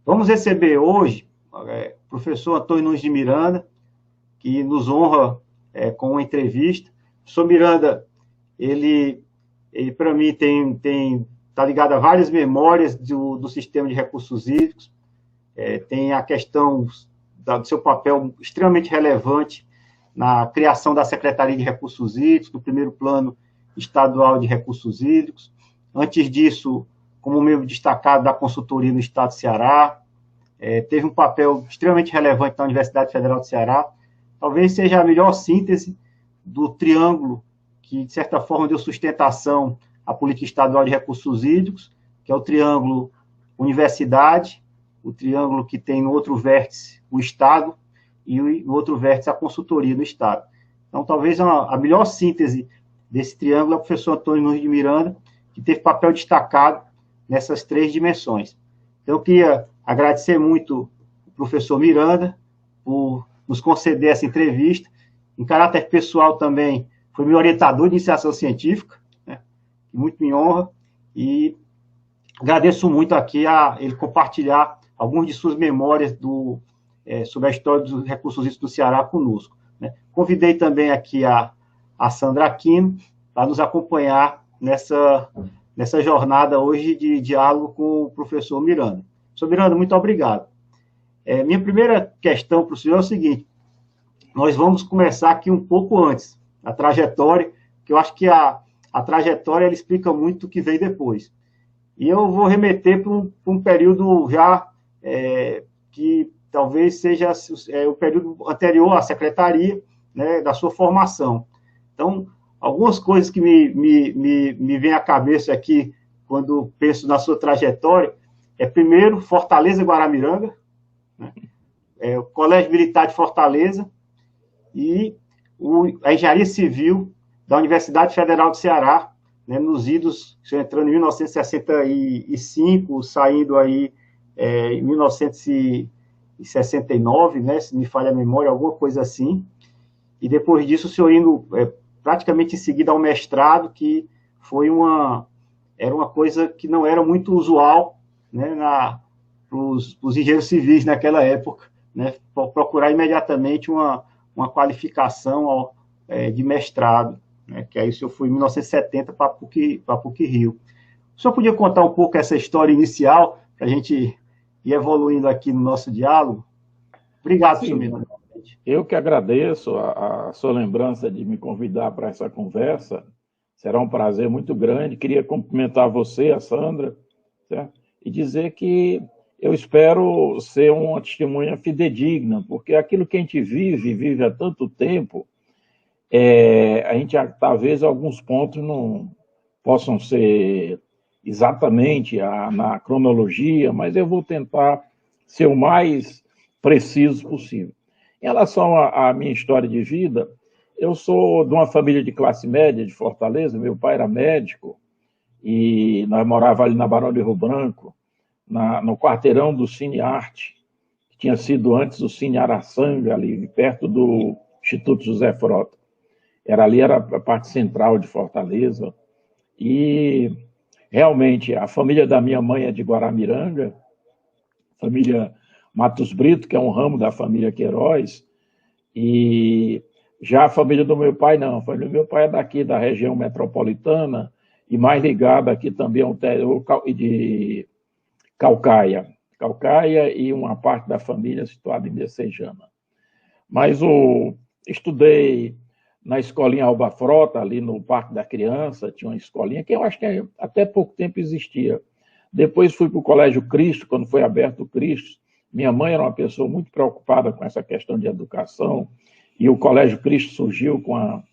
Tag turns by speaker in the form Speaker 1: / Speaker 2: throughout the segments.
Speaker 1: Vamos receber hoje o professor Antônio Nunes de Miranda, que nos honra com uma entrevista. O professor Miranda, ele para mim, está ligado a várias memórias do sistema de recursos hídricos, tem a questão do seu papel extremamente relevante na criação da Secretaria de Recursos Hídricos, do primeiro plano estadual de recursos hídricos. Antes disso, como membro destacado da consultoria no Estado do Ceará, teve um papel extremamente relevante na Universidade Federal do Ceará. Talvez seja a melhor síntese do triângulo que, de certa forma, deu sustentação à política estadual de recursos hídricos, que é o triângulo universidade, o triângulo que tem no outro vértice o Estado e no outro vértice a consultoria no Estado. Então, talvez a melhor síntese desse triângulo é o professor Antônio Nunes de Miranda, que teve papel destacado nessas três dimensões. Então, eu queria agradecer muito o professor Miranda por nos conceder essa entrevista. Em caráter pessoal também, foi meu orientador de iniciação científica, né, que muito me honra, e agradeço muito aqui a ele compartilhar algumas de suas memórias sobre a história dos recursos hídricos do Ceará conosco, né. Convidei também aqui a Sandra Aquino para nos acompanhar nessa jornada hoje de diálogo com o professor Miranda. Professor Miranda, muito obrigado. Minha primeira questão para o senhor é o seguinte: nós vamos começar aqui um pouco antes, a trajetória, que eu acho que a trajetória ela explica muito o que vem depois. E eu vou remeter para um período já que talvez seja o período anterior à secretaria, né, da sua formação. Então, algumas coisas que me vêm à cabeça aqui quando penso na sua trajetória primeiro, Fortaleza Guaramiranga, né, o Colégio Militar de Fortaleza e a Engenharia Civil da Universidade Federal do Ceará, né, nos idos, entrando em 1965, saindo aí em 1969, né, se me falha a memória, alguma coisa assim, e depois disso o senhor indo praticamente em seguida ao mestrado, que era uma coisa que não era muito usual, né, para os engenheiros civis naquela época, né, procurar imediatamente uma qualificação de mestrado, né, que aí eu fui em 1970 para a PUC-Rio. O senhor podia contar um pouco essa história inicial, para a gente ir evoluindo aqui no nosso diálogo? Obrigado, senhor Miranda.
Speaker 2: Eu que agradeço a sua lembrança de me convidar para essa conversa. Será um prazer muito grande. Queria cumprimentar você, a Sandra, certo? E dizer que eu espero ser uma testemunha fidedigna, porque aquilo que a gente vive há tanto tempo, a gente, talvez, alguns pontos não possam ser exatamente na cronologia, mas eu vou tentar ser o mais preciso possível. Em relação à minha história de vida, eu sou de uma família de classe média de Fortaleza, meu pai era médico, e nós morávamos ali na Barão de Rio Branco, no quarteirão do Cine Arte, que tinha sido antes o Cine Araçanga, ali perto do Instituto José Frota. Ali era a parte central de Fortaleza, e realmente a família da minha mãe é de Guaramiranga, família Matos Brito, que é um ramo da família Queiroz, e já a família do meu pai não, a família do meu pai é daqui da região metropolitana e mais ligada aqui também ao de Caucaia e uma parte da família situada em Messejana. Mas estudei na escolinha Alba Frota, ali no Parque da Criança, tinha uma escolinha que eu acho que até pouco tempo existia. Depois fui para o Colégio Cristo, quando foi aberto o Cristo. Minha mãe era uma pessoa muito preocupada com essa questão de educação, e o Colégio Cristo surgiu com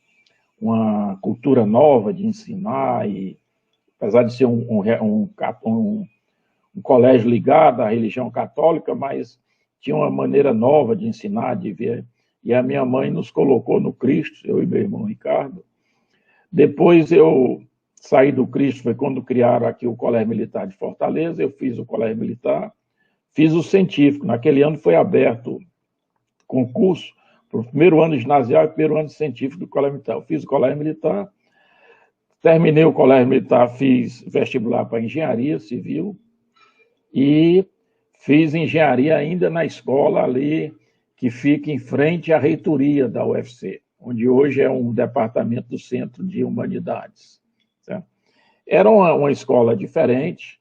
Speaker 2: uma cultura nova de ensinar, e apesar de ser um colégio ligado à religião católica, mas tinha uma maneira nova de ensinar, de ver. E a minha mãe nos colocou no Cristo, eu e meu irmão Ricardo. Depois eu saí do Cristo, foi quando criaram aqui o Colégio Militar de Fortaleza, eu fiz o Colégio Militar, fiz o científico. Naquele ano foi aberto concurso para o primeiro ano ginasial e primeiro ano científico do Colégio Militar. Eu fiz o Colégio Militar, terminei o Colégio Militar, fiz vestibular para Engenharia Civil e fiz engenharia ainda na escola ali, que fica em frente à reitoria da UFC, onde hoje é um departamento do Centro de Humanidades. Certo? Era uma escola diferente,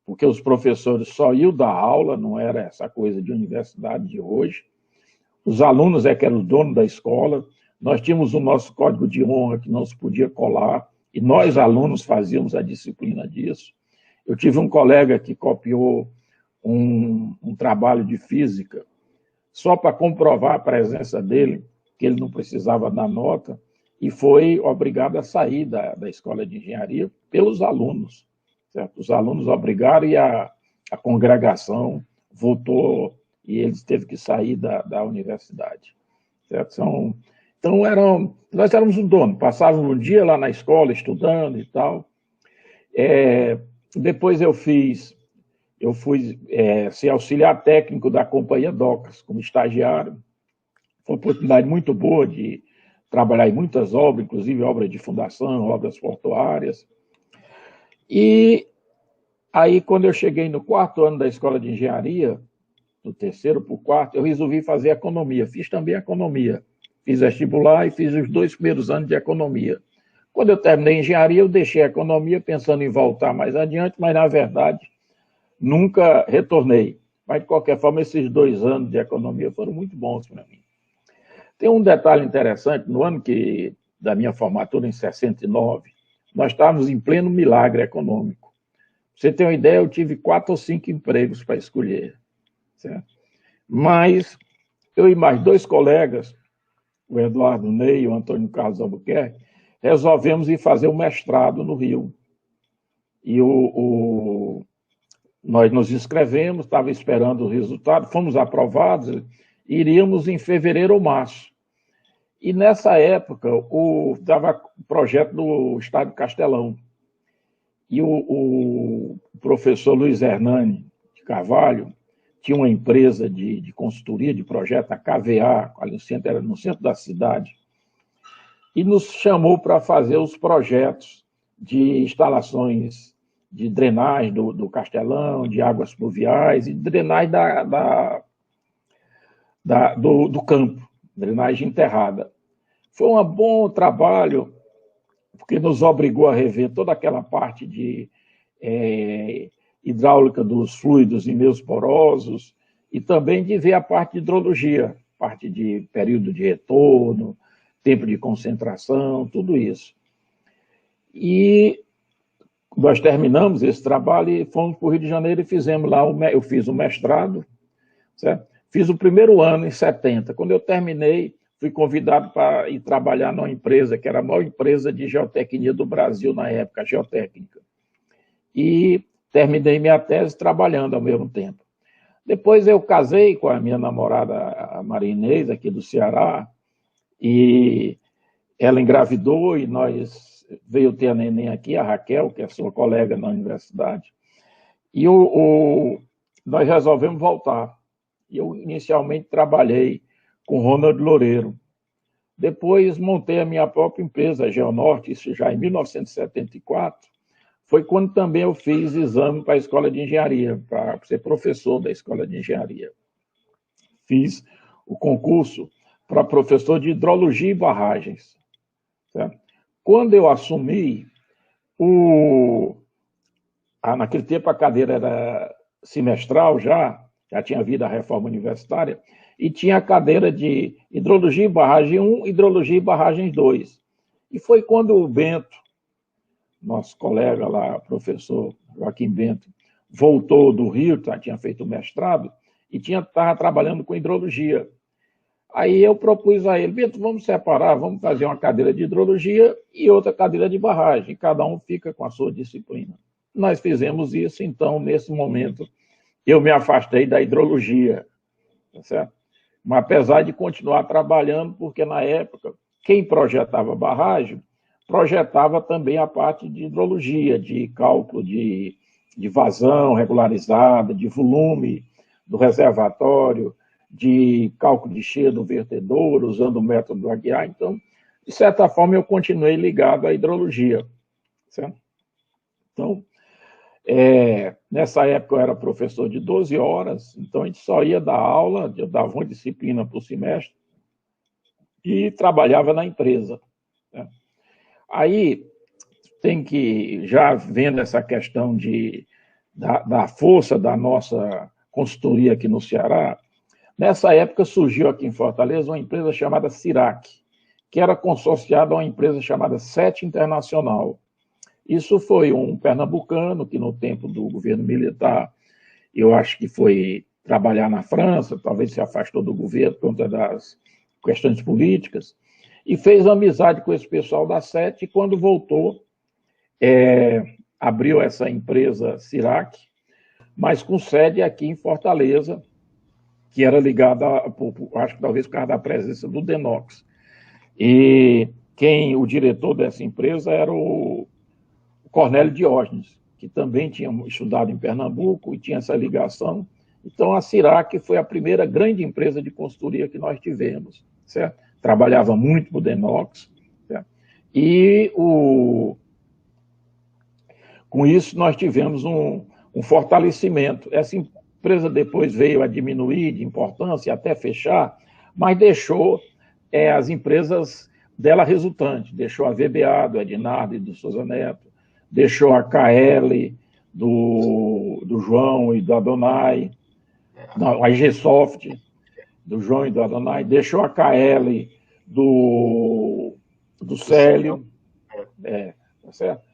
Speaker 2: porque os professores só iam dar aula, não era essa coisa de universidade de hoje. Os alunos é que eram o dono da escola. Nós tínhamos o nosso código de honra que não se podia colar, e nós, alunos, fazíamos a disciplina disso. Eu tive um colega que copiou um trabalho de física só para comprovar a presença dele, que ele não precisava dar nota, e foi obrigado a sair da escola de engenharia pelos alunos. Certo? Os alunos obrigaram e a congregação votou e eles teve que sair da universidade. Certo? Então, nós éramos o dono, passávamos um dia lá na escola estudando e tal. Depois eu fui ser auxiliar técnico da Companhia Docas, como estagiário. Foi uma oportunidade muito boa de trabalhar em muitas obras, inclusive obras de fundação, obras portuárias. E aí, quando eu cheguei no 4º ano da escola de engenharia, do 3º para o 4º, eu resolvi fazer economia. Fiz também economia. Fiz vestibular e fiz os 2 primeiros anos de economia. Quando eu terminei engenharia, eu deixei a economia pensando em voltar mais adiante, mas, na verdade, nunca retornei. Mas, de qualquer forma, esses 2 anos de economia foram muito bons para mim. Tem um detalhe interessante, no ano da minha formatura, em 69, nós estávamos em pleno milagre econômico. Pra você ter uma ideia, eu tive 4 ou 5 empregos para escolher. Certo? Mas eu e mais 2 colegas, o Eduardo Ney e o Antônio Carlos Albuquerque, resolvemos ir fazer o mestrado no Rio. E nós nos inscrevemos, estava esperando o resultado, fomos aprovados, iríamos em fevereiro ou março. E nessa época, estava o projeto do Estádio Castelão. E o professor Luiz Hernani de Carvalho tinha uma empresa de consultoria de projeto, a KVA, era no centro da cidade, e nos chamou para fazer os projetos de instalações de drenagem do Castelão, de águas pluviais e drenagem do campo, drenagem enterrada. Foi um bom trabalho, porque nos obrigou a rever toda aquela parte de hidráulica dos fluidos e meios porosos, e também de ver a parte de hidrologia, parte de período de retorno, tempo de concentração, tudo isso. E nós terminamos esse trabalho e fomos para o Rio de Janeiro e fizemos lá, eu fiz o mestrado, certo? Fiz o primeiro ano em 70. Quando eu terminei, fui convidado para ir trabalhar numa empresa, que era a maior empresa de geotecnia do Brasil na época, a Geotécnica. E terminei minha tese trabalhando ao mesmo tempo. Depois eu casei com a minha namorada, a Maria Inês, aqui do Ceará, e ela engravidou e veio ter a neném aqui, a Raquel, que é sua colega na universidade. E nós resolvemos voltar. Eu inicialmente trabalhei com Ronald Loureiro. Depois montei a minha própria empresa, a Geonorte, isso já em 1974. Foi quando também eu fiz exame para a escola de engenharia, para ser professor da escola de engenharia. Fiz o concurso para professor de hidrologia e barragens. Certo? Quando eu assumi, naquele tempo a cadeira era semestral já tinha havido a reforma universitária, e tinha a cadeira de hidrologia e barragem 1, hidrologia e barragens 2. E foi quando o Bento, nosso colega lá, professor Joaquim Bento, voltou do Rio, tinha feito o mestrado, e estava trabalhando com hidrologia. Aí eu propus a ele, Bento, vamos separar, vamos fazer uma cadeira de hidrologia e outra cadeira de barragem, cada um fica com a sua disciplina. Nós fizemos isso, então, nesse momento, eu me afastei da hidrologia, tá certo? Mas apesar de continuar trabalhando, porque na época, quem projetava barragem, projetava também a parte de hidrologia, de cálculo de vazão regularizada, de volume do reservatório, de cálculo de cheia do vertedor, usando o método do Aguiar. Então, de certa forma, eu continuei ligado à hidrologia. Certo? Então, Nessa época eu era professor de 12 horas, então a gente só ia dar aula, eu dava uma disciplina por semestre e trabalhava na empresa, né? Aí tem que, já vendo essa questão da força da nossa consultoria aqui no Ceará, nessa época surgiu aqui em Fortaleza uma empresa chamada Cirac, que era consorciada a uma empresa chamada SET Internacional. Isso foi um pernambucano que, no tempo do governo militar, eu acho que foi trabalhar na França, talvez se afastou do governo por conta das questões políticas, e fez amizade com esse pessoal da SET, e quando voltou, abriu essa empresa Cirac, mas com sede aqui em Fortaleza, que era ligada, acho que talvez por causa da presença do Denox. E o diretor dessa empresa era o Cornélio Diógenes, que também tinha estudado em Pernambuco e tinha essa ligação. Então, a Cirac foi a primeira grande empresa de consultoria que nós tivemos, certo? Trabalhava muito para o Denox, certo? E com isso nós tivemos um fortalecimento. Essa empresa depois veio a diminuir de importância e até fechar, mas deixou as empresas dela resultantes, deixou a VBA, do Ednardo e do Souza Neto, deixou a KL, do João e do Adonai, não, a IGSoft, do João e do Adonai, deixou a KL do Célio, tá certo?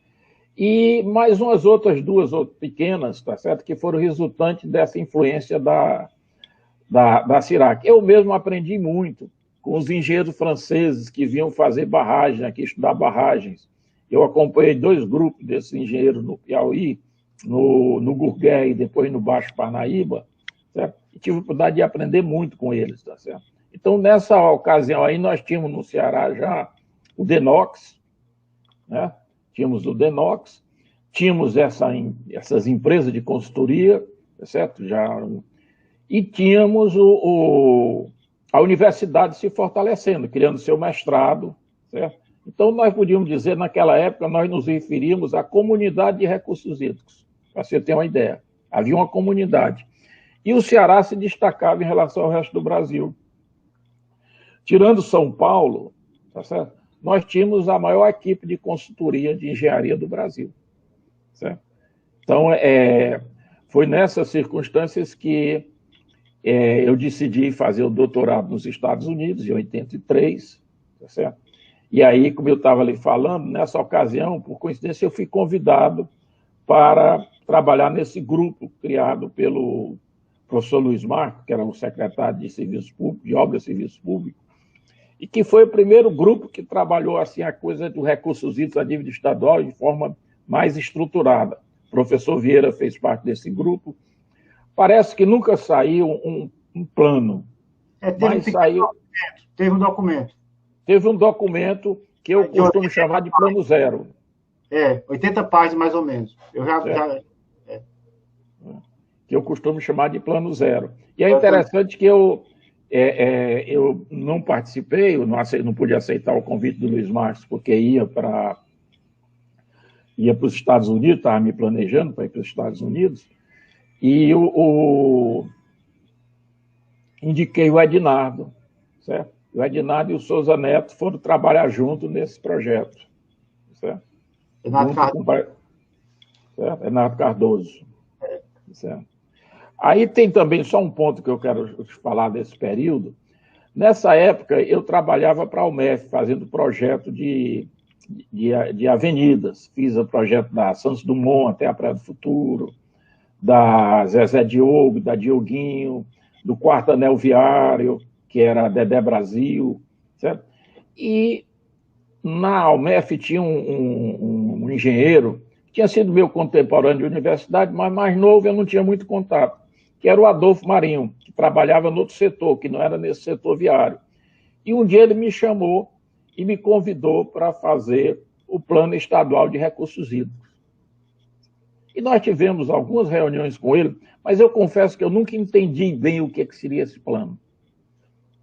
Speaker 2: E mais umas outras duas pequenas, tá certo? Que foram resultantes dessa influência da Cirac. Eu mesmo aprendi muito com os engenheiros franceses que vinham fazer barragem aqui, estudar barragens. Eu acompanhei 2 grupos desses engenheiros no Piauí, no Gurgué e depois no Baixo Parnaíba, certo? E tive a oportunidade de aprender muito com eles, tá certo? Então, nessa ocasião aí, nós tínhamos no Ceará já o Denox, né? Tínhamos o Denox, tínhamos essas empresas de consultoria, tá certo? E tínhamos a universidade se fortalecendo, criando seu mestrado, certo? Então, nós podíamos dizer, naquela época, nós nos referíamos à comunidade de recursos hídricos, para você ter uma ideia. Havia uma comunidade. E o Ceará se destacava em relação ao resto do Brasil. Tirando São Paulo, tá certo? Nós tínhamos a maior equipe de consultoria de engenharia do Brasil, certo? Então, foi nessas circunstâncias que eu decidi fazer o doutorado nos Estados Unidos, em 83, tá certo? E aí, como eu estava ali falando, nessa ocasião, por coincidência, eu fui convidado para trabalhar nesse grupo criado pelo professor Luiz Marco, que era o secretário de Serviços Públicos, de Obras e Serviços Públicos, e que foi o primeiro grupo que trabalhou assim a coisa dos recursos hídricos a nível estadual de forma mais estruturada. O professor Vieira fez parte desse grupo. Parece que nunca saiu um plano, mas saiu...
Speaker 1: Teve um documento.
Speaker 2: Teve um documento que eu costumo chamar de plano zero.
Speaker 1: 80 páginas mais ou menos.
Speaker 2: Que eu costumo chamar de plano zero. E é interessante que eu não participei, eu não pude aceitar o convite do Luiz Marcos, porque ia para os Estados Unidos, estava me planejando para ir para os Estados Unidos, e indiquei o Ednardo, certo? O Ednardo e o Souza Neto foram trabalhar junto nesse projeto, certo? Ednardo Cardoso. Certo? Aí tem também só um ponto que eu quero te falar desse período. Nessa época, eu trabalhava para a UMEF, fazendo projeto de avenidas. Fiz o projeto da Santos Dumont até a Praia do Futuro, da Zezé Diogo, da Dioguinho, do Quarto Anel Viário, que era a Dedé Brasil, certo? E na UMEF tinha um engenheiro, que tinha sido meu contemporâneo de universidade, mas mais novo, eu não tinha muito contato, que era o Adolfo Marinho, que trabalhava no outro setor, que não era nesse setor viário. E um dia ele me chamou e me convidou para fazer o Plano Estadual de Recursos Hídricos. E nós tivemos algumas reuniões com ele, mas eu confesso que eu nunca entendi bem o que seria esse plano.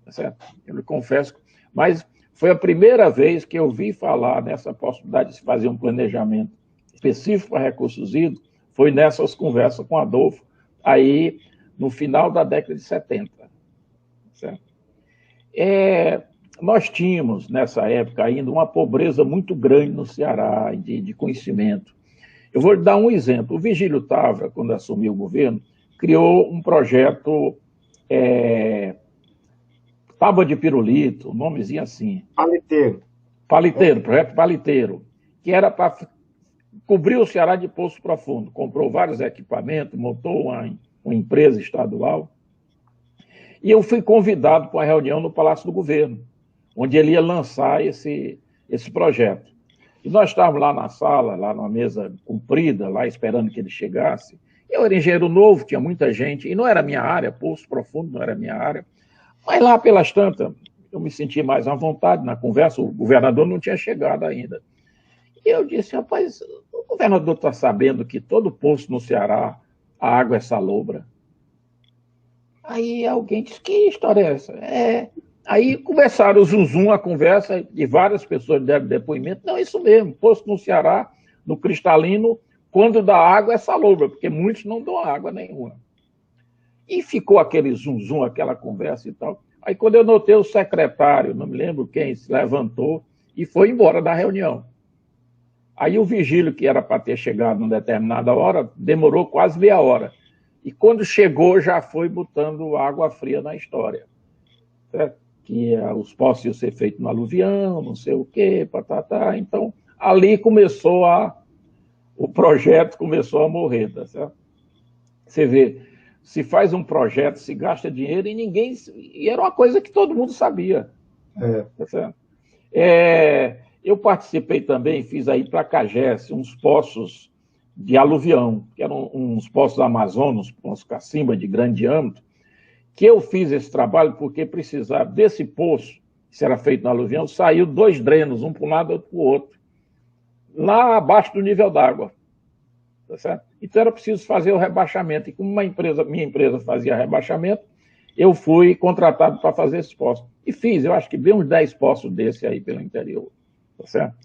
Speaker 2: Tá certo? Eu confesso, mas foi a primeira vez que eu vi falar nessa possibilidade de se fazer um planejamento específico para recursos hídricos, Foi nessas conversas com Adolfo, aí no final da década de 70. Certo? Nós tínhamos, nessa época ainda, uma pobreza muito grande no Ceará, de conhecimento. Eu vou lhe dar um exemplo. O Vigílio Távora, quando assumiu o governo, criou um projeto Tábua de Pirulito, um nomezinho assim.
Speaker 1: Paliteiro.
Speaker 2: Projeto Paliteiro, que era para cobrir o Ceará de poço profundo. Comprou vários equipamentos, montou uma empresa estadual. E eu fui convidado para uma reunião no Palácio do Governo, onde ele ia lançar esse projeto. E nós estávamos lá na sala, lá numa mesa comprida, lá esperando que ele chegasse. Eu era engenheiro novo, tinha muita gente, e não era minha área, poço profundo não era minha área. Mas lá pelas tantas, eu me senti mais à vontade na conversa, o governador não tinha chegado ainda. E eu disse, rapaz, o governador está sabendo que todo poço no Ceará, a água é salobra. Aí alguém disse, que história é essa? Aí começaram o zum a conversa, e várias pessoas deram depoimento. Não, isso mesmo, poço no Ceará, no cristalino, quando dá água é salobra, porque muitos não dão água nenhuma. E ficou aquele zum, aquela conversa e tal. Aí quando eu notei o secretário, não me lembro quem, se levantou e foi embora da reunião. Aí o Vigílio, que era para ter chegado em determinada hora, demorou quase meia hora. E quando chegou, já foi botando água fria na história. Certo? Que os poços iam ser feitos no aluvião, não sei o quê, patatá. Então, ali o projeto começou a morrer, tá certo? Você vê, se faz um projeto, se gasta dinheiro e era uma coisa que todo mundo sabia. Tá certo? Eu participei também, fiz aí para Cagés uns poços de aluvião, que eram uns poços amazonas, uns cacimba de grande diâmetro, que eu fiz esse trabalho porque precisava desse poço, que era feito no aluvião, saiu 2 drenos, um para um lado e outro para o outro, lá abaixo do nível d'água. Tá certo? Então era preciso fazer o rebaixamento. E como minha empresa fazia rebaixamento, eu fui contratado para fazer esses poços. E fiz, eu acho que dei uns 10 poços desse aí pelo interior. Tá certo?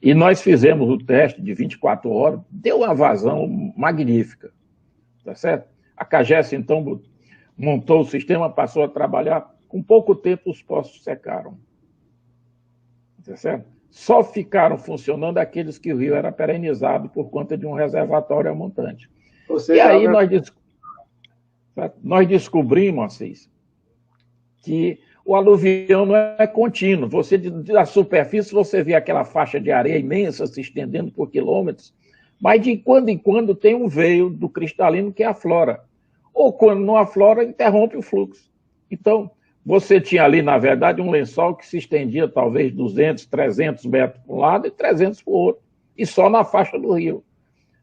Speaker 2: E nós fizemos o teste de 24 horas, deu uma vazão magnífica. Tá certo? A Cagés, então, montou o sistema, passou a trabalhar. Com pouco tempo, os poços secaram. Tá certo? Só ficaram funcionando aqueles que o rio era perenizado por conta de um reservatório montante. E aí nós descobrimos, Assis, que o aluvião não é contínuo. Da superfície, você vê aquela faixa de areia imensa se estendendo por quilômetros, mas de quando em quando tem um veio do cristalino que aflora. Ou quando não aflora, interrompe o fluxo. Então, você tinha ali, na verdade, um lençol que se estendia talvez 200, 300 metros para um lado e 300 para o outro, e só na faixa do rio.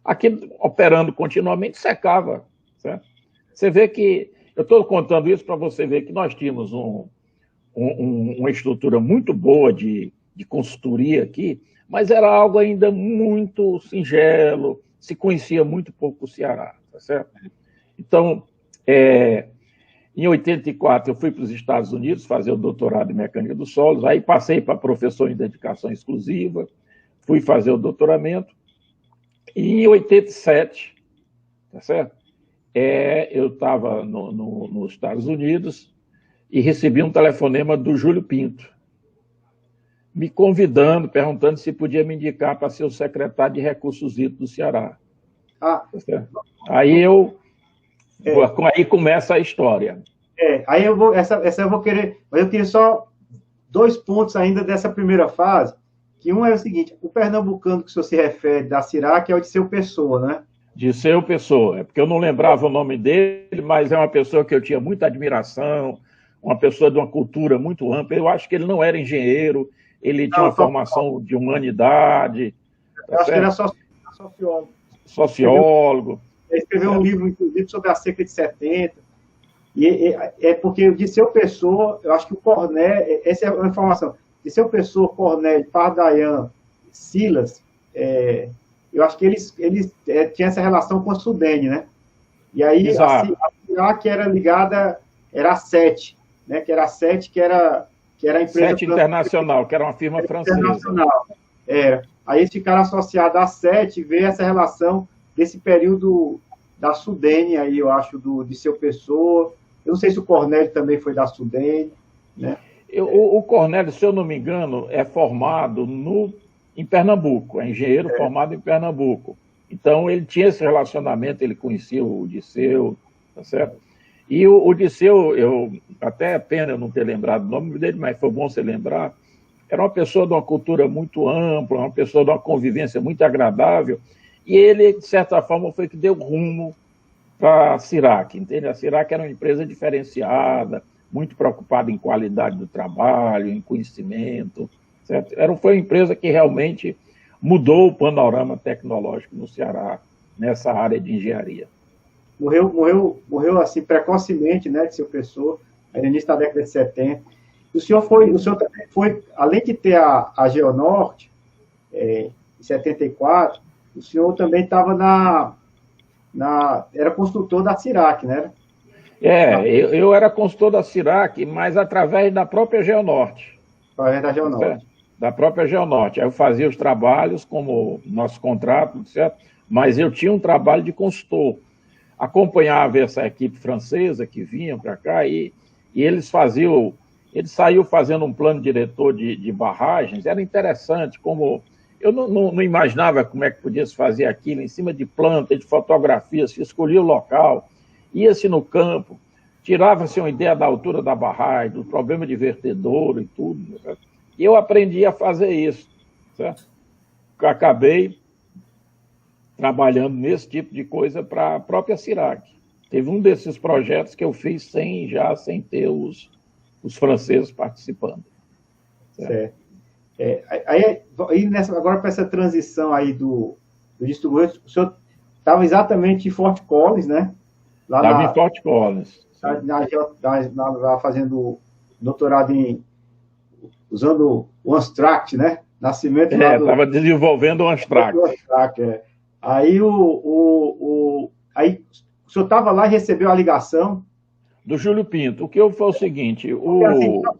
Speaker 2: Aquilo, operando continuamente, secava. Certo? Você vê que... Eu estou contando isso para você ver que nós tínhamos uma estrutura muito boa de consultoria aqui, mas era algo ainda muito singelo, se conhecia muito pouco o Ceará. Tá certo? Então, em 84, eu fui para os Estados Unidos fazer o doutorado em mecânica dos solos, aí passei para professor em dedicação exclusiva, fui fazer o doutoramento, e em 87, tá certo? Eu estava nos Estados Unidos e recebi um telefonema do Júlio Pinto, me convidando, perguntando se podia me indicar para ser o secretário de Recursos Hídricos do Ceará. Tá certo? Aí começa a história.
Speaker 1: Aí eu vou, essa eu vou querer, mas eu queria só 2 pontos ainda dessa primeira fase, que um é o seguinte, o pernambucano que o senhor se refere da Cirac é o de Seu Pessoa, né?
Speaker 2: De Seu Pessoa, porque eu não lembrava o nome dele, mas é uma pessoa que eu tinha muita admiração, uma pessoa de uma cultura muito ampla. Eu acho que ele não era engenheiro, ele tinha uma formação de humanidade.
Speaker 1: Eu acho que ele era sociólogo.
Speaker 2: Sociólogo.
Speaker 1: Ele escreveu um livro, inclusive, sobre a seca de 70. E porque de Seu Pessoa, eu acho que o Cornélio, essa é a informação, de Seu Pessoa, Cornélio, Pardayan, Silas, eu acho que eles tinham essa relação com a Sudene, né? E aí a Cirac era ligada, era a SET, né? Que era a SET, que era a empresa...
Speaker 2: SET Internacional, que era uma firma francesa.
Speaker 1: Internacional. Aí eles ficaram associados à SET, veio essa relação desse período da Sudene, aí, eu acho, de seu Pessoa. Eu não sei se o Cornélio também foi da Sudene, né?
Speaker 2: O Cornélio, se eu não me engano, é formado em Pernambuco, é engenheiro formado em Pernambuco. Então, ele tinha esse relacionamento, ele conhecia o Disseu, tá certo? E o Disseu, até é pena eu não ter lembrado o nome dele, mas foi bom você lembrar, era uma pessoa de uma cultura muito ampla, uma pessoa de uma convivência muito agradável, e ele, de certa forma, foi que deu rumo para a Cirac, entende? A Cirac era uma empresa diferenciada, muito preocupada em qualidade do trabalho, em conhecimento, certo? Foi uma empresa que realmente mudou o panorama tecnológico no Ceará, nessa área de engenharia.
Speaker 1: Morreu assim, precocemente, né, de seu Pessoa, no início da década de 70. O senhor também foi, além de ter a Geonorte, em 74, o senhor também estava era construtor da Cirac, né?
Speaker 2: Eu era consultor da Cirac, mas através da própria Geonorte.
Speaker 1: Através da Geonorte.
Speaker 2: Da própria Geonorte. Aí eu fazia os trabalhos como nosso contrato, certo? Mas eu tinha um trabalho de consultor. Acompanhava essa equipe francesa que vinha para cá e eles saíam fazendo um plano diretor de barragens. Era interessante, como eu não imaginava como é que podia se fazer aquilo em cima de planta, de fotografias, se escolhia o local, ia-se no campo, tirava-se uma ideia da altura da barragem, do problema de vertedouro e tudo. Certo? E eu aprendi a fazer isso. Certo? Acabei trabalhando nesse tipo de coisa para a própria Cirac. Teve um desses projetos que eu fiz sem ter os franceses participando.
Speaker 1: Certo. Agora, para essa transição aí do distribuidor, o senhor estava exatamente em Fort Collins, né?
Speaker 2: Estava em Fort Collins.
Speaker 1: Fazendo doutorado usando o Unstract, né? Nascimento
Speaker 2: estava desenvolvendo o Unstract.
Speaker 1: Aí o senhor estava lá e recebeu a ligação
Speaker 2: do Júlio Pinto. O que foi o seguinte...
Speaker 1: Assim, só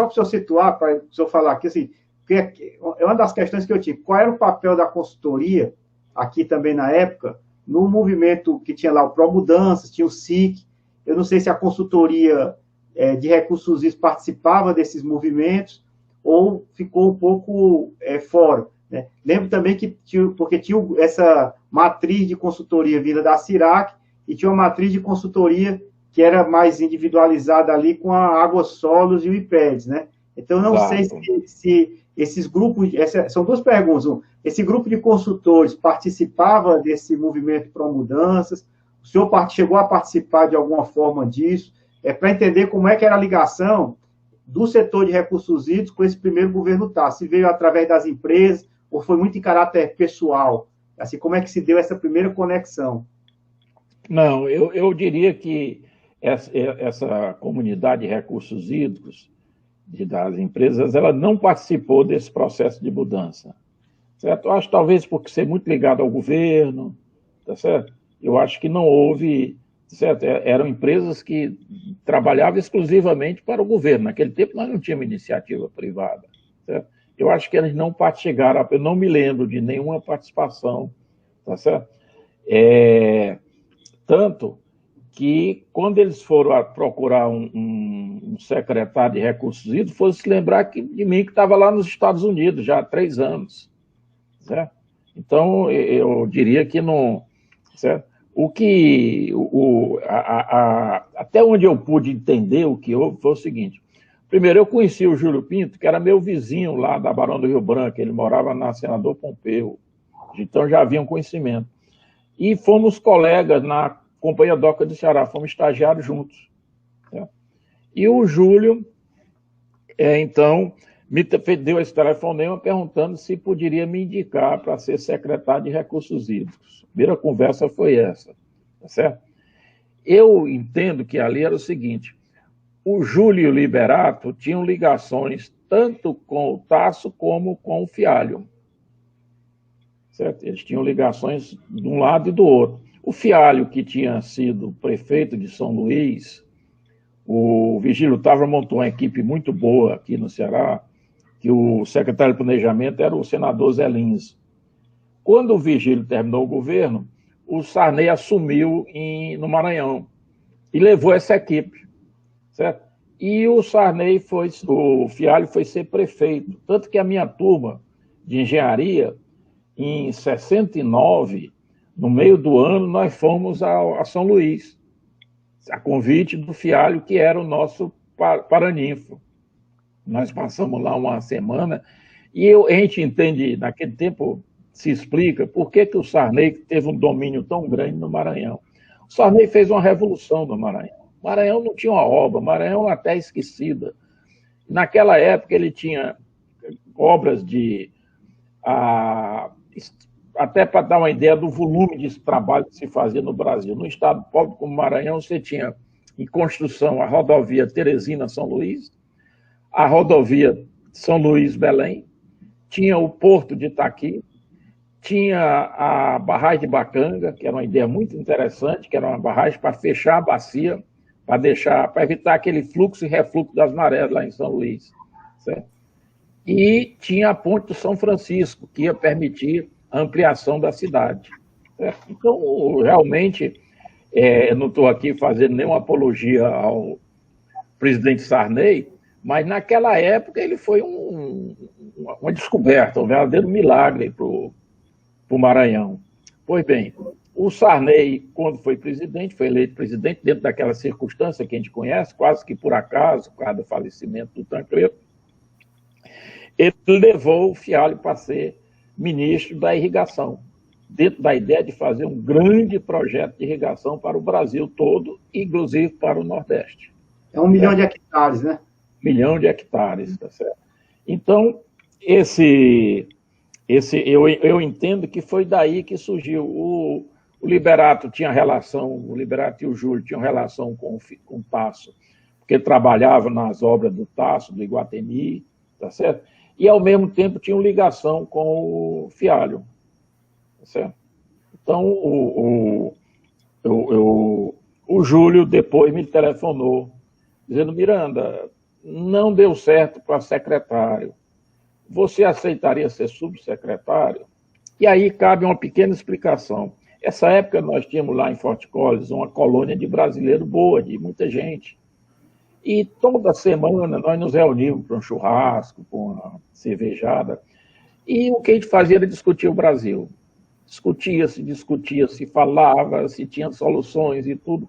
Speaker 1: para o senhor situar, para o senhor falar aqui, assim, é uma das questões que eu tive. Qual era o papel da consultoria, aqui também na época, no movimento que tinha lá o Promudanças, tinha o SIC. Eu não sei se a consultoria de recursos hídricos participava desses movimentos ou ficou um pouco fora. Né? Lembro também que porque tinha essa matriz de consultoria vinda da Cirac e tinha uma matriz de consultoria que era mais individualizada ali com a Água Solos e o IPEDS, né? Então, eu não sei se esses grupos... São duas perguntas. Esse grupo de consultores participava desse movimento Promudanças? O senhor chegou a participar de alguma forma disso? Para entender como é que era a ligação do setor de recursos hídricos com esse primeiro governo TAS. Se veio através das empresas ou foi muito em caráter pessoal? Assim, como é que se deu essa primeira conexão?
Speaker 2: Não, eu diria que essa comunidade de recursos hídricos das empresas, ela não participou desse processo de mudança, certo? Eu acho talvez porque ser muito ligado ao governo, tá certo? Eu acho que não houve, certo? Eram empresas que trabalhavam exclusivamente para o governo. Naquele tempo nós não tínhamos iniciativa privada, certo? Eu acho que eles não chegaram, eu não me lembro de nenhuma participação, tá certo? Tanto que, quando eles foram procurar um secretário de recursos hídricos, foram se lembrar de mim, que estava lá nos Estados Unidos já há 3 anos. Certo? Então, eu diria que não... Certo? Até onde eu pude entender o que houve foi o seguinte. Primeiro, eu conheci o Júlio Pinto, que era meu vizinho lá da Barão do Rio Branco, ele morava na Senador Pompeu, então já havia um conhecimento. E fomos colegas na Companhia Doca do Ceará, fomos estagiários juntos. Certo? E o Júlio, então, me deu esse telefonema perguntando se poderia me indicar para ser secretário de Recursos Hídricos. A primeira conversa foi essa, tá certo? Eu entendo que ali era o seguinte, o Júlio e o Liberato tinham ligações tanto com o Tasso como com o Fialho. Certo? Eles tinham ligações de um lado e do outro. O Fialho, que tinha sido prefeito de São Luís, o Vigílio Távora montou uma equipe muito boa aqui no Ceará, que o secretário de Planejamento era o senador Zé Lins. Quando o Vigílio terminou o governo, o Sarney assumiu no Maranhão e levou essa equipe, certo? E o Fialho foi ser prefeito, tanto que a minha turma de engenharia, em 69, no meio do ano, nós fomos a São Luís, a convite do Fialho, que era o nosso paraninfo. Nós passamos lá uma semana e a gente entende, naquele tempo se explica por que o Sarney teve um domínio tão grande no Maranhão. O Sarney fez uma revolução no Maranhão. O Maranhão não tinha uma obra, o Maranhão era uma terra esquecida. Naquela época ele tinha obras até para dar uma ideia do volume de trabalho que se fazia no Brasil. No estado pobre como o Maranhão, você tinha em construção a rodovia Teresina-São Luís, a rodovia São Luís-Belém, tinha o porto de Itaqui, tinha a barragem de Bacanga, que era uma ideia muito interessante, que era uma barragem para fechar a bacia, para evitar aquele fluxo e refluxo das marés lá em São Luís, certo? E tinha a ponte do São Francisco, que ia permitir a ampliação da cidade, certo? Então, realmente, eu não estou aqui fazendo nenhuma apologia ao presidente Sarney, mas naquela época ele foi uma descoberta, um verdadeiro milagre para o Maranhão. Pois bem, o Sarney, quando foi eleito presidente, dentro daquela circunstância que a gente conhece, quase que por acaso, por causa do falecimento do Tancredo, ele levou o Fialho para ser ministro da irrigação, dentro da ideia de fazer um grande projeto de irrigação para o Brasil todo, inclusive para o Nordeste.
Speaker 1: É 1 milhão de hectares, né?
Speaker 2: 1 milhão de hectares, tá certo? Então, eu entendo que foi daí que surgiu. O Liberato o Liberato e o Júlio tinham relação com o Tasso, porque trabalhava nas obras do Tasso, do Iguatemi, tá certo? E, ao mesmo tempo, tinham ligação com o Fialho, tá certo? Então, o Júlio depois me telefonou, dizendo: Miranda, não deu certo para secretário. Você aceitaria ser subsecretário? E aí cabe uma pequena explicação. Essa época nós tínhamos lá em Fort Collins uma colônia de brasileiro boa, de muita gente. E toda semana nós nos reuníamos para um churrasco, para uma cervejada. E o que a gente fazia era discutir o Brasil. Discutia-se, falava, se tinha soluções e tudo.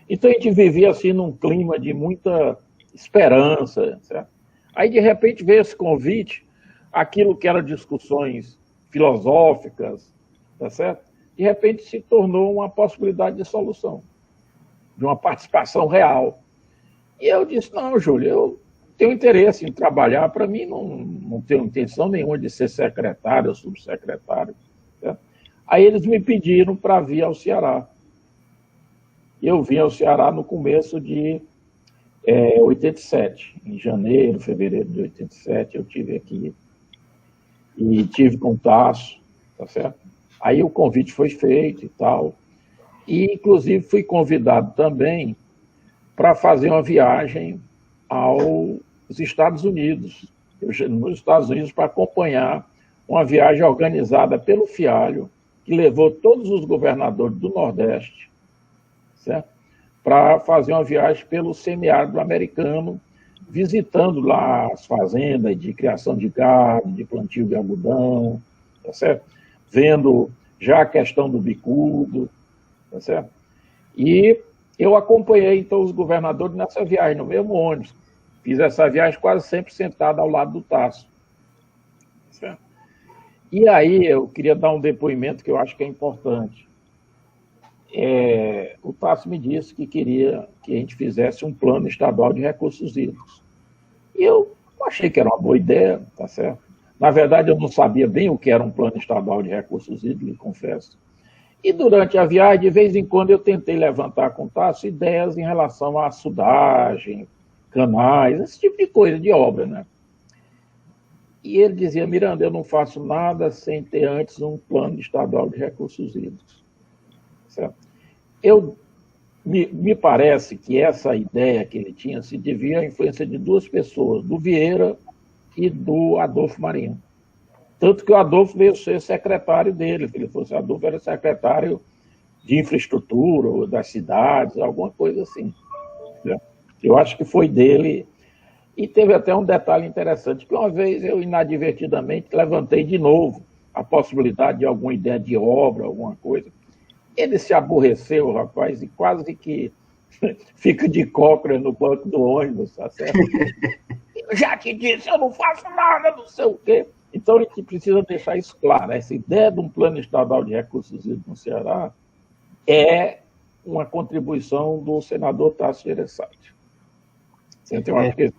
Speaker 2: Então a gente vivia assim num clima de muita esperança, certo? Aí de repente veio esse convite, aquilo que eram discussões filosóficas, tá certo? De repente se tornou uma possibilidade de solução, de uma participação real. E eu disse: não, Júlio, eu tenho interesse em trabalhar, para mim não tenho intenção nenhuma de ser secretário ou subsecretário, certo? Aí eles me pediram para vir ao Ceará. Eu vim ao Ceará no começo de 87, em janeiro, fevereiro de 87, eu estive aqui e tive com o Tasso, tá certo? Aí o convite foi feito e tal, e inclusive fui convidado também para fazer uma viagem aos Estados Unidos, nos Estados Unidos, para acompanhar uma viagem organizada pelo Fialho, que levou todos os governadores do Nordeste, certo? Para fazer uma viagem pelo semiárido americano, visitando lá as fazendas de criação de gado, de plantio de algodão, tá certo? Vendo já a questão do bicudo, tá certo? E eu acompanhei, então, os governadores nessa viagem, no mesmo ônibus. Fiz essa viagem quase sempre sentado ao lado do Tasso, tá certo? E aí eu queria dar um depoimento que eu acho que é importante. O Tasso me disse que queria que a gente fizesse um plano estadual de recursos hídricos. E eu achei que era uma boa ideia, tá certo? Na verdade, eu não sabia bem o que era um plano estadual de recursos hídricos, confesso. E durante a viagem, de vez em quando, eu tentei levantar com o Tasso ideias em relação à açudagem, canais, esse tipo de coisa, de obra, né? E ele dizia: Miranda, eu não faço nada sem ter antes um plano estadual de recursos hídricos. Certo? Me parece que essa ideia que ele tinha se devia à influência de duas pessoas, do Vieira e do Adolfo Marinho. Tanto que o Adolfo veio ser secretário dele, Adolfo era secretário de infraestrutura, ou das cidades, alguma coisa assim. Né? Eu acho que foi dele. E teve até um detalhe interessante, que uma vez eu inadvertidamente levantei de novo a possibilidade de alguma ideia de obra, alguma coisa. Ele se aborreceu, rapaz, e quase que fica de cócoras no banco do ônibus, tá certo? Eu já te disse, eu não faço nada, não sei o quê. Então a gente precisa deixar isso claro. Essa ideia de um plano estadual de recursos hídricos no Ceará é uma contribuição do senador Tasso Gereissati. Eu acho que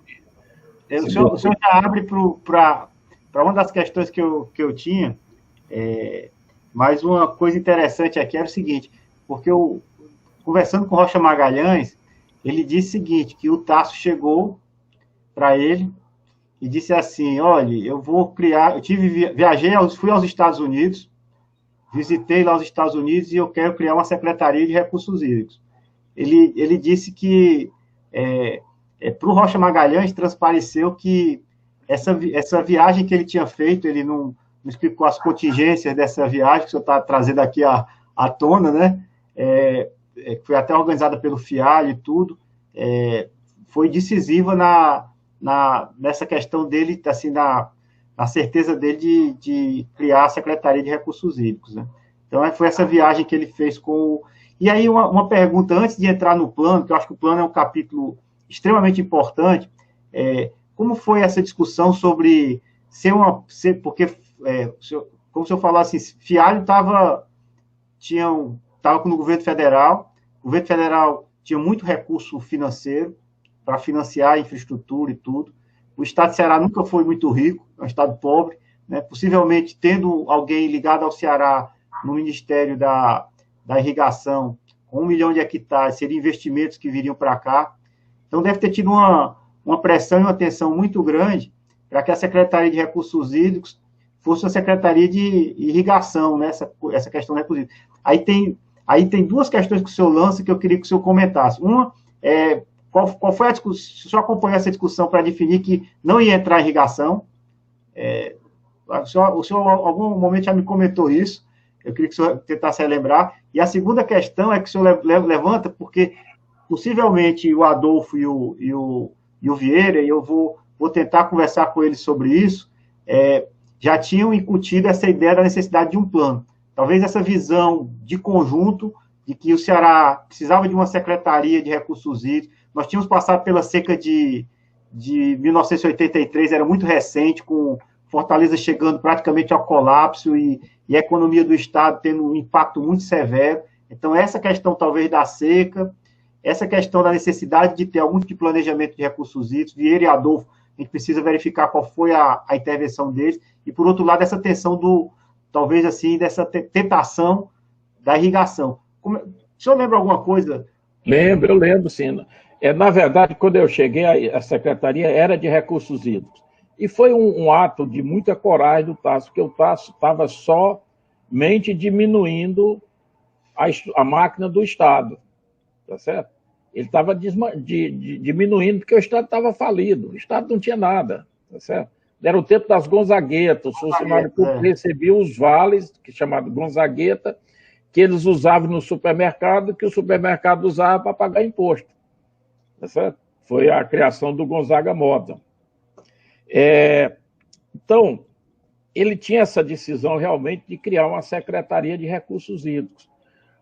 Speaker 1: o senhor já abre para uma das questões que eu tinha, mas uma coisa interessante aqui era o seguinte, porque eu, conversando com Rocha Magalhães, ele disse o seguinte, que o Tasso chegou para ele e disse assim, olha, eu vou criar, viajei, fui aos Estados Unidos, visitei lá os Estados Unidos e eu quero criar uma secretaria de recursos hídricos. Ele disse que para o Rocha Magalhães transpareceu que essa viagem que ele tinha feito, ele não explicou as contingências dessa viagem, que o senhor está trazendo aqui à tona, né? Foi até organizada pelo FIAL e tudo, foi decisiva nessa questão dele, assim, na certeza dele de criar a Secretaria de Recursos Hídricos, né? Então, foi essa viagem que ele fez com... E aí, uma pergunta, antes de entrar no plano, que eu acho que o plano é um capítulo extremamente importante, como foi essa discussão sobre porque, como o senhor falou assim, Fialho estava no governo federal, o governo federal tinha muito recurso financeiro para financiar a infraestrutura e tudo, o estado de Ceará nunca foi muito rico, é um estado pobre, né? Possivelmente tendo alguém ligado ao Ceará no Ministério da Irrigação, com 1 milhão de hectares, seriam investimentos que viriam para cá. Então, deve ter tido uma pressão e uma tensão muito grande para que a Secretaria de Recursos Hídricos fosse uma Secretaria de Irrigação, né? Essa questão do recursos hídricos. Aí tem duas questões que o senhor lança que eu queria que o senhor comentasse. Uma é qual foi a discussão, se o senhor acompanhou essa discussão para definir que não ia entrar em irrigação? O senhor, em algum momento, já me comentou isso, eu queria que o senhor tentasse relembrar. E a segunda questão é que o senhor levanta, porque possivelmente o Adolfo e o Vieira, e eu vou tentar conversar com eles sobre isso, já tinham incutido essa ideia da necessidade de um plano. Talvez essa visão de conjunto, de que o Ceará precisava de uma secretaria de recursos hídricos. Nós tínhamos passado pela seca de 1983, era muito recente, com Fortaleza chegando praticamente ao colapso e a economia do Estado tendo um impacto muito severo. Então, essa questão, talvez, da seca, essa questão da necessidade de ter algum tipo de planejamento de recursos hídricos, Vieira e Adolfo, a gente precisa verificar qual foi a intervenção deles, e, por outro lado, essa tensão talvez assim, dessa tentação da irrigação. O senhor lembra alguma coisa?
Speaker 2: Eu lembro, sim. Na verdade, quando eu cheguei, a secretaria era de recursos hídricos. E foi um ato de muita coragem do Tasso, porque o Tasso estava somente diminuindo a máquina do Estado, tá certo? Ele estava diminuindo porque o Estado estava falido, o Estado não tinha nada, tá certo? Era o tempo das gonzaguetas, os funcionários públicos recebiam os vales, que é chamado gonzagueta, que eles usavam no supermercado, que o supermercado usava para pagar imposto. Tá certo? Foi a criação do Gonzaga Moda. Então, ele tinha essa decisão realmente de criar uma Secretaria de Recursos Hídricos.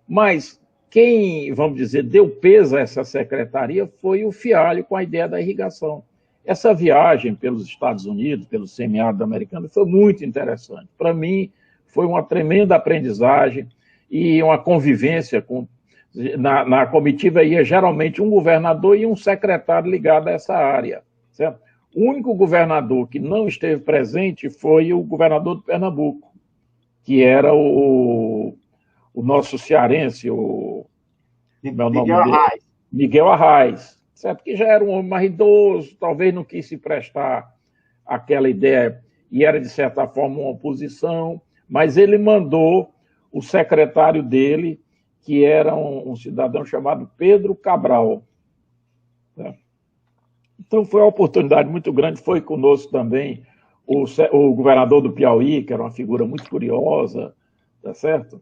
Speaker 2: Mas quem, vamos dizer, deu peso a essa secretaria foi o Fialho com a ideia da irrigação. Essa viagem pelos Estados Unidos, pelo semiárido americano, foi muito interessante. Para mim, foi uma tremenda aprendizagem e uma convivência com... Na comitiva ia geralmente um governador e um secretário ligado a essa área, certo? O único governador que não esteve presente foi o governador de Pernambuco, que era o nosso cearense, Miguel Arraes, certo? Que já era um homem mais idoso, talvez não quis se prestar àquela ideia, e era, de certa forma, uma oposição, mas ele mandou o secretário dele, que era um cidadão chamado Pedro Cabral. Tá? Então, foi uma oportunidade muito grande. Foi conosco também o governador do Piauí, que era uma figura muito curiosa, tá certo?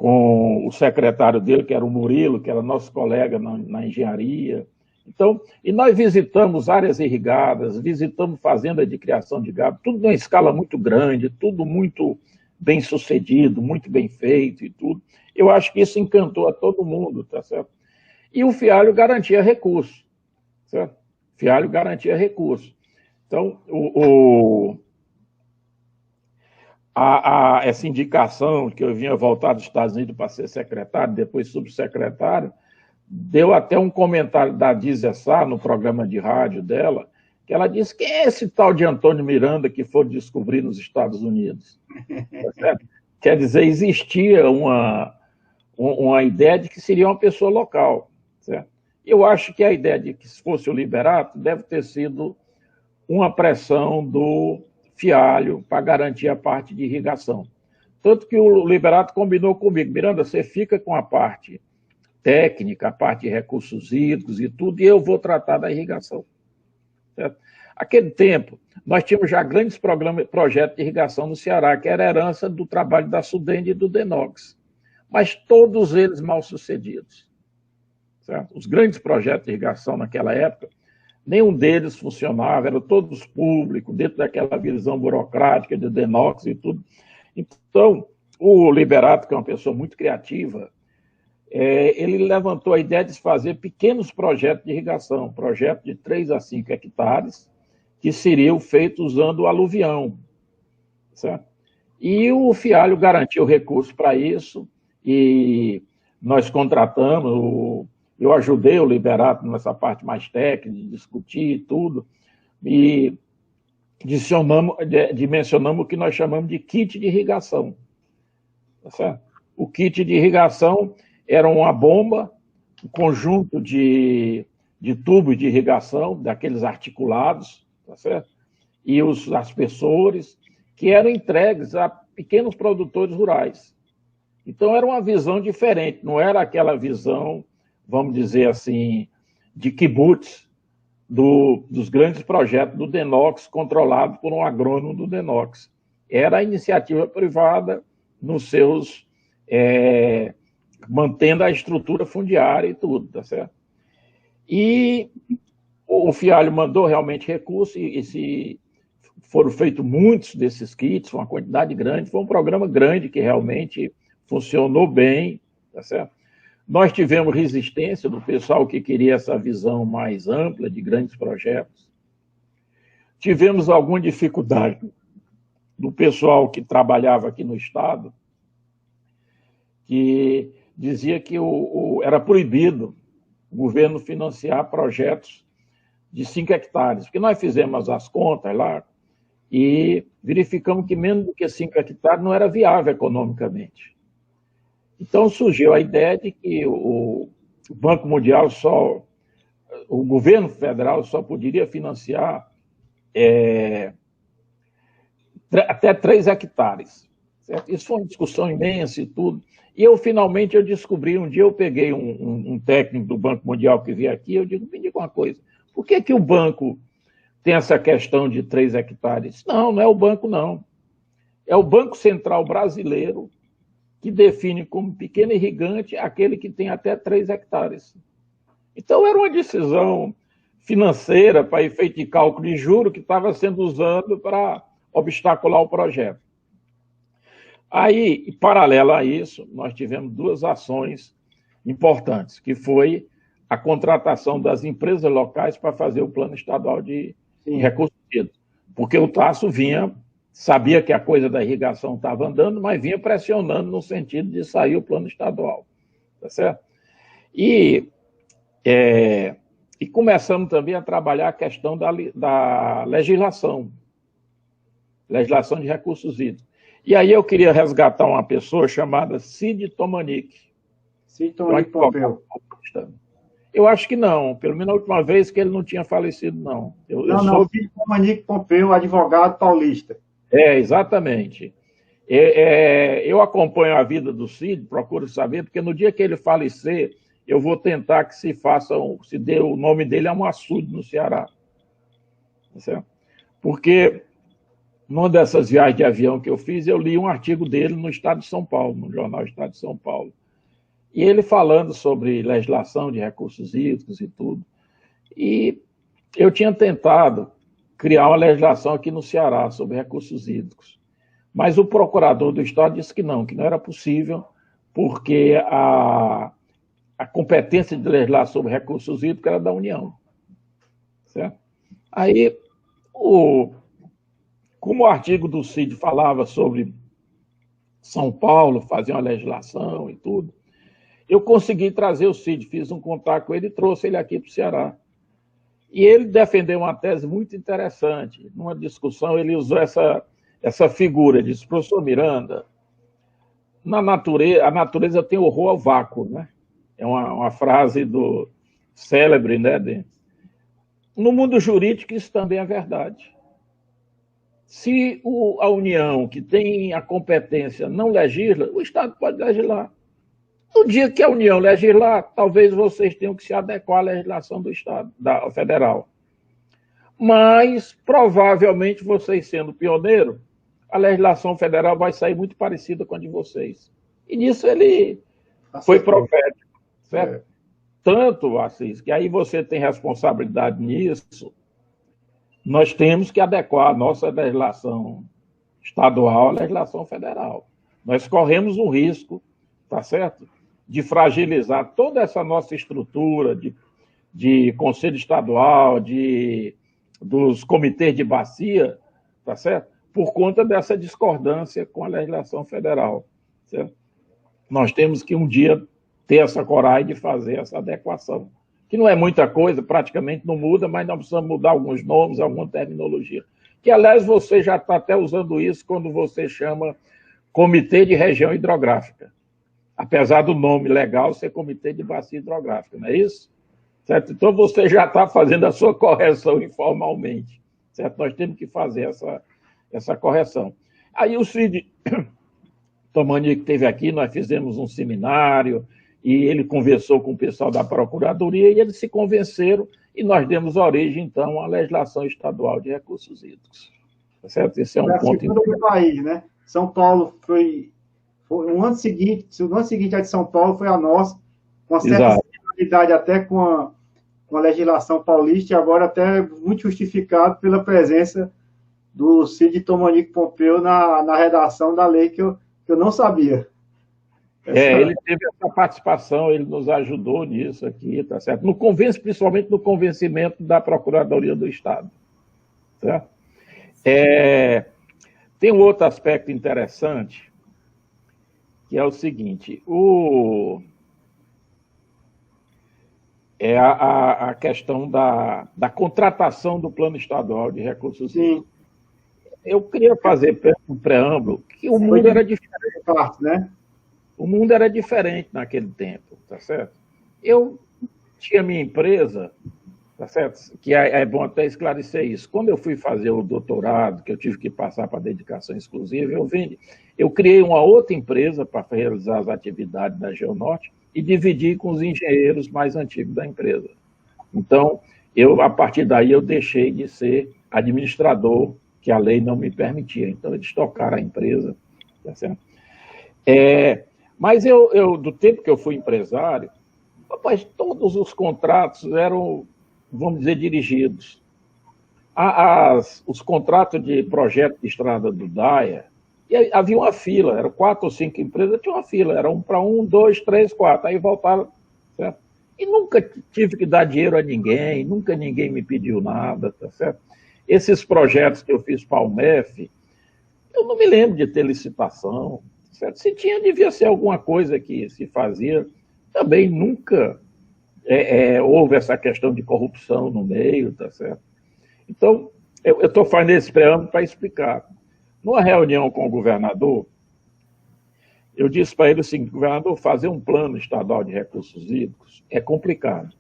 Speaker 2: com o secretário dele, que era o Murilo, que era nosso colega na engenharia. Então, e nós visitamos áreas irrigadas, visitamos fazenda de criação de gado, tudo numa escala muito grande, tudo muito bem sucedido, muito bem feito e tudo. Eu acho que isso encantou a todo mundo, tá certo? E o Fialho garantia recurso, certo? Fialho garantia recurso. Então, essa indicação que eu vinha voltar dos Estados Unidos para ser secretário, depois subsecretário, deu até um comentário da Dízia Sá no programa de rádio dela, que ela disse: quem é esse tal de Antônio Miranda que foi descobrir nos Estados Unidos? Quer dizer, existia uma ideia de que seria uma pessoa local. Certo? Eu acho que a ideia de que fosse o Liberato deve ter sido uma pressão do Fialho para garantir a parte de irrigação. Tanto que o Liberato combinou comigo: Miranda, você fica com a parte técnica, a parte de recursos hídricos e tudo, e eu vou tratar da irrigação. Certo? Aquele tempo, nós tínhamos já grandes projetos de irrigação no Ceará, que era herança do trabalho da Sudene e do Denox, mas todos eles mal sucedidos. Certo? Os grandes projetos de irrigação naquela época, nenhum deles funcionava, eram todos públicos, dentro daquela visão burocrática de Denox e tudo. Então, o Liberato, que é uma pessoa muito criativa, ele levantou a ideia de fazer pequenos projetos de irrigação, projetos de 3 a 5 hectares, que seriam feitos usando o aluvião. Certo? E o Fialho garantiu recursos para isso, e nós contratamos, eu ajudei o Liberato nessa parte mais técnica, de discutir e tudo, e dimensionamos o que nós chamamos de kit de irrigação. Tá certo? O kit de irrigação era uma bomba, um conjunto de tubos de irrigação, daqueles articulados, tá certo? E os aspersores, que eram entregues a pequenos produtores rurais. Então, era uma visão diferente, não era aquela visão, vamos dizer assim, de kibutz, dos grandes projetos do Denox, controlado por um agrônomo do Denox. Era a iniciativa privada nos seus... mantendo a estrutura fundiária e tudo, tá certo? E o Fialho mandou realmente recursos, e foram feitos muitos desses kits, uma quantidade grande, foi um programa grande que realmente funcionou bem, tá certo? Nós tivemos resistência do pessoal que queria essa visão mais ampla de grandes projetos. Tivemos alguma dificuldade do pessoal que trabalhava aqui no Estado, que dizia que era proibido o governo financiar projetos de 5 hectares, porque nós fizemos as contas lá e verificamos que menos do que 5 hectares não era viável economicamente. Então surgiu a ideia de que o Banco Mundial o governo federal só poderia financiar até 3 hectares. Certo? Isso foi uma discussão imensa e tudo. E finalmente eu descobri, um dia eu peguei um técnico do Banco Mundial que veio aqui, eu digo: me diga uma coisa, por que o banco tem essa questão de 3 hectares? Não é o banco, não. É o Banco Central Brasileiro que define como pequeno irrigante aquele que tem até 3 hectares. Então era uma decisão financeira para efeito de cálculo de juros que estava sendo usado para obstacular o projeto. Aí, paralelo a isso, nós tivemos 2 ações importantes, que foi a contratação das empresas locais para fazer o plano estadual de recursos hídricos, porque o Tasso sabia que a coisa da irrigação estava andando, mas vinha pressionando no sentido de sair o plano estadual, tá certo? E começamos também a trabalhar a questão da legislação de recursos hídricos. E aí eu queria resgatar uma pessoa chamada Cid Tomanic.
Speaker 1: Cid Tomanic Pompeu.
Speaker 2: Eu acho que não, pelo menos a última vez que ele não tinha falecido, não.
Speaker 1: Não, Cid Tomanic Pompeu, advogado paulista.
Speaker 2: Exatamente. Eu acompanho a vida do Cid, procuro saber, porque no dia que ele falecer, eu vou tentar que se dê o nome dele a um açude no Ceará. Certo? Porque numa dessas viagens de avião que eu fiz, eu li um artigo dele no Estado de São Paulo, no jornal Estado de São Paulo. E ele falando sobre legislação de recursos hídricos e tudo. E eu tinha tentado criar uma legislação aqui no Ceará sobre recursos hídricos. Mas o procurador do Estado disse que não era possível, porque a competência de legislar sobre recursos hídricos era da União. Certo? Aí, como o artigo do Cid falava sobre São Paulo, fazer uma legislação e tudo, eu consegui trazer o Cid, fiz um contato com ele e trouxe ele aqui para o Ceará. E ele defendeu uma tese muito interessante. Numa discussão, ele usou essa figura, disse, professor Miranda, a natureza tem horror ao vácuo, né? É uma frase célebre, né? No mundo jurídico, isso também é verdade. Se a União, que tem a competência, não legisla, o Estado pode legislar. No dia que a União legislar, talvez vocês tenham que se adequar à legislação do Estado, da federal. Mas, provavelmente, vocês sendo pioneiro, a legislação federal vai sair muito parecida com a de vocês. E nisso ele foi profético, certo? Tanto, Assis, que aí você tem responsabilidade nisso, nós temos que adequar a nossa legislação estadual à legislação federal. Nós corremos um risco, tá certo? De fragilizar toda essa nossa estrutura de conselho estadual, dos comitês de bacia, tá certo? Por conta dessa discordância com a legislação federal, certo? Nós temos que um dia ter essa coragem de fazer essa adequação, que não é muita coisa, praticamente não muda, mas nós precisamos mudar alguns nomes, alguma terminologia. Que, aliás, você já está até usando isso quando você chama Comitê de Região Hidrográfica. Apesar do nome legal ser Comitê de Bacia Hidrográfica, não é isso? Certo? Então, você já está fazendo a sua correção informalmente. Certo? Nós temos que fazer essa correção. Aí o Cid Tomani, que esteve aqui, nós fizemos um seminário, e ele conversou com o pessoal da Procuradoria, e eles se convenceram, e nós demos origem, então, à legislação estadual de recursos hídricos. Tá certo? Esse é um ponto importante.
Speaker 1: Do país, né? São Paulo foi o ano seguinte a de São Paulo foi a nossa, com uma certa similaridade até com a legislação paulista, e agora até muito justificado pela presença do Cid Tomanique Pompeu na redação da lei que eu não sabia.
Speaker 2: Ele teve essa participação, ele nos ajudou nisso aqui, tá certo? Principalmente no convencimento da Procuradoria do Estado. Certo? Tem um outro aspecto interessante, que é o seguinte, a questão da contratação do Plano Estadual de Recursos Hídricos. Eu queria fazer um preâmbulo, que o mundo era diferente.
Speaker 1: Né?
Speaker 2: O mundo era diferente naquele tempo, tá certo? Eu tinha minha empresa, tá certo? Que é bom até esclarecer isso. Quando eu fui fazer o doutorado, que eu tive que passar para dedicação exclusiva, eu criei uma outra empresa para realizar as atividades da Geonorte e dividi com os engenheiros mais antigos da empresa. Então, a partir daí, eu deixei de ser administrador, que a lei não me permitia. Então, eles tocaram a empresa, tá certo? Mas do tempo que eu fui empresário, rapaz, todos os contratos eram, vamos dizer, dirigidos. Os contratos de projeto de estrada do DAIA, e havia uma fila, eram 4 ou 5 empresas, tinha uma fila, era 1 para 1, 2, 3, 4, aí voltava, certo? E nunca tive que dar dinheiro a ninguém, nunca ninguém me pediu nada, tá certo? Esses projetos que eu fiz para a UMEF, eu não me lembro de ter licitação, certo? Se tinha, devia ser alguma coisa que se fazia. Também nunca houve essa questão de corrupção no meio, tá certo? Então, eu estou fazendo esse preâmbulo para explicar. Numa reunião com o governador, eu disse para ele o seguinte: governador, fazer um plano estadual de recursos hídricos é complicado.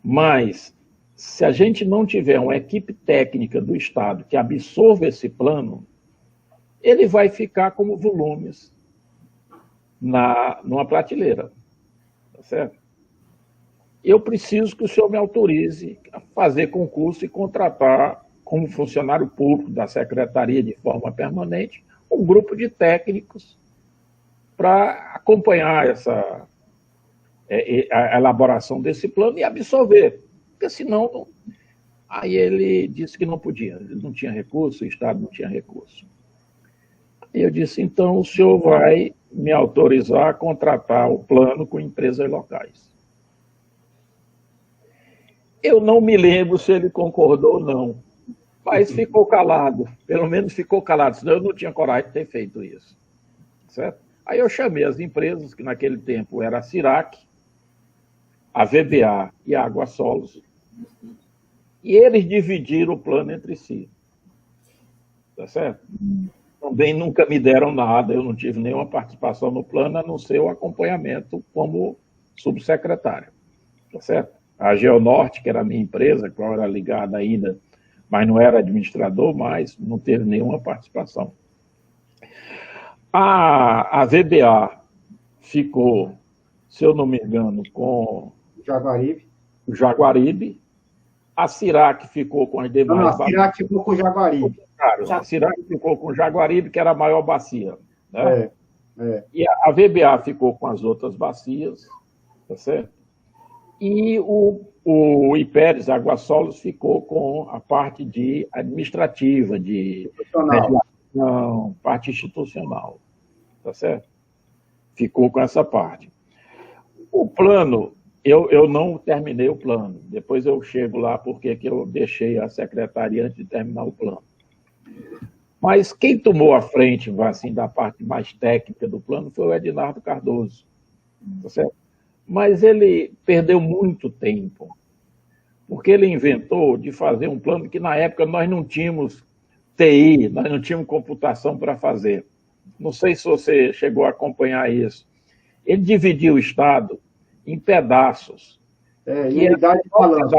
Speaker 2: Mas, se a gente não tiver uma equipe técnica do Estado que absorva esse plano, ele vai ficar como volumes numa prateleira. Tá certo? Eu preciso que o senhor me autorize a fazer concurso e contratar como funcionário público da secretaria de forma permanente, um grupo de técnicos para acompanhar a elaboração desse plano e absorver, porque senão... Aí ele disse que não podia, ele não tinha recurso, o Estado não tinha recurso. E eu disse, então o senhor vai me autorizar a contratar o plano com empresas locais. Eu não me lembro se ele concordou ou não, mas ficou calado, pelo menos ficou calado, senão eu não tinha coragem de ter feito isso. Certo? Aí eu chamei as empresas, que naquele tempo era a Cirac, a VBA e a Água Solos, e eles dividiram o plano entre si. Tá certo? Também nunca me deram nada, eu não tive nenhuma participação no plano, a não ser o acompanhamento como subsecretário. Tá certo? A Geonorte, que era a minha empresa, qual era ligada ainda, mas não era administrador, mas não teve nenhuma participação. A VBA ficou, se eu não me engano, com o Jaguaribe. A Cirac ficou com as demais...
Speaker 1: Não, a Cirac ficou com o Jaguaribe.
Speaker 2: Claro, a Cirac ficou com o Jaguaribe, que era a maior bacia. Né? E a VBA ficou com as outras bacias, tá certo? E o IPERES, Água Solos, ficou com a parte de administrativa, de mediação, parte institucional, tá certo? Ficou com essa parte. O plano... Eu não terminei o plano. Depois eu chego lá porque que eu deixei a secretaria antes de terminar o plano. Mas quem tomou a frente, assim, da parte mais técnica do plano foi o Ednardo Cardoso. Tá certo? Mas ele perdeu muito tempo, porque ele inventou de fazer um plano que na época nós não tínhamos TI, nós não tínhamos computação para fazer. Não sei se você chegou a acompanhar isso. Ele dividiu o Estado em pedaços.
Speaker 1: Unidade de balanço.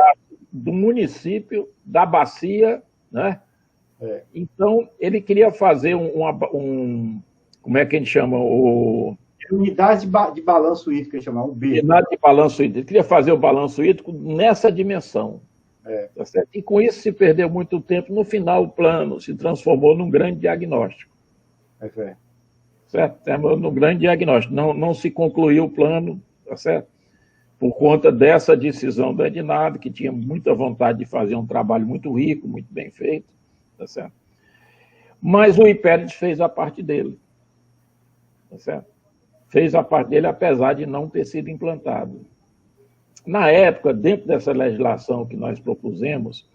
Speaker 2: Do município, da bacia, né? Então, ele queria fazer como é que a gente chama?
Speaker 1: Unidade de balanço hídrico, que a gente chama, B.
Speaker 2: Unidade de balanço hídrico. Ele queria fazer o balanço hídrico nessa dimensão. Tá certo? E com isso se perdeu muito tempo. No final, o plano se transformou num grande diagnóstico. Certo? Num grande diagnóstico. Não se concluiu o plano, tá certo? Por conta dessa decisão do Ednardo, que tinha muita vontade de fazer um trabalho muito rico, muito bem feito, tá certo? Mas o IPERES fez a parte dele, tá certo? Fez a parte dele, apesar de não ter sido implantado. Na época, dentro dessa legislação que nós propusemos,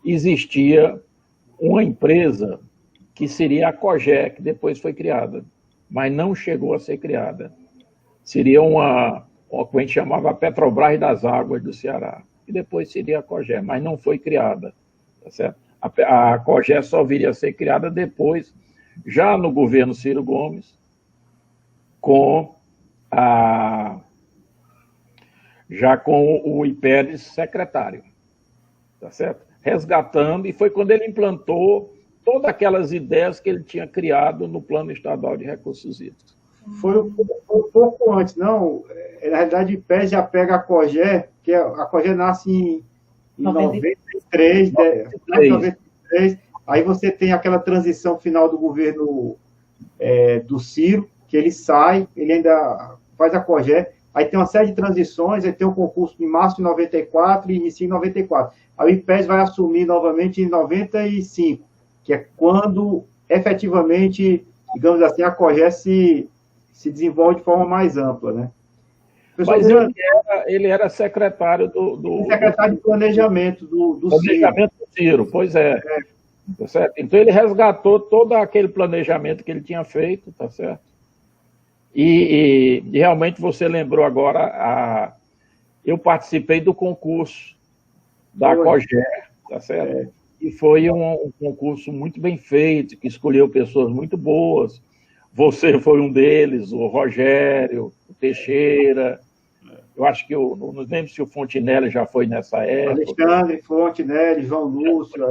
Speaker 2: existia uma empresa que seria a COGÉ, que depois foi criada, mas não chegou a ser criada. Seria o que a gente chamava a Petrobras das Águas do Ceará, que depois seria a COGÉ, mas não foi criada. Tá certo? A COGÉ só viria a ser criada depois, já no governo Ciro Gomes, já com o IPERES secretário, tá certo? Resgatando, e foi quando ele implantou todas aquelas ideias que ele tinha criado no Plano Estadual de Recursos Hídricos.
Speaker 1: Foi um pouco antes, não. Na realidade, o IPERES já pega a COGÉ, que a COGÉ nasce em 93, 93. Aí você tem aquela transição final do governo do Ciro, que ele sai, ele ainda faz a COGÉ, aí tem uma série de transições, aí tem o concurso em março de 94 e inicia em 94. Aí o IPERES vai assumir novamente em 95, que é quando, efetivamente, digamos assim, a COGÉ se desenvolve de forma mais ampla, né?
Speaker 2: Mas ele era secretário
Speaker 1: secretário de planejamento do
Speaker 2: planejamento do Ciro, pois é. Tá certo? Então ele resgatou todo aquele planejamento que ele tinha feito, tá certo? E realmente você lembrou agora, eu participei do concurso da COGÉ, tá certo? E foi um concurso muito bem feito, que escolheu pessoas muito boas. Você foi um deles, o Rogério, o Teixeira, eu acho que não lembro se o Fontinelli já foi nessa época.
Speaker 1: Alexandre, Fontinelli, João Lúcio,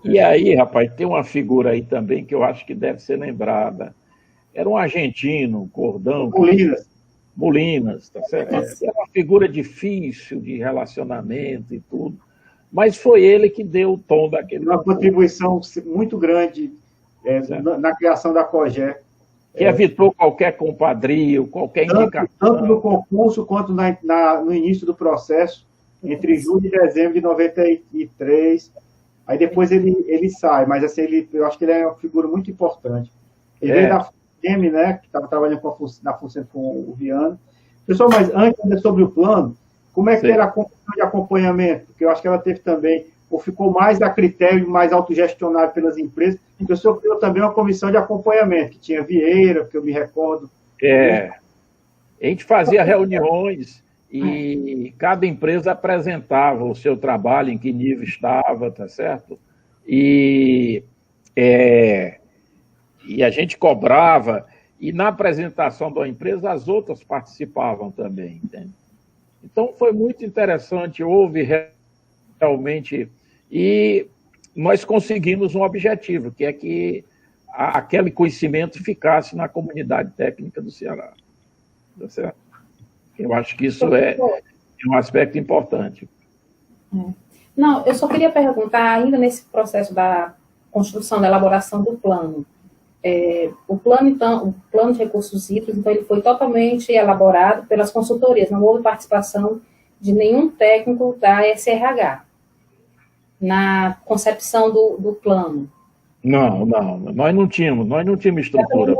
Speaker 2: E aí, rapaz, tem uma figura aí também que eu acho que deve ser lembrada. Era um argentino, gordão. Molinas, tá certo? Era uma figura difícil de relacionamento e tudo, mas foi ele que deu o tom daquele
Speaker 1: Uma contribuição muito grande na criação da COGE.
Speaker 2: Que evitou qualquer compadrio, qualquer indicação.
Speaker 1: Tanto no concurso quanto no início do processo, entre julho e dezembro de 93. Aí depois ele sai, mas assim, eu acho que ele é uma figura muito importante. Ele veio da FUNSEMI, né, que estava trabalhando na FUNSEMI com o Viana. Pessoal, mas antes sobre o plano, como é que era a comissão de acompanhamento? Porque eu acho que ela teve também, ou ficou mais a critério, mais autogestionário pelas empresas, e o senhor criou também uma comissão de acompanhamento, que tinha Vieira, que eu me recordo.
Speaker 2: A gente fazia reuniões e cada empresa apresentava o seu trabalho, em que nível estava, tá certo? E a gente cobrava, e na apresentação da empresa as outras participavam também, entende? Então foi muito interessante, houve realmente, e nós conseguimos um objetivo, que é que aquele conhecimento ficasse na comunidade técnica do Ceará, tá certo? Eu acho que isso é um aspecto importante.
Speaker 3: Não, eu só queria perguntar, ainda nesse processo da construção, da elaboração do plano, o plano de recursos hídricos, então, ele foi totalmente elaborado pelas consultorias, não houve participação de nenhum técnico da SRH na concepção do plano.
Speaker 2: Não, nós não tínhamos estrutura.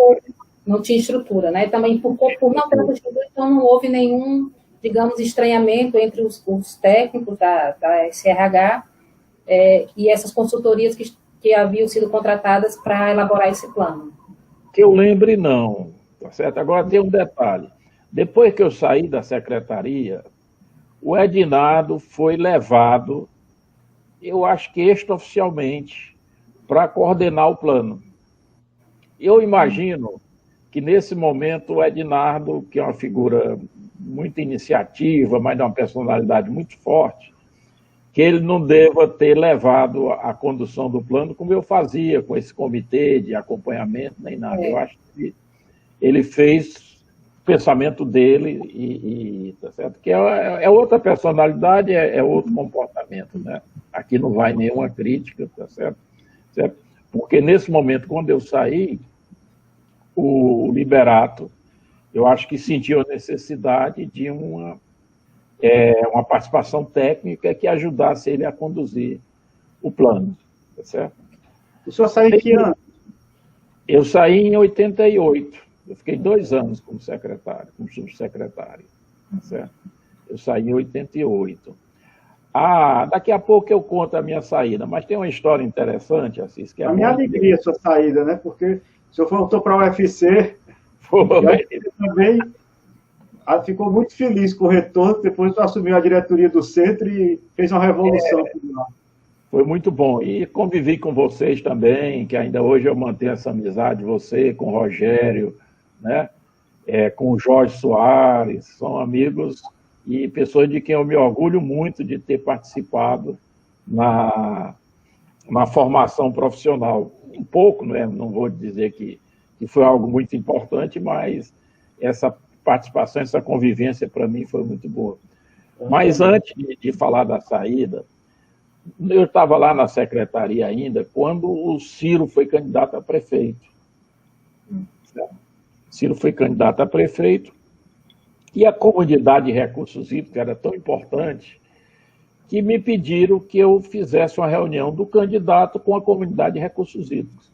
Speaker 3: Não tinha estrutura, né? Também por não ter estrutura, então não houve nenhum, digamos, estranhamento entre os técnicos da SRH e essas consultorias que haviam sido contratadas para elaborar esse plano.
Speaker 2: Que eu lembre, não. Tá certo? Agora tem um detalhe. Depois que eu saí da secretaria, o Edinardo foi levado, eu acho que extraoficialmente, para coordenar o plano. Eu imagino que, nesse momento, o Edinardo, que é uma figura muito iniciativa, mas de uma personalidade muito forte, que ele não deva ter levado a condução do plano como eu fazia, com esse comitê de acompanhamento, nem nada. Eu acho que ele fez o pensamento dele, tá certo? Que é outra personalidade, é outro comportamento, né? Aqui não vai nenhuma crítica, tá certo? Porque nesse momento, quando eu saí, o Liberato, eu acho que sentiu a necessidade de uma participação técnica que ajudasse ele a conduzir o plano, tá certo?
Speaker 1: O senhor saiu em que ano?
Speaker 2: Eu saí em 88. Eu fiquei 2 anos como secretário, como subsecretário, tá certo? Eu saí em 88. Daqui a pouco eu conto a minha saída, mas tem uma história interessante, Assis, que é
Speaker 1: a minha alegria a sua saída, né? Porque o senhor voltou para a UFC, ele também ficou muito feliz com o retorno, depois assumiu a diretoria do centro e fez uma revolução.
Speaker 2: Foi muito bom. E convivi com vocês também, que ainda hoje eu mantenho essa amizade, você, com o Rogério, né? Com o Jorge Soares, são amigos e pessoas de quem eu me orgulho muito de ter participado na formação profissional. Um pouco, né? Não vou dizer que foi algo muito importante, mas essa participação, essa convivência, para mim, foi muito boa. Mas antes de falar da saída, eu estava lá na secretaria ainda, quando o Ciro foi candidato a prefeito. Ciro foi candidato a prefeito, e a comunidade de recursos hídricos era tão importante que me pediram que eu fizesse uma reunião do candidato com a comunidade de recursos hídricos.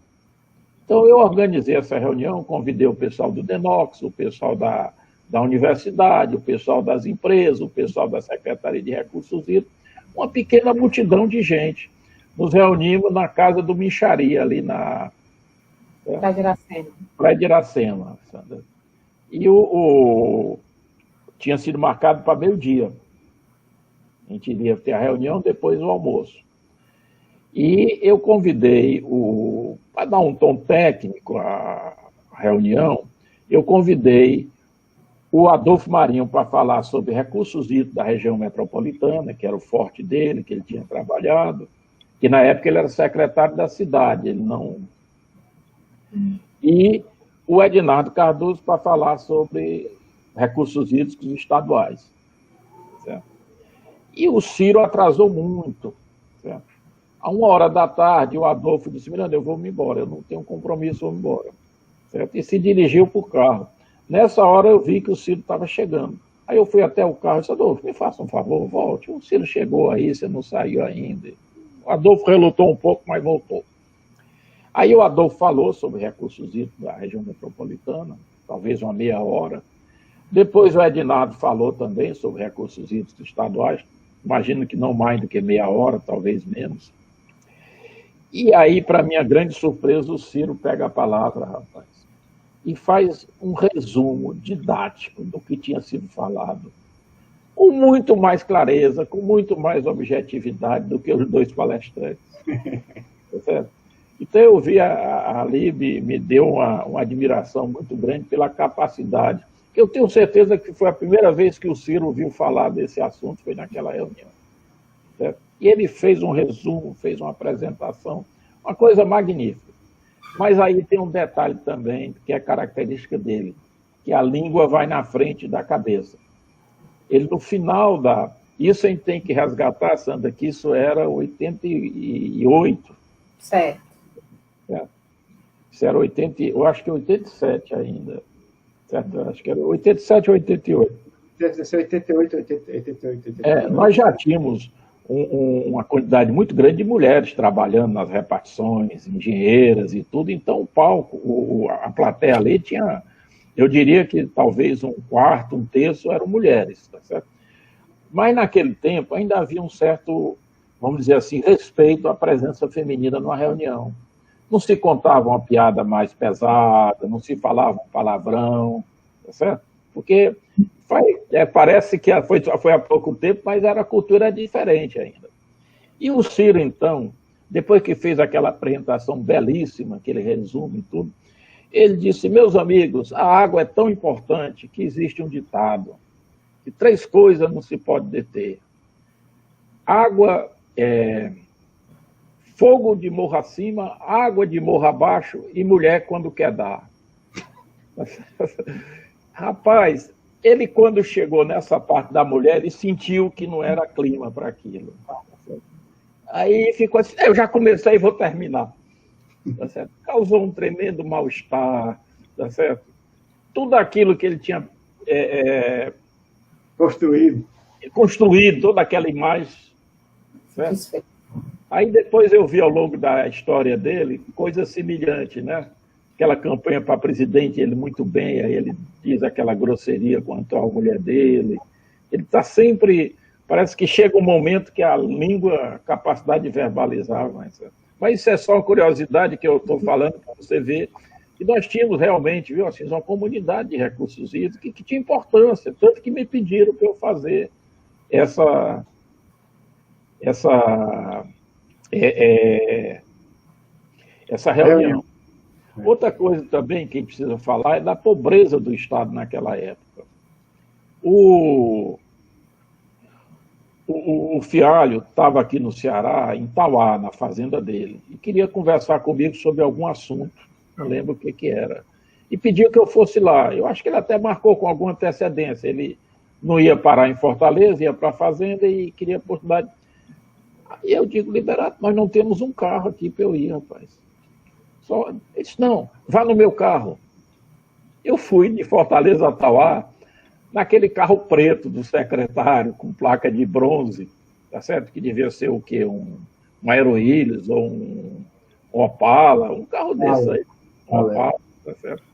Speaker 2: Então, eu organizei essa reunião, convidei o pessoal do DENOX, o pessoal da universidade, o pessoal das empresas, o pessoal da Secretaria de Recursos Hídricos, uma pequena multidão de gente. Nos reunimos na casa do Micharia, ali na Praia de Iracema. Sandra. E tinha sido marcado para meio-dia. A gente iria ter a reunião, depois o almoço. E eu convidei, para dar um tom técnico à reunião, eu convidei o Adolfo Marinho para falar sobre recursos hídricos da região metropolitana, que era o forte dele, que ele tinha trabalhado, que na época ele era secretário da cidade, ele não... E o Edinardo Cardoso para falar sobre recursos hídricos estaduais. Certo? E o Ciro atrasou muito. Certo? A 1h da tarde, o Adolfo disse: Miranda, eu vou me embora, eu não tenho compromisso, eu vou me embora. Certo? E se dirigiu para o carro. Nessa hora eu vi que o Ciro estava chegando. Aí eu fui até o carro e disse: Adolfo, me faça um favor, volte. O Ciro chegou aí, você não saiu ainda. O Adolfo relutou um pouco, mas voltou. Aí o Adolfo falou sobre recursos hídricos da região metropolitana, talvez uma meia hora. Depois o Ednardo falou também sobre recursos hídricos estaduais, imagino que não mais do que meia hora, talvez menos. E aí, para minha grande surpresa, o Ciro pega a palavra, rapaz, e faz um resumo didático do que tinha sido falado, com muito mais clareza, com muito mais objetividade do que os dois palestrantes. Tá certo? Então eu vi ali, me deu uma admiração muito grande pela capacidade, que eu tenho certeza que foi a primeira vez que o Ciro ouviu falar desse assunto, foi naquela reunião. Certo? E ele fez um resumo, fez uma apresentação, uma coisa magnífica. Mas aí tem um detalhe também, que é característica dele, que a língua vai na frente da cabeça. Ele, no final da... Isso a gente tem que resgatar, Sandra, que isso era 88.
Speaker 3: Certo.
Speaker 2: Isso era 80, eu acho que 87 ainda. Certo? Acho que era 87 ou 88.
Speaker 1: 88, 88.
Speaker 2: Nós já tínhamos uma quantidade muito grande de mulheres trabalhando nas repartições, engenheiras e tudo, então o palco, a plateia ali tinha, eu diria que talvez um quarto, um terço eram mulheres, tá certo? Mas naquele tempo ainda havia um certo, vamos dizer assim, respeito à presença feminina numa reunião. Não se contava uma piada mais pesada, não se falava um palavrão, tá certo? Porque parece que foi há pouco tempo, mas a cultura diferente ainda. E o Ciro, então, depois que fez aquela apresentação belíssima, aquele resumo e tudo, ele disse: meus amigos, a água é tão importante que existe um ditado, que 3 coisas não se pode deter. Água, fogo de morro acima, água de morro abaixo e mulher quando quer dar. Rapaz, ele quando chegou nessa parte da mulher, ele sentiu que não era clima para aquilo. Aí ficou assim: eu já comecei e vou terminar. Tá certo? Causou um tremendo mal-estar, tá certo? Tudo aquilo que ele tinha construído, toda aquela imagem. Certo? Aí depois eu vi ao longo da história dele coisa semelhante, né? Aquela campanha para presidente, ele muito bem, aí ele diz aquela grosseria quanto à mulher dele. Ele está sempre... Parece que chega um momento que a língua, a capacidade de verbalizar... Mas isso é só uma curiosidade que eu estou falando para você ver que nós tínhamos realmente, viu, assim, uma comunidade de recursos hídricos que tinha importância, tanto que me pediram para eu fazer essa reunião. Outra coisa também que a gente precisa falar é da pobreza do Estado naquela época. O Fialho estava aqui no Ceará, em Tauá, na fazenda dele, e queria conversar comigo sobre algum assunto, não lembro o que era, e pediu que eu fosse lá. Eu acho que ele até marcou com alguma antecedência, ele não ia parar em Fortaleza, ia para a fazenda e queria a oportunidade. E eu digo: Liberato, nós não temos um carro aqui para eu ir, rapaz. Ele disse: não, vá no meu carro. Eu fui de Fortaleza a Tauá, naquele carro preto do secretário, com placa de bronze, tá certo? Que devia ser o quê? Um Aeroílis ou um Opala, um carro desse aí. Um Opala, tá certo?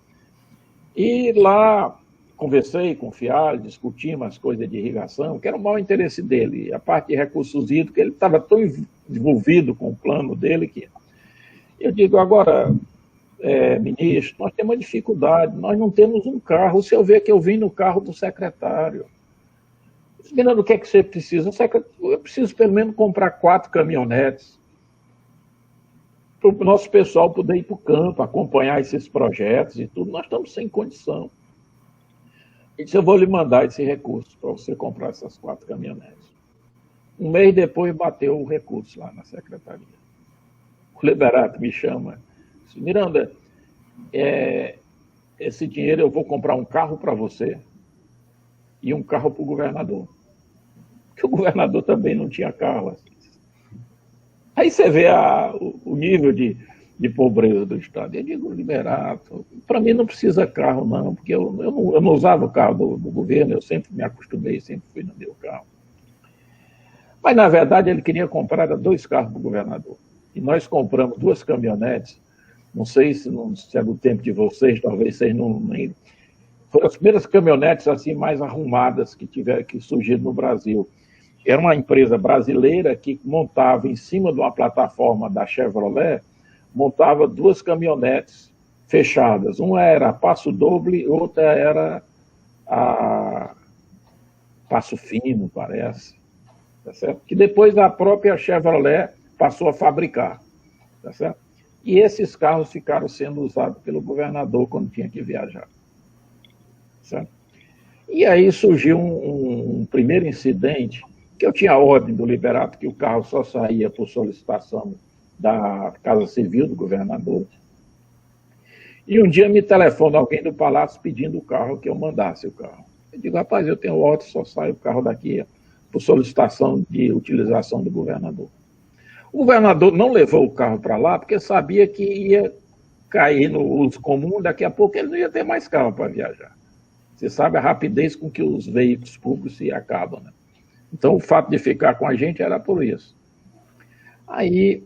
Speaker 2: E lá conversei com o Fialho, discutimos as coisas de irrigação, que era o maior interesse dele. A parte de recursos hídricos, ele estava tão envolvido com o plano dele que... Eu digo: agora, ministro, nós temos uma dificuldade, nós não temos um carro. O senhor vê que eu vim no carro do secretário. Miranda, o que é que você precisa? Eu preciso pelo menos comprar 4 caminhonetes para o nosso pessoal poder ir para o campo, acompanhar esses projetos e tudo. Nós estamos sem condição. Ele disse: eu vou lhe mandar esse recurso para você comprar essas 4 caminhonetes. Um mês depois bateu o recurso lá na secretaria. O Liberato me chama, disse: Miranda, esse dinheiro eu vou comprar um carro para você e um carro para o governador. Porque o governador também não tinha carro. Assim. Aí você vê o nível de pobreza do Estado. Eu digo, Liberato, para mim não precisa carro, não, porque eu não usava o carro do governo, eu sempre me acostumei, sempre fui no meu carro. Mas, na verdade, ele queria comprar 2 carros para o governador. E nós compramos 2 caminhonetes, não sei se é do tempo de vocês, talvez vocês não... Foram as primeiras caminhonetes assim mais arrumadas que surgiram no Brasil. Era uma empresa brasileira que montava em cima de uma plataforma da Chevrolet, montava 2 caminhonetes fechadas. Uma era a Passo Doble, outra era a Passo Fino, parece. Tá certo? Que depois a própria Chevrolet passou a fabricar. Tá certo? E esses carros ficaram sendo usados pelo governador quando tinha que viajar. Certo? E aí surgiu um primeiro incidente, que eu tinha ordem do Liberato que o carro só saía por solicitação da Casa Civil do governador. E um dia me telefona alguém do Palácio pedindo o carro, que eu mandasse o carro. Eu digo, rapaz, eu tenho ordem, só sai o carro daqui por solicitação de utilização do governador. O governador não levou o carro para lá porque sabia que ia cair no uso comum, daqui a pouco ele não ia ter mais carro para viajar. Você sabe a rapidez com que os veículos públicos se acabam, né? Então, o fato de ficar com a gente era por isso. Aí,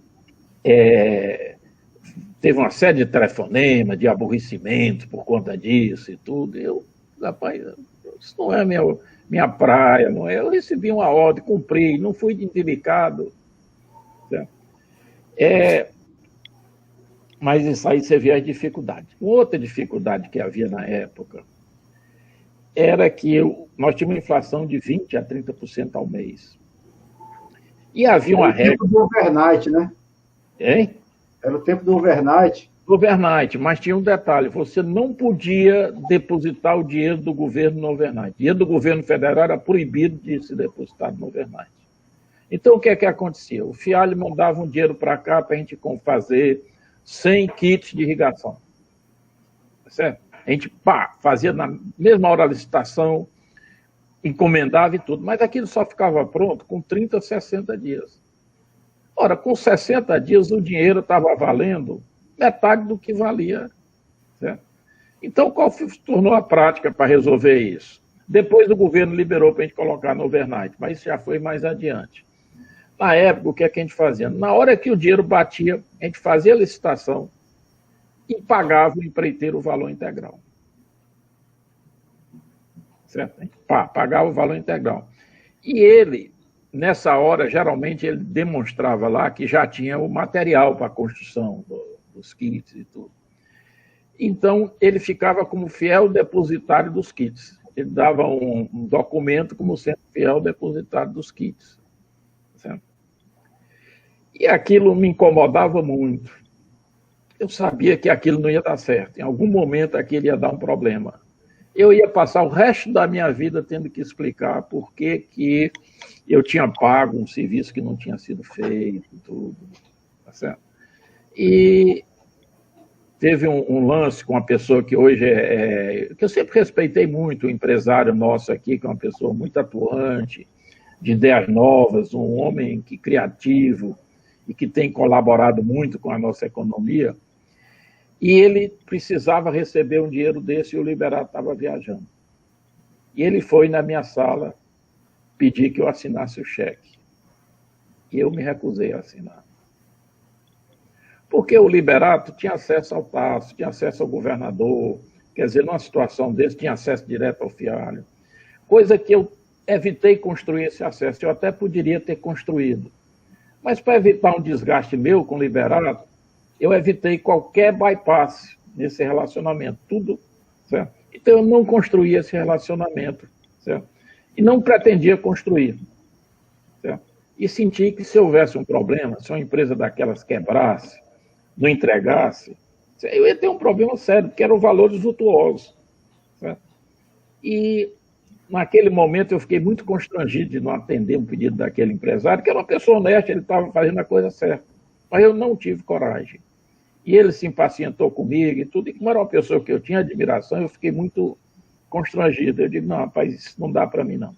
Speaker 2: teve uma série de telefonemas, de aborrecimento por conta disso e tudo. Eu, rapaz, isso não é minha praia, não é? Eu recebi uma ordem, cumpri, não fui indelicado. Certo? Mas isso aí você vê as dificuldades. Outra dificuldade que havia na época era que nós tínhamos uma inflação de 20% a 30% ao mês. E havia uma regra...
Speaker 1: Era o tempo do overnight, né?
Speaker 2: Hein?
Speaker 1: Era o tempo do overnight.
Speaker 2: Overnight, mas tinha um detalhe, você não podia depositar o dinheiro do governo no overnight. O dinheiro do governo federal era proibido de ser depositado no overnight. Então, o que é que acontecia? O FIAL mandava um dinheiro para cá para a gente fazer 100 kits de irrigação. Certo? A gente fazia na mesma hora a licitação, encomendava e tudo, mas aquilo só ficava pronto com 30, 60 dias. Ora, com 60 dias o dinheiro estava valendo metade do que valia. Certo? Então, qual se tornou a prática para resolver isso? Depois o governo liberou para a gente colocar no overnight, mas isso já foi mais adiante. Na época, o que é que a gente fazia? Na hora que o dinheiro batia, a gente fazia a licitação e pagava o empreiteiro o valor integral. Certo? A gente pagava o valor integral. E ele, nessa hora, geralmente, ele demonstrava lá que já tinha o material para a construção dos kits e tudo. Então, ele ficava como fiel depositário dos kits. Ele dava um documento como sendo fiel depositário dos kits. Certo? E aquilo me incomodava muito. Eu sabia que aquilo não ia dar certo. Em algum momento aquilo ia dar um problema. Eu ia passar o resto da minha vida tendo que explicar por que eu tinha pago um serviço que não tinha sido feito, tudo. Tá certo? E teve um lance com uma pessoa que hoje que eu sempre respeitei muito, um empresário nosso aqui, que é uma pessoa muito atuante, de ideias novas, um homem criativo e que tem colaborado muito com a nossa economia. E ele precisava receber um dinheiro desse e o Liberato estava viajando. E ele foi na minha sala pedir que eu assinasse o cheque. E eu me recusei a assinar. Porque o Liberato tinha acesso ao Tasso, tinha acesso ao governador, quer dizer, numa situação desse, tinha acesso direto ao fialho. Coisa que eu evitei construir esse acesso, eu até poderia ter construído. Mas para evitar um desgaste meu com o Liberato, eu evitei qualquer bypass nesse relacionamento, tudo, certo? Então eu não construí esse relacionamento, certo? E não pretendia construir, certo? E senti que se houvesse um problema, se uma empresa daquelas quebrasse, não entregasse, eu ia ter um problema sério, porque eram valores vultuosos, certo? E naquele momento eu fiquei muito constrangido de não atender um pedido daquele empresário, que era uma pessoa honesta, ele estava fazendo a coisa certa. Mas eu não tive coragem. E ele se impacientou comigo e tudo, e como era uma pessoa que eu tinha admiração, eu fiquei muito constrangido. Eu digo, não, rapaz, isso não dá para mim, não.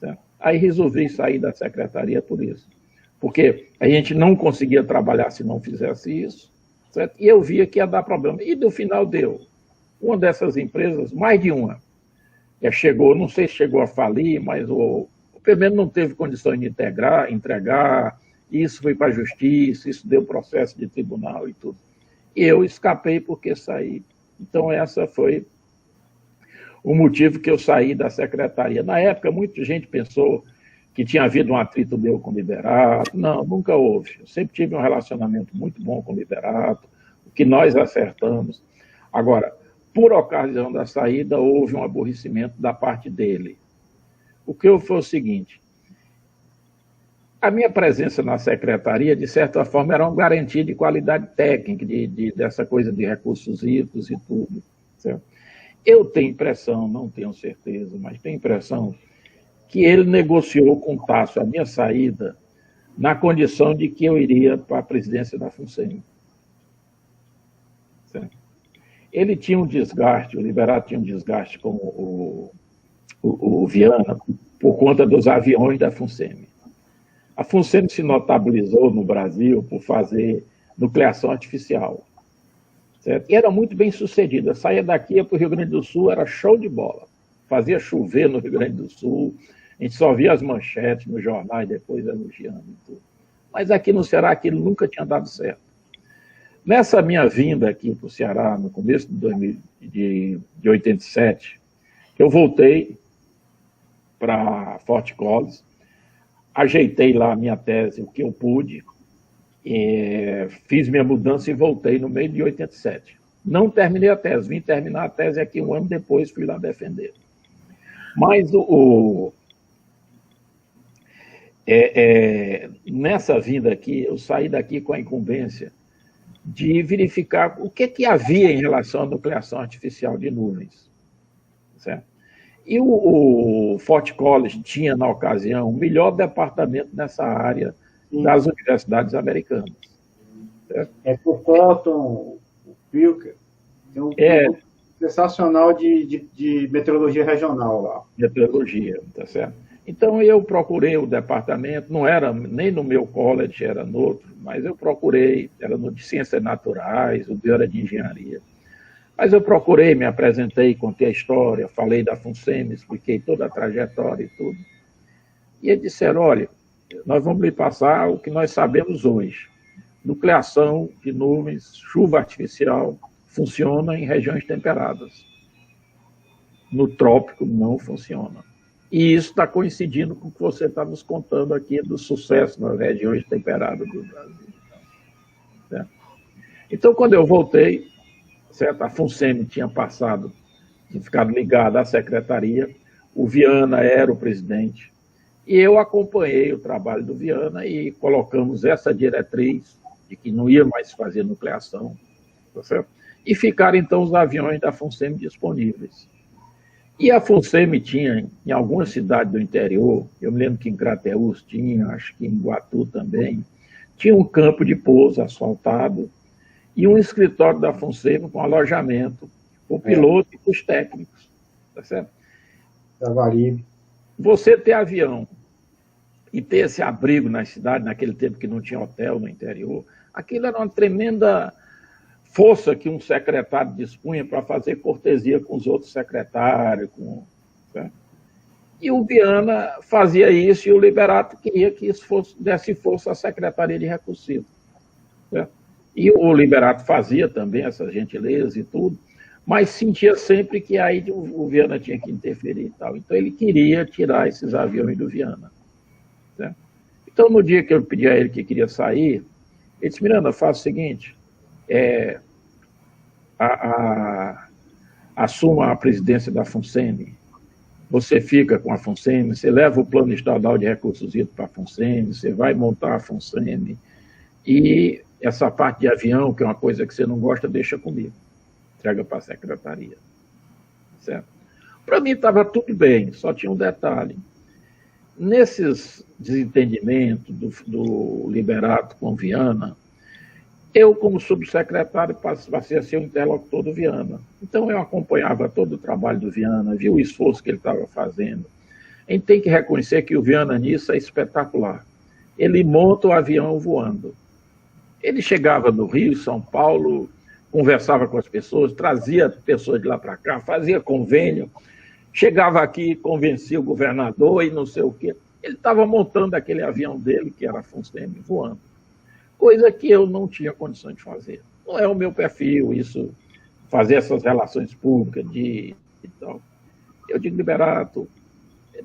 Speaker 2: Certo? Aí resolvi sair da secretaria por isso. Porque a gente não conseguia trabalhar se não fizesse isso, certo? E eu via que ia dar problema. E no final deu. Uma dessas empresas, mais de uma, já chegou, não sei se chegou a falir, mas o PMN não teve condições de entregar, isso foi para a justiça, isso deu processo de tribunal e tudo. E eu escapei porque saí. Então, essa foi o motivo que eu saí da secretaria. Na época, muita gente pensou que tinha havido um atrito meu com o Liberato. Não, nunca houve. Eu sempre tive um relacionamento muito bom com o Liberato, o que nós acertamos. Agora, por ocasião da saída, houve um aborrecimento da parte dele. O que foi o seguinte: a minha presença na secretaria, de certa forma, era uma garantia de qualidade técnica, dessa coisa de recursos hídricos e tudo. Certo? Eu tenho impressão, não tenho certeza, mas tenho impressão que ele negociou com o Tasso a minha saída na condição de que eu iria para a presidência da FUNSEMI. Certo? Ele tinha um desgaste, o Liberato tinha um desgaste com o Viana por conta dos aviões da FUNSEMI. A FUNSEMI se notabilizou no Brasil por fazer nucleação artificial. Certo? E era muito bem sucedida. Saía daqui, ia para o Rio Grande do Sul, era show de bola. Fazia chover no Rio Grande do Sul, a gente só via as manchetes nos jornais depois elogiando e tudo. Mas aqui no Ceará aquilo nunca tinha dado certo. Nessa minha vinda aqui para o Ceará, no começo de 87, eu voltei para Fort Collins, ajeitei lá a minha tese, o que eu pude, fiz minha mudança e voltei no meio de 87. Não terminei a tese, vim terminar a tese aqui um ano depois, fui lá defender. Mas nessa vinda aqui, eu saí daqui com a incumbência de verificar o que havia em relação à nucleação artificial de nuvens. Certo? E o Fort Collins tinha, na ocasião, o melhor departamento nessa área das universidades americanas. Certo?
Speaker 1: O Cotton, o Pilker, tem um sensacional de meteorologia regional lá.
Speaker 2: Meteorologia, tá certo? Então, eu procurei o departamento, não era nem no meu college, era no outro, mas eu procurei, era no de Ciências Naturais, o de era de Engenharia. Mas eu procurei, me apresentei, contei a história, falei da FUNSEMI, expliquei toda a trajetória e tudo. E eles disseram, olha, nós vamos lhe passar o que nós sabemos hoje. Nucleação de nuvens, chuva artificial, funciona em regiões temperadas. No trópico não funciona. E isso está coincidindo com o que você está nos contando aqui do sucesso nas regiões temperadas do Brasil. Certo? Então, quando eu voltei, certo? A FUNSEMI tinha ficado ligada à secretaria, o Viana era o presidente, e eu acompanhei o trabalho do Viana e colocamos essa diretriz de que não ia mais fazer nucleação, tá certo? E ficaram, então, os aviões da FUNSEMI disponíveis. E a FUNSEMI tinha, em algumas cidades do interior, eu me lembro que em Crateús tinha, acho que em Iguatu também, tinha um campo de pouso asfaltado e um escritório da FUNSEMI com alojamento, o piloto e os técnicos. Tá certo? Você ter avião e ter esse abrigo nas cidades, naquele tempo que não tinha hotel no interior, aquilo era uma tremenda força que um secretário dispunha para fazer cortesia com os outros secretários. Certo? E o Viana fazia isso e o Liberato queria que isso desse força à Secretaria de Recursos Hídricos. Certo? E o Liberato fazia também essa gentileza e tudo, mas sentia sempre que aí o Viana tinha que interferir e tal. Então ele queria tirar esses aviões do Viana. Certo? Então no dia que eu pedi a ele que queria sair, ele disse, Miranda, faça o seguinte, assuma a presidência da FUNSEMI, você fica com a FUNSEMI, você leva o plano estadual de recursos hídricos para a FUNSEMI, você vai montar a FUNSEMI, e essa parte de avião, que é uma coisa que você não gosta, deixa comigo, entrega para a secretaria. Certo? Para mim estava tudo bem, só tinha um detalhe. Nesses desentendimentos do Liberato com Viana, Eu, como subsecretário, passei a ser o interlocutor do Viana. Então, eu acompanhava todo o trabalho do Viana, vi o esforço que ele estava fazendo. A gente tem que reconhecer que o Viana nisso é espetacular. Ele monta o avião voando. Ele chegava no Rio, São Paulo, conversava com as pessoas, trazia pessoas de lá para cá, fazia convênio, chegava aqui, convencia o governador e não sei o quê. Ele estava montando aquele avião dele, que era a FUNSEMI, voando. Coisa que eu não tinha condições de fazer. Não é o meu perfil, isso, fazer essas relações públicas e tal. Eu digo, Liberato,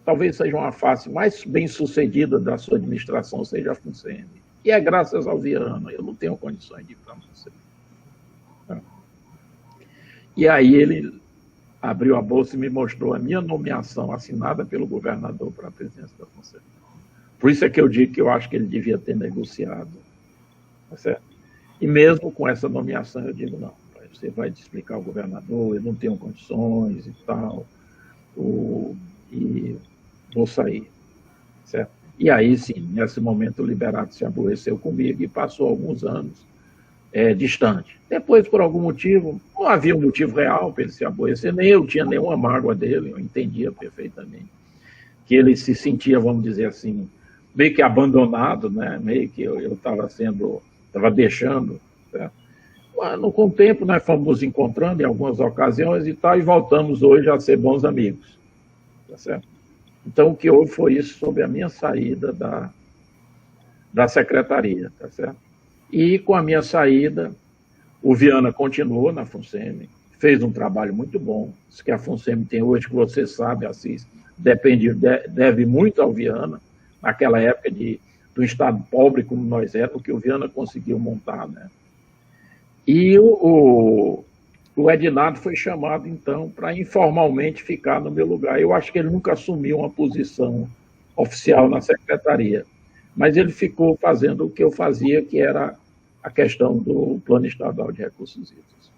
Speaker 2: talvez seja uma face mais bem-sucedida da sua administração, seja a FUNSEMI. E é graças ao Viana, eu não tenho condições de ir para você. E aí ele abriu a bolsa e me mostrou a minha nomeação assinada pelo governador para a presidência da FUNSEMI. Por isso é que eu digo que eu acho que ele devia ter negociado. Tá certo? E mesmo com essa nomeação, eu digo, não, você vai explicar ao governador, eu não tenho condições e tal, e vou sair. Certo? E aí, sim, nesse momento, o Liberato se aborreceu comigo e passou alguns anos distante. Depois, por algum motivo, não havia um motivo real para ele se aborrecer, nem eu tinha nenhuma mágoa dele, eu entendia perfeitamente que ele se sentia, vamos dizer assim, meio que abandonado, né? Meio que eu estava deixando. Certo? Mas, com o tempo, nós fomos nos encontrando em algumas ocasiões e tal, e voltamos hoje a ser bons amigos. Tá certo? Então, o que houve foi isso sobre a minha saída da secretaria, tá certo? E com a minha saída, o Viana continuou na FUNSEMI, fez um trabalho muito bom. Isso que a FUNSEMI tem hoje, que você sabe, Assis, deve muito ao Viana, naquela época do estado pobre como nós éramos, que o Viana conseguiu montar, né? E o Edinardo foi chamado, então, para informalmente ficar no meu lugar. Eu acho que ele nunca assumiu uma posição oficial na secretaria, mas ele ficou fazendo o que eu fazia, que era a questão do Plano Estadual de Recursos Hídricos.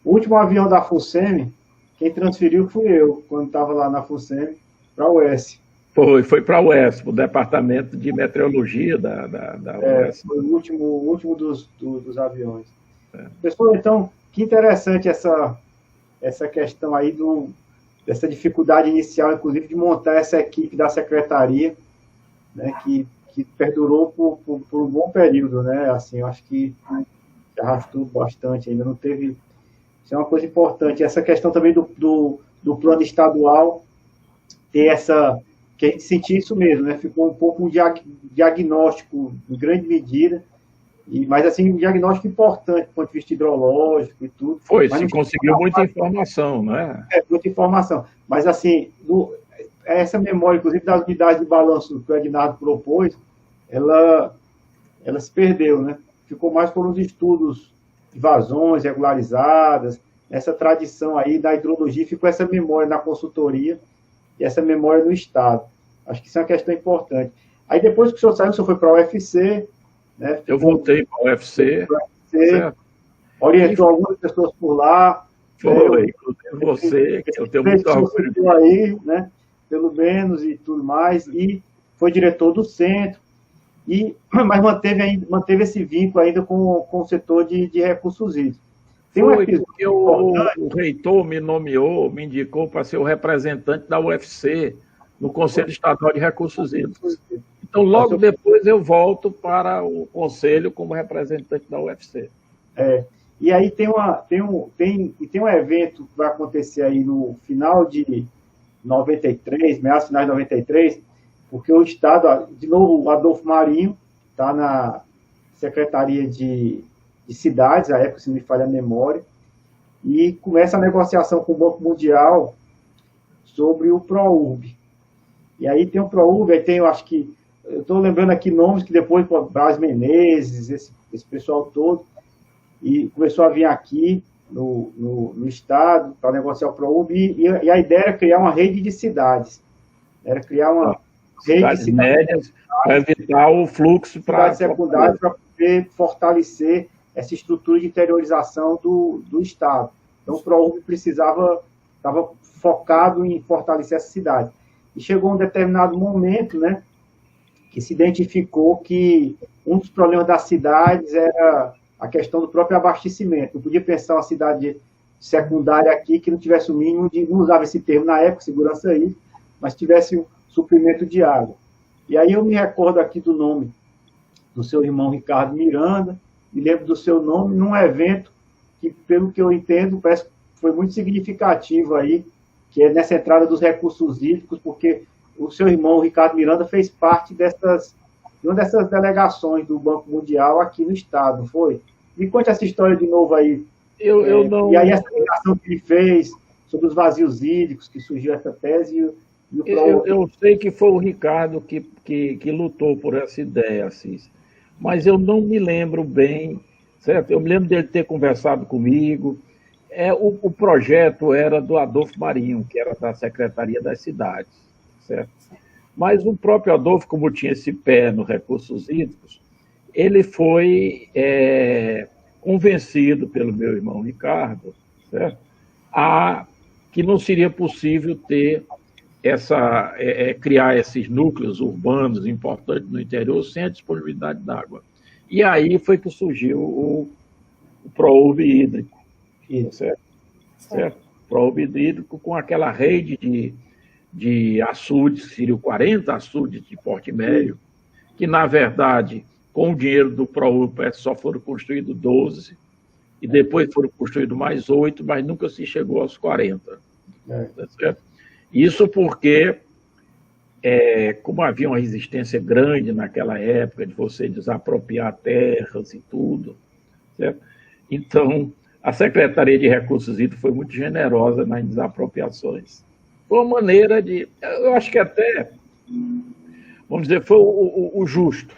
Speaker 1: O último avião da FUNSEMI, quem transferiu fui eu, quando estava lá na FUNSEMI, para a UES.
Speaker 2: Foi para a UES, para o Departamento de Meteorologia da UES.
Speaker 1: Foi o último dos aviões. Pessoal, então, que interessante essa questão aí dessa dificuldade inicial, inclusive, de montar essa equipe da secretaria, né, que perdurou por um bom período, né? Assim, eu acho que se arrastou bastante, ainda não teve... Isso é uma coisa importante. Essa questão também do plano estadual, ter que a gente sentia isso mesmo, né? Ficou um pouco um diagnóstico, em grande medida, mas assim, um diagnóstico importante do ponto de vista hidrológico e tudo.
Speaker 2: Se conseguiu muita informação, né?
Speaker 1: Muita informação. Mas assim, essa memória, inclusive, das unidades de balanço que o Ednardo propôs, ela se perdeu, né? Ficou mais por uns estudos de vazões regularizadas, essa tradição aí da hidrologia, ficou essa memória na consultoria e essa memória no Estado. Acho que isso é uma questão importante. Aí depois que o senhor saiu, o senhor foi para a UFC, né?
Speaker 2: Eu voltei para a UFC,
Speaker 1: orientou algumas pessoas por lá.
Speaker 2: Foi, inclusive você, que eu tenho muito
Speaker 1: orgulho aí, né? Pelo menos e tudo mais, e foi diretor do centro, mas manteve esse vínculo ainda com o setor de recursos hídricos.
Speaker 2: Porque o reitor me nomeou, me indicou para ser o representante da UFC no Conselho Estadual de Recursos Hídricos. Então, logo depois eu volto para o Conselho como representante da UFC.
Speaker 1: E aí tem um evento que vai acontecer aí no final de 93, meados finais de 93, porque o Estado, de novo, o Adolfo Marinho está na Secretaria de Cidades, a época, se não me falha a memória, e começa a negociação com o Banco Mundial sobre o ProURB. E aí tem o ProURB, aí tem, eu acho que, eu estou lembrando aqui nomes que depois, Brás Menezes, esse pessoal todo, e começou a vir aqui no Estado para negociar o ProURB, e a ideia era criar uma rede de cidades. Era criar uma rede de cidades
Speaker 2: médias para evitar o fluxo
Speaker 1: para secundárias, para poder fortalecer essa estrutura de interiorização do Estado. Então, o ProURB estava focado em fortalecer essa cidade. E chegou um determinado momento, né, que se identificou que um dos problemas das cidades era a questão do próprio abastecimento. Não podia pensar uma cidade secundária aqui que não tivesse o mínimo de, não usava esse termo na época, segurança hídrica, mas tivesse um suprimento de água. E aí eu me recordo aqui do nome do seu irmão Ricardo Miranda, me lembro do seu nome num evento que, pelo que eu entendo, parece que foi muito significativo aí, que é nessa entrada dos recursos hídricos, porque o seu irmão Ricardo Miranda fez parte de uma dessas delegações do Banco Mundial aqui no estado, não foi? Me conte essa história de novo aí.
Speaker 2: Eu não...
Speaker 1: E aí essa ligação que ele fez sobre os vazios hídricos, que surgiu essa tese.
Speaker 2: Eu sei que foi o Ricardo que lutou por essa ideia, Assis, mas eu não me lembro bem, certo? Eu me lembro dele ter conversado comigo. O projeto era do Adolfo Marinho, que era da Secretaria das Cidades, certo? Mas o próprio Adolfo, como tinha esse pé nos recursos hídricos, ele foi convencido pelo meu irmão Ricardo, certo? Que não seria possível ter criar esses núcleos urbanos importantes no interior sem a disponibilidade d'água. E aí foi que surgiu o ProURB hídrico, certo? ProURB hídrico com aquela rede de açudes, seriam 40 açudes de porte médio, que, na verdade, com o dinheiro do ProURB só foram construídos 12, e depois foram construídos mais 8, mas nunca se chegou aos 40. Tá certo? Isso porque, como havia uma resistência grande naquela época de você desapropriar terras e tudo, certo? Então, a Secretaria de Recursos Hídricos foi muito generosa nas desapropriações. Foi uma maneira de... Eu acho que até, vamos dizer, foi o justo,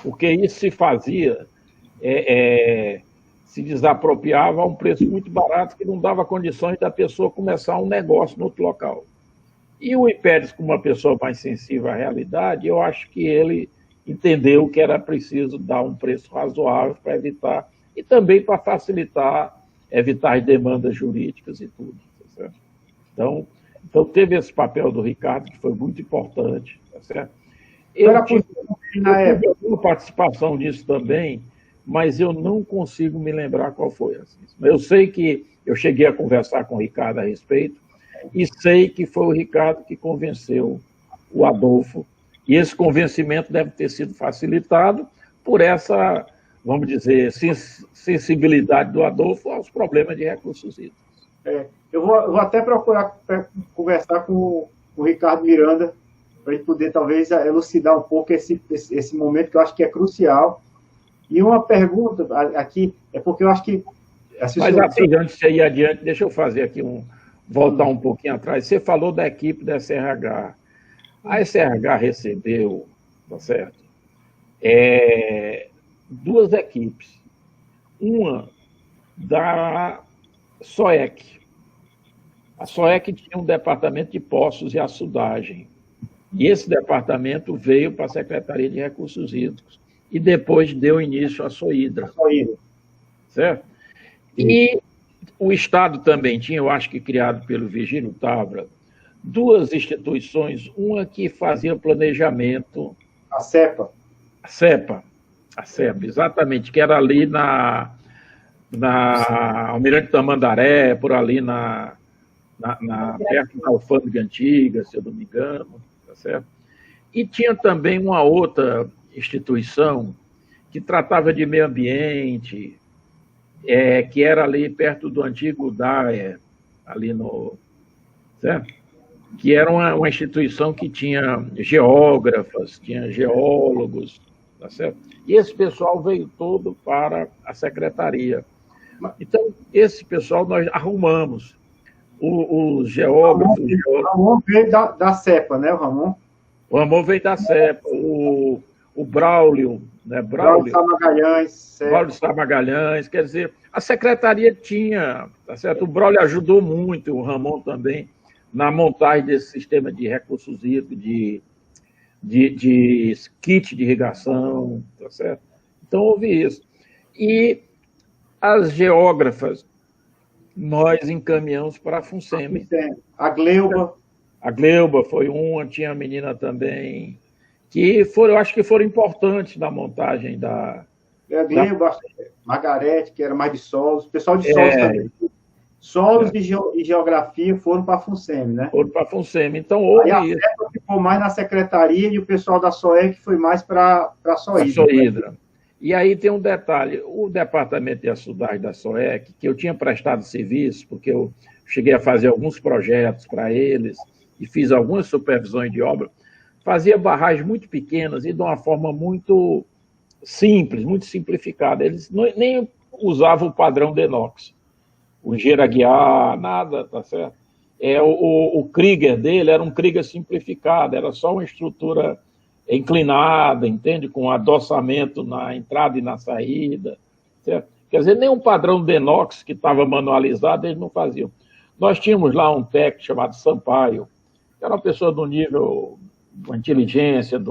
Speaker 2: porque isso se fazia, se desapropriava a um preço muito barato que não dava condições da pessoa começar um negócio no outro local. E o IPEDES, como uma pessoa mais sensível à realidade, eu acho que ele entendeu que era preciso dar um preço razoável para evitar, e também para facilitar, evitar as demandas jurídicas e tudo. Tá certo? Então teve esse papel do Ricardo, que foi muito importante. Tá certo? Eu tive uma participação nisso também, mas eu não consigo me lembrar qual foi. Assim. Eu sei que eu cheguei a conversar com o Ricardo a respeito, e sei que foi o Ricardo que convenceu o Adolfo, e esse convencimento deve ter sido facilitado por essa, vamos dizer, sensibilidade do Adolfo aos problemas de recursos hídricos.
Speaker 1: Eu vou até procurar conversar com o Ricardo Miranda, para a gente poder, talvez, elucidar um pouco esse momento, que eu acho que é crucial. E uma pergunta aqui, porque eu acho que...
Speaker 2: Mas, assim, antes de você ir adiante, deixa eu fazer aqui voltar um pouquinho atrás. Você falou da equipe da SRH. A SRH recebeu, tá certo? Duas equipes. Uma da SOEC. A SOEC tinha um departamento de poços e açudagem. E esse departamento veio para a Secretaria de Recursos Hídricos e depois deu início à SOIDRA. Certo? E o Estado também tinha, eu acho que criado pelo Virgílio Távora, duas instituições, uma que fazia planejamento...
Speaker 1: A CEPA.
Speaker 2: A CEPA, exatamente, que era ali na Almirante Tamandaré, por ali perto da Alfândega Antiga, se eu não me engano, tá certo? E tinha também uma outra instituição que tratava de meio ambiente, que era ali perto do antigo DAE, ali no... certo? Que era uma instituição que tinha geógrafas, tinha geólogos, tá certo? E esse pessoal veio todo para a secretaria. Então, esse pessoal nós arrumamos. Os geógrafos...
Speaker 1: O Ramon veio da CEPA, né, o Ramon?
Speaker 2: O Ramon veio da CEPA, o Braulio, né?
Speaker 1: Braulio Sá
Speaker 2: Magalhães, quer dizer, a secretaria tinha, tá certo? O Braulio ajudou muito, o Ramon também, na montagem desse sistema de recursos hídricos, de kit de irrigação, tá certo? Então, houve isso. E as geógrafas, nós encaminhamos para a FUNSEMI.
Speaker 1: A Gleuba.
Speaker 2: A Gleuba foi uma, tinha a menina também, que eu acho que foram importantes na montagem
Speaker 1: Eu ganhei bastante. Margarete, que era mais de solos. O pessoal de solos também. Solos e geografia foram para a FUNSEMI, né?
Speaker 2: Foram para a FUNSEMI. Então, houve
Speaker 1: aí a CEPA ficou mais na secretaria e o pessoal da SOEC foi mais para a SOIDRA.
Speaker 2: E aí tem um detalhe. O departamento de estudar da SOEC, que eu tinha prestado serviço, porque eu cheguei a fazer alguns projetos para eles e fiz algumas supervisões de obra, fazia barragens muito pequenas e de uma forma muito simples, muito simplificada. Eles nem usavam o padrão DENOX. O engenheiro Aguiar, nada, tá certo? O Krieger dele era um Krieger simplificado, era só uma estrutura inclinada, entende? Com adoçamento na entrada e na saída, certo? Quer dizer, nem um padrão DENOX que estava manualizado, eles não faziam. Nós tínhamos lá um técnico chamado Sampaio, que era uma pessoa do nível de inteligência,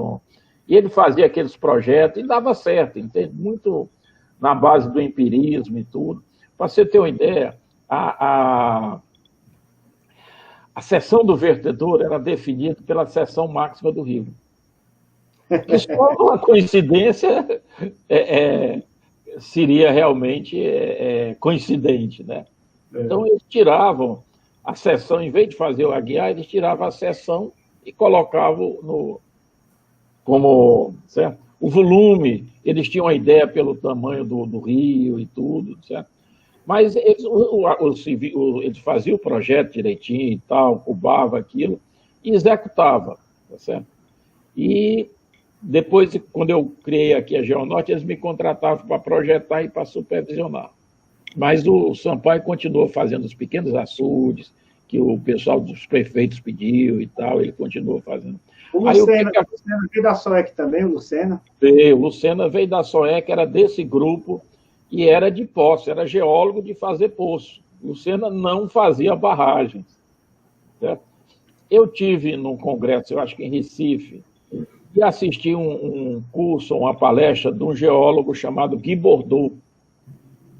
Speaker 2: e ele fazia aqueles projetos e dava certo, entende? Muito na base do empirismo e tudo. Para você ter uma ideia, a seção do vertedor era definida pela seção máxima do rio. Isso é uma coincidência, seria realmente coincidente, né? Então, eles tiravam a seção, em vez de fazer o Aguiar, eles tiravam a seção e colocavam como, certo? O volume, eles tinham uma ideia pelo tamanho do rio e tudo, certo? Mas eles faziam o projeto direitinho e tal, cubavam aquilo e executavam, tá certo? E depois, quando eu criei aqui a Geonorte, eles me contratavam para projetar e para supervisionar. Mas o Sampaio continuou fazendo os pequenos açudes, que o pessoal dos prefeitos pediu e tal, ele continuou fazendo.
Speaker 1: O Lucena veio da SOEC também, o Lucena?
Speaker 2: Veio, o Lucena veio da SOEC, era desse grupo, e era de poço, era geólogo de fazer poço. O Lucena não fazia barragens. Certo? Eu tive num congresso, eu acho que em Recife, e assisti um curso, uma palestra de um geólogo chamado Guy Bordeaux,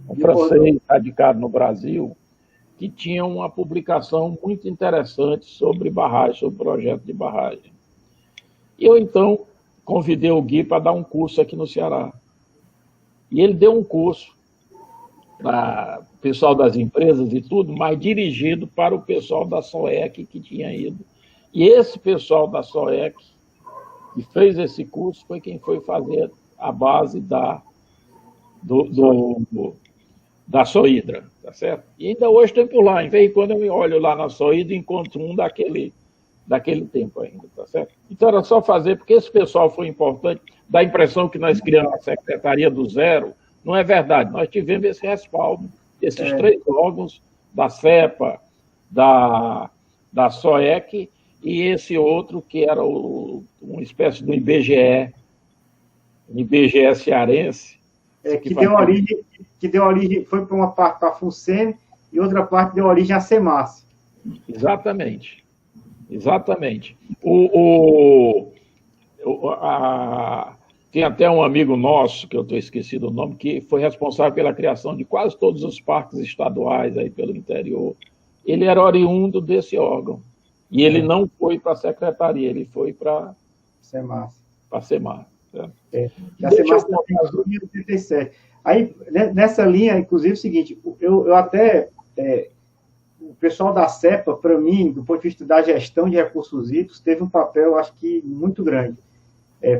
Speaker 2: um francês radicado no Brasil, que tinha uma publicação muito interessante sobre barragem, sobre projeto de barragem. E eu, então, convidei o Gui para dar um curso aqui no Ceará. E ele deu um curso para o pessoal das empresas e tudo, mas dirigido para o pessoal da SOEC que tinha ido. E esse pessoal da SOEC que fez esse curso foi quem foi fazer a base da SOIDRA, tá certo? E ainda hoje tem por lá, em vez de quando eu me olho lá na SOIDRA, encontro um daquele tempo ainda, tá certo? Então era só fazer, porque esse pessoal foi importante, dá a impressão que nós criamos a Secretaria do Zero, não é verdade, nós tivemos esse respaldo, esses três órgãos, da CEPA, da SOEC, e esse outro que era uma espécie do IBGE cearense.
Speaker 1: Que deu origem, foi para uma parte para a FUNSEMI e outra parte deu origem à SEMAS.
Speaker 2: Exatamente. Tem até um amigo nosso, que eu estou esquecido o nome, que foi responsável pela criação de quase todos os parques estaduais aí pelo interior. Ele era oriundo desse órgão. E ele não foi para a secretaria, ele foi para a SEMAS.
Speaker 1: A SEMAS tem em 87. Aí, nessa linha, inclusive, é o seguinte, eu até... o pessoal da CEPA, para mim, do ponto de vista da gestão de recursos hídricos, teve um papel, acho que, muito grande.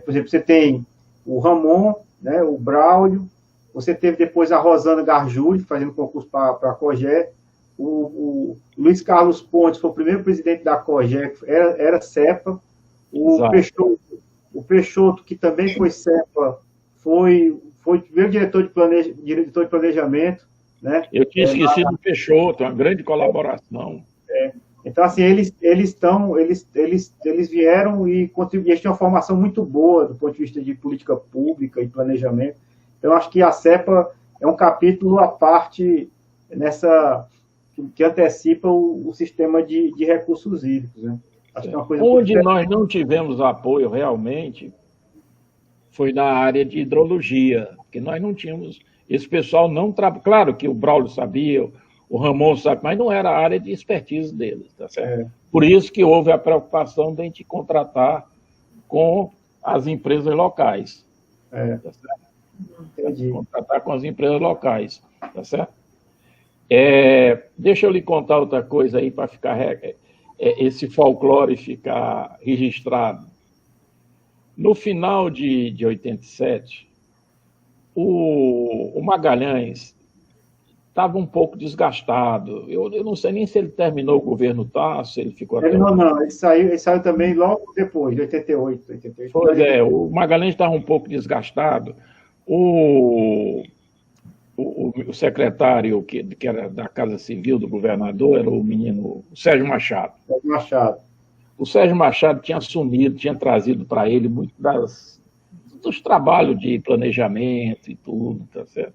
Speaker 1: Por exemplo, você tem o Ramon, né, o Braulio, você teve depois a Rosana Garjuli, fazendo concurso para a COGE, o Luiz Carlos Pontes foi o primeiro presidente da COGE, era CEPA, o Peixoto, que também foi CEPA, foi primeiro diretor de planejamento, né? Eu
Speaker 2: tinha esquecido do Peixoto, uma grande colaboração.
Speaker 1: Então, assim, eles vieram e contribuíram, eles tinham uma formação muito boa do ponto de vista de política pública e planejamento. Então, acho que a CEPA é um capítulo à parte que antecipa o sistema de recursos hídricos, né? Acho que é uma coisa
Speaker 2: onde nós não tivemos apoio realmente foi na área de hidrologia, porque nós não tínhamos... Esse pessoal não trabalha... Claro que o Braulio sabia, o Ramon sabe, mas não era a área de expertise deles, tá certo? Por isso que houve a preocupação de a gente contratar com as empresas locais. Tá certo?
Speaker 1: Entendi.
Speaker 2: Contratar com as empresas locais, tá certo? Deixa eu lhe contar outra coisa aí para ficar esse folclore ficar registrado. No final de 87, o Magalhães estava um pouco desgastado. Eu não sei nem se ele terminou o governo Tasso, se ele ficou até...
Speaker 1: Não, ele saiu também logo depois, de 88.
Speaker 2: Pois o Magalhães estava um pouco desgastado. O secretário que era da Casa Civil do governador era o menino Sérgio Machado. O Sérgio Machado tinha assumido, tinha trazido para ele muito dos trabalhos de planejamento e tudo, tá certo?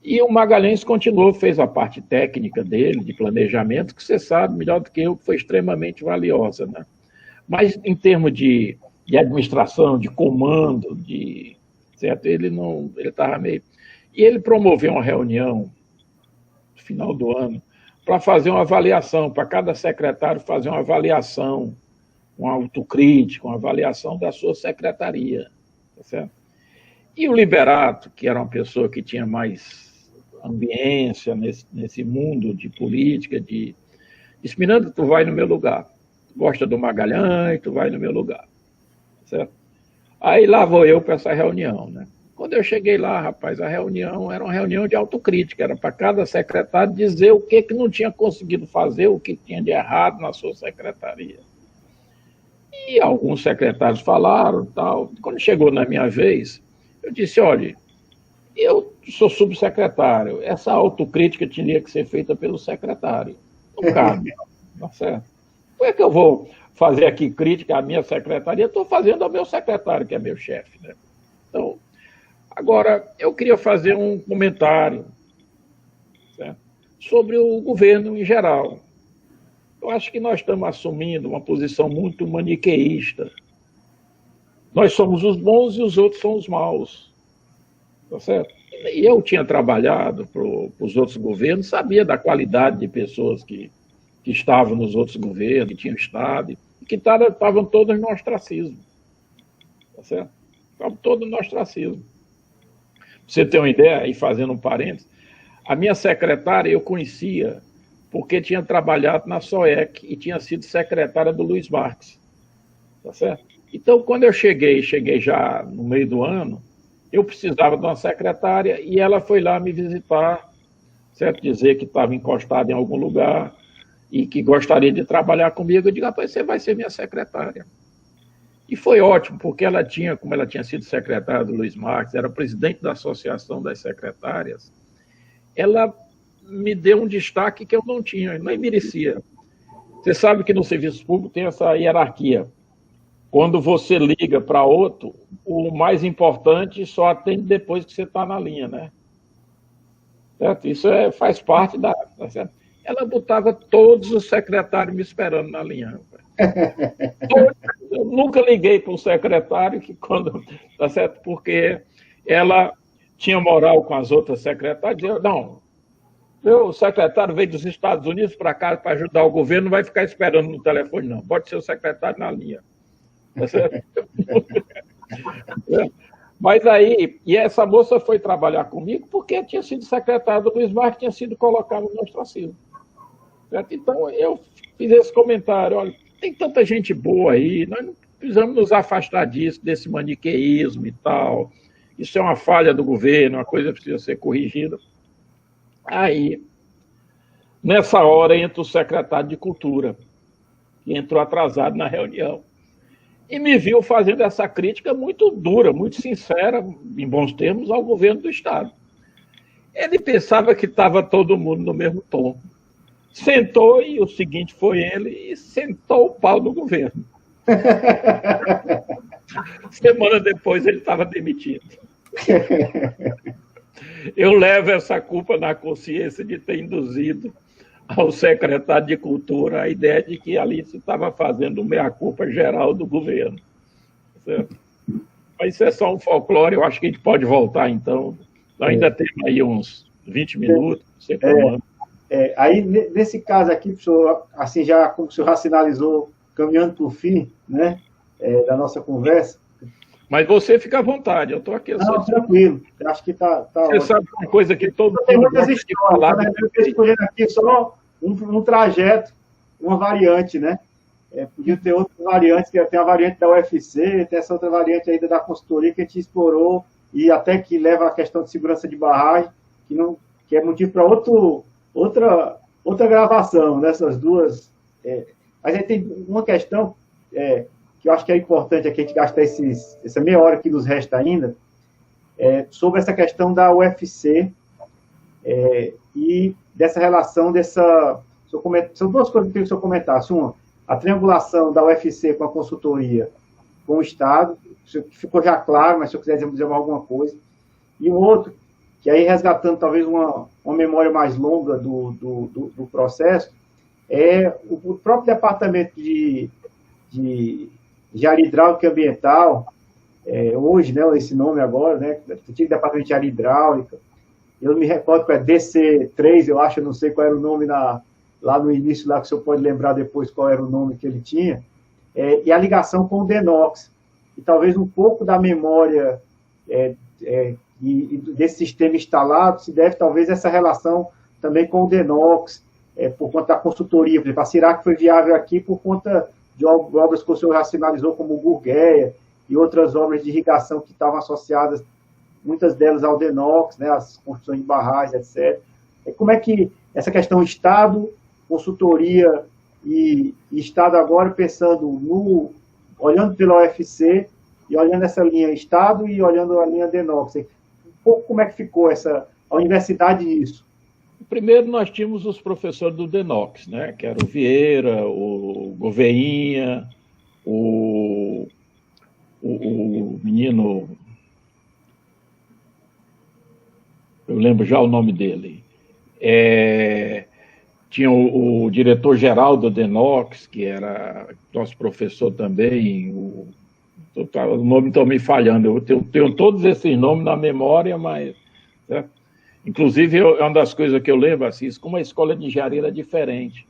Speaker 2: E o Magalhães continuou, fez a parte técnica dele, de planejamento, que você sabe melhor do que eu, que foi extremamente valiosa, né? Mas em termos de administração, de comando, certo? Ele estava meio... E ele promoveu uma reunião no final do ano para fazer uma avaliação, para cada secretário fazer uma avaliação, uma autocrítica, uma avaliação da sua secretaria, tá certo? E o Liberato, que era uma pessoa que tinha mais ambiência nesse mundo de política, disse, Miranda, tu vai no meu lugar. Tu gosta do Magalhães, tu vai no meu lugar, certo? Aí lá vou eu para essa reunião, né? Quando eu cheguei lá, rapaz, a reunião era uma reunião de autocrítica, era para cada secretário dizer o que não tinha conseguido fazer, o que tinha de errado na sua secretaria. E alguns secretários falaram, tal. Quando chegou na minha vez, eu disse, olha, eu sou subsecretário, essa autocrítica tinha que ser feita pelo secretário. Não cabe, tá certo? Como é que eu vou fazer aqui crítica à minha secretaria? Estou fazendo ao meu secretário, que é meu chefe, né? Então, agora, eu queria fazer um comentário, certo? Sobre o governo em geral. Eu acho que nós estamos assumindo uma posição muito maniqueísta. Nós somos os bons e os outros são os maus. Tá certo? E eu tinha trabalhado para os outros governos, sabia da qualidade de pessoas que estavam nos outros governos, que tinham estado, e que estavam todas no ostracismo. Tá certo? Estavam todos no ostracismo. Pra você ter uma ideia, e fazendo um parênteses, a minha secretária eu conhecia porque tinha trabalhado na SOEC e tinha sido secretária do Luiz Marques. Tá certo? Então, quando eu cheguei já no meio do ano, eu precisava de uma secretária e ela foi lá me visitar, certo? Dizer que estava encostada em algum lugar e que gostaria de trabalhar comigo. Eu digo, rapaz, você vai ser minha secretária. E foi ótimo, porque ela tinha, como ela tinha sido secretária do Luiz Marques, era presidente da Associação das Secretárias, ela me deu um destaque que eu não tinha, nem merecia. Você sabe que no serviço público tem essa hierarquia. Quando você liga para outro, o mais importante só atende depois que você está na linha, né? Certo? Isso faz parte da... Certo? Ela botava todos os secretários me esperando na linha. Eu nunca liguei para um secretário que quando... Tá certo? Porque ela tinha moral com as outras secretárias. Dizia, não, meu secretário veio dos Estados Unidos para cá para ajudar o governo, não vai ficar esperando no telefone, não. Pode ser o secretário na linha. Tá certo? Mas aí, e essa moça foi trabalhar comigo porque tinha sido secretária do Luiz Marques, tinha sido colocado no ostracismo. Certo? Então, eu fiz esse comentário, olha, tem tanta gente boa aí, nós não precisamos nos afastar disso, desse maniqueísmo e tal. Isso é uma falha do governo, uma coisa que precisa ser corrigida. Aí, nessa hora, entra o secretário de Cultura, que entrou atrasado na reunião. E me viu fazendo essa crítica muito dura, muito sincera, em bons termos, ao governo do Estado. Ele pensava que estava todo mundo no mesmo tom. Sentou, e o seguinte foi ele, e sentou o pau do governo. Semana depois ele estava demitido. Eu levo essa culpa na consciência de ter induzido ao secretário de Cultura a ideia de que ali se estava fazendo meia-culpa geral do governo. Certo? Mas isso é só um folclore, eu acho que a gente pode voltar, então. Ainda temos aí uns 20 minutos, não sei como.
Speaker 1: Aí, nesse caso aqui, professor, assim, já como o senhor já sinalizou, caminhando para o fim, né, da nossa conversa,
Speaker 2: Mas você fica à vontade, eu estou aqui.
Speaker 1: Não, tranquilo. Eu acho que tá
Speaker 2: você
Speaker 1: ótimo.
Speaker 2: sabe uma coisa que todo
Speaker 1: tem
Speaker 2: mundo
Speaker 1: muitas
Speaker 2: gosta de
Speaker 1: histórias.
Speaker 2: falar.
Speaker 1: Né? Eu estou escolhendo aqui só um trajeto, uma variante, né? Podia ter outras variantes, que tem a variante da UFC, tem essa outra variante ainda da consultoria que a gente explorou e até que leva a questão de segurança de barragem, que é motivo para outra gravação nessas duas. Mas aí tem uma questão que eu acho que é importante aqui a gente gastar essa meia hora que nos resta ainda, sobre essa questão da UFC e dessa relação são duas coisas que eu queria que o senhor comentasse. Uma, a triangulação da UFC com a consultoria com o Estado, ficou já claro, mas se eu quiser dizer alguma coisa. E o outro, que aí resgatando talvez uma memória mais longa do processo, é o próprio departamento de engenharia hidráulica e ambiental, hoje, né, esse nome agora, né, antigo departamento de engenharia hidráulica, eu me recordo que é DC3, eu acho, eu não sei qual era o nome lá no início, lá que o senhor pode lembrar depois qual era o nome que ele tinha, e a ligação com o DENOX, e talvez um pouco da memória e desse sistema instalado se deve talvez essa relação também com o DENOX, por conta da consultoria. Por exemplo, a Cirac foi viável aqui por conta de obras que o senhor já sinalizou, como o Gurgueia, e outras obras de irrigação que estavam associadas, muitas delas ao DENOX, né, as construções de barragens, etc. Como é que essa questão Estado, consultoria e Estado agora pensando olhando pela UFC e olhando essa linha Estado e olhando a linha DENOX. Como é que ficou a universidade nisso?
Speaker 2: Primeiro, nós tínhamos os professores do DENOX, né, que era o Vieira, o Gouveia, o menino, eu lembro já o nome dele, tinha o diretor-geral do DENOX, que era nosso professor também, o nome está me falhando, eu tenho todos esses nomes na memória, mas... Né? Inclusive, é uma das coisas que eu lembro, assim, como a escola de engenharia era diferente.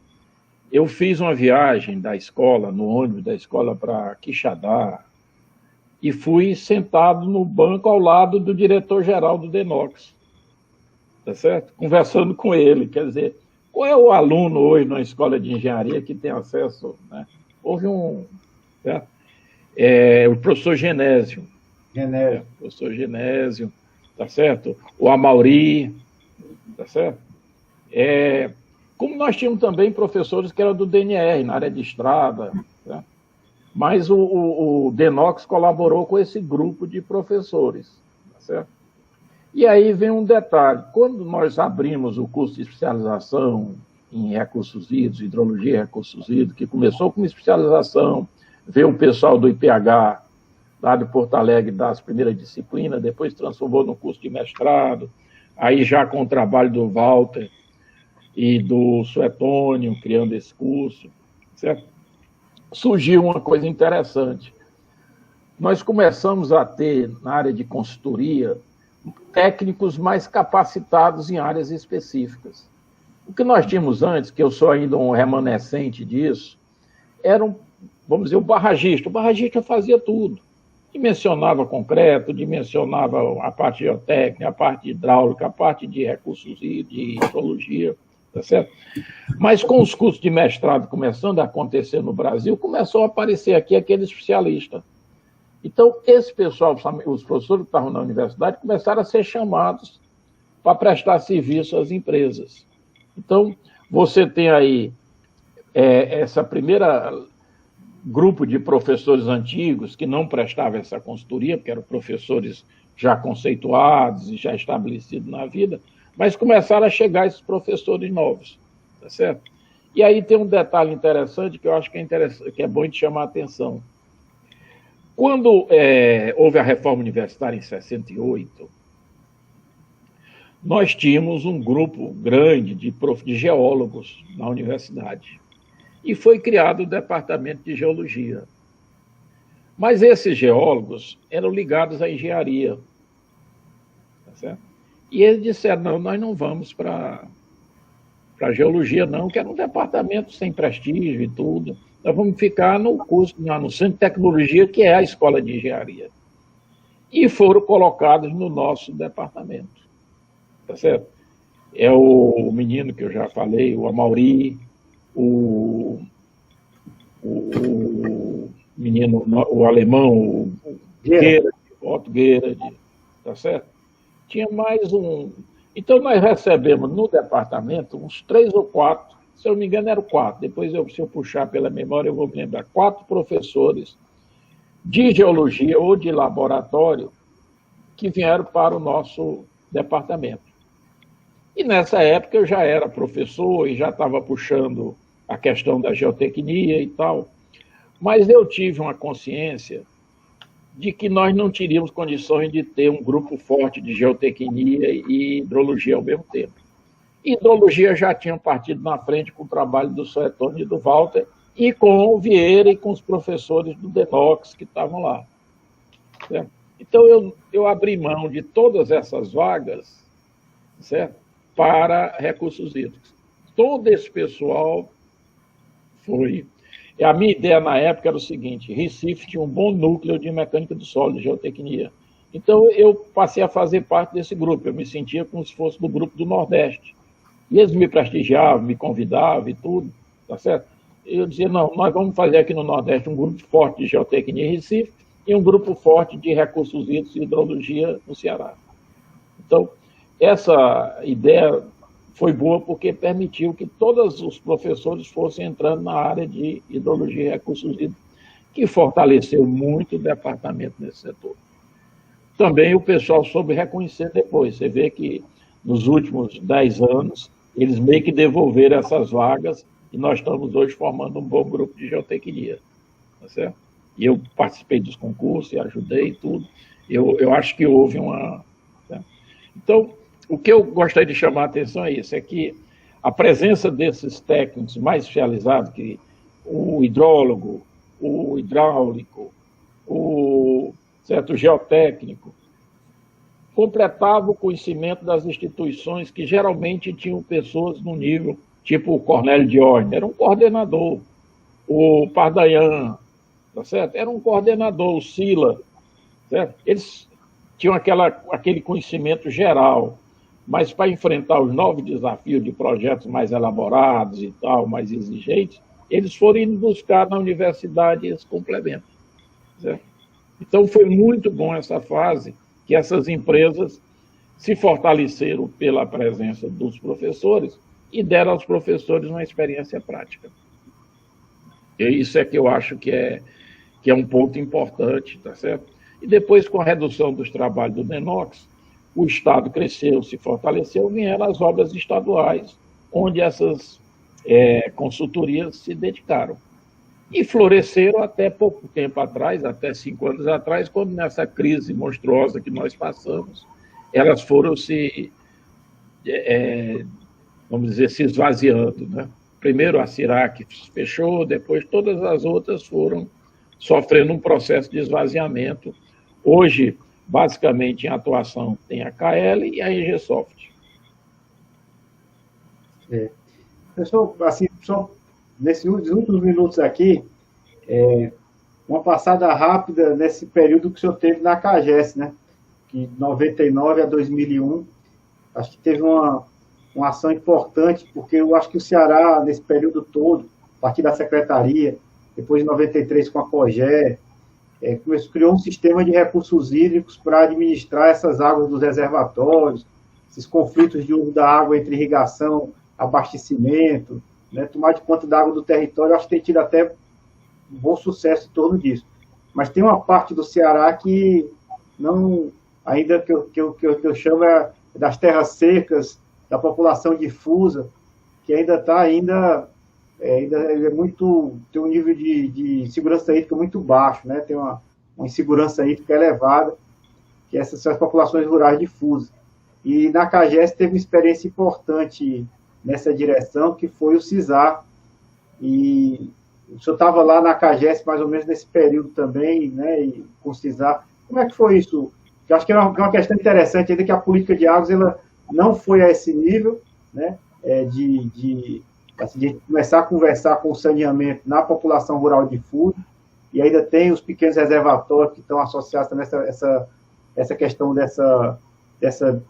Speaker 2: Eu fiz uma viagem da escola, no ônibus da escola para Quixadá, e fui sentado no banco ao lado do diretor-geral do DENOX, tá certo? Conversando com ele, quer dizer, qual é o aluno hoje na escola de engenharia que tem acesso, né? Houve certo? O professor Genésio. Professor Genésio, tá certo? O Amauri, tá certo? Como nós tínhamos também professores que eram do DNR, na área de estrada, né? Mas o DENOX colaborou com esse grupo de professores, tá certo? E aí vem um detalhe, quando nós abrimos o curso de especialização em recursos hídricos, hidrologia e recursos hídricos, que começou com uma especialização, veio o pessoal do IPH, lá de Porto Alegre, das primeiras disciplinas, depois transformou no curso de mestrado, aí já com o trabalho do Walter e do Suetônio, criando esse curso, certo? Surgiu uma coisa interessante. Nós começamos a ter, na área de consultoria, técnicos mais capacitados em áreas específicas. O que nós tínhamos antes, que eu sou ainda um remanescente disso, era, vamos dizer, o barragista. O barragista fazia tudo. Dimensionava concreto, dimensionava a parte geotécnica, a parte hidráulica, a parte de recursos e de hidrologia, tá certo? Mas com os cursos de mestrado começando a acontecer no Brasil, começou a aparecer aqui aquele especialista. Então, esse pessoal, os professores que estavam na universidade, começaram a ser chamados para prestar serviço às empresas. Então, você tem aí essa primeira grupo de professores antigos que não prestavam essa consultoria, porque eram professores já conceituados e já estabelecidos na vida, mas começaram a chegar esses professores novos, tá certo? E aí tem um detalhe interessante que eu acho que é bom de chamar a atenção. Quando houve a reforma universitária em 68, nós tínhamos um grupo grande de geólogos na universidade. E foi criado o departamento de geologia. Mas esses geólogos eram ligados à engenharia. Tá certo? E eles disseram, não, nós não vamos para geologia, não, que era um departamento sem prestígio e tudo. Nós vamos ficar no curso, no Centro de Tecnologia, que é a escola de engenharia. e foram colocados no nosso departamento. Tá certo? É o menino que eu já falei, o Amauri, o menino, o alemão, o Otto Gerhard, tá certo? Tinha mais um. Então, nós recebemos no departamento uns 3 ou 4, se eu não me engano, eram 4. Depois, se eu puxar pela memória, eu vou me lembrar. 4 professores de geologia ou de laboratório que vieram para o nosso departamento. E nessa época eu já era professor e já estava puxando a questão da geotecnia e tal, mas eu tive uma consciência de que nós não teríamos condições de ter um grupo forte de geotecnia e hidrologia ao mesmo tempo. Hidrologia já tinha partido na frente com o trabalho do Suetônio e do Walter, e com o Vieira e com os professores do Denox que estavam lá. Certo? Então, eu abri mão de todas essas vagas, certo? Para recursos hídricos. Todo esse pessoal foi. A minha ideia na época era o seguinte: Recife tinha um bom núcleo de mecânica do solo, de geotecnia. Então, eu passei a fazer parte desse grupo. Eu me sentia como se fosse do grupo do Nordeste. E eles me prestigiavam, me convidavam e tudo, tá certo? Eu dizia, não, nós vamos fazer aqui no Nordeste um grupo forte de geotecnia em Recife e um grupo forte de recursos hídricos e hidrologia no Ceará. Então, essa ideia foi boa porque permitiu que todos os professores fossem entrando na área de hidrologia e recursos hídricos, que fortaleceu muito o departamento nesse setor. Também o pessoal soube reconhecer depois. Você vê que nos últimos 10 anos, eles meio que devolveram essas vagas e nós estamos hoje formando um bom grupo de geotecnia. Tá certo? E eu participei dos concursos e ajudei e tudo. Eu acho que houve uma... Tá? Então, o que eu gostaria de chamar a atenção é isso, é que a presença desses técnicos mais especializados, que o hidrólogo, o hidráulico, o certo geotécnico, completava o conhecimento das instituições que geralmente tinham pessoas no nível, tipo o Cornélio Diógenes, era um coordenador, o Pardayan, tá certo? Era um coordenador, o Sila, certo? Eles tinham aquele conhecimento geral, mas para enfrentar os novos desafios de projetos mais elaborados e tal, mais exigentes, eles foram indo buscar na universidade esse complemento, certo? Então foi muito bom essa fase, que essas empresas se fortaleceram pela presença dos professores e deram aos professores uma experiência prática. E isso é que eu acho que é um ponto importante, tá certo? E depois, com a redução dos trabalhos do Denox, o Estado cresceu, se fortaleceu, vieram as obras estaduais, onde essas consultorias se dedicaram. E floresceram até pouco tempo atrás, até 5 anos atrás, quando nessa crise monstruosa que nós passamos, elas foram vamos dizer, se esvaziando, né? Primeiro a CIRAC fechou, depois todas as outras foram sofrendo um processo de esvaziamento. Hoje, basicamente, em atuação tem a KL e a EGSoft.
Speaker 1: Pessoal, assim, só nesses últimos minutos aqui, uma passada rápida nesse período que o senhor teve na CAGES, né? De 99 a 2001, acho que teve uma ação importante, porque eu acho que o Ceará, nesse período todo, a partir da secretaria, depois de 93 com a COGÉ, criou um sistema de recursos hídricos para administrar essas águas dos reservatórios, esses conflitos de uso da água entre irrigação, abastecimento, né, tomar de conta da água do território. Acho que tem tido até um bom sucesso em torno disso. Mas tem uma parte do Ceará que não, ainda que eu chamo das terras secas, da população difusa, que ainda está tem um nível de segurança hídrica muito baixo, né? Tem uma insegurança hídrica elevada, que essas são as populações rurais difusas. E na CAGES teve uma experiência importante nessa direção, que foi o CISAR. E o senhor estava lá na CAGES mais ou menos nesse período também, né? E com o CISAR. Como é que foi isso? Eu acho que é uma questão interessante, ainda que a política de águas ela não foi a esse nível, né? De começar a conversar com o saneamento na população rural difusa, e ainda tem os pequenos reservatórios que estão associados também a essa questão dessas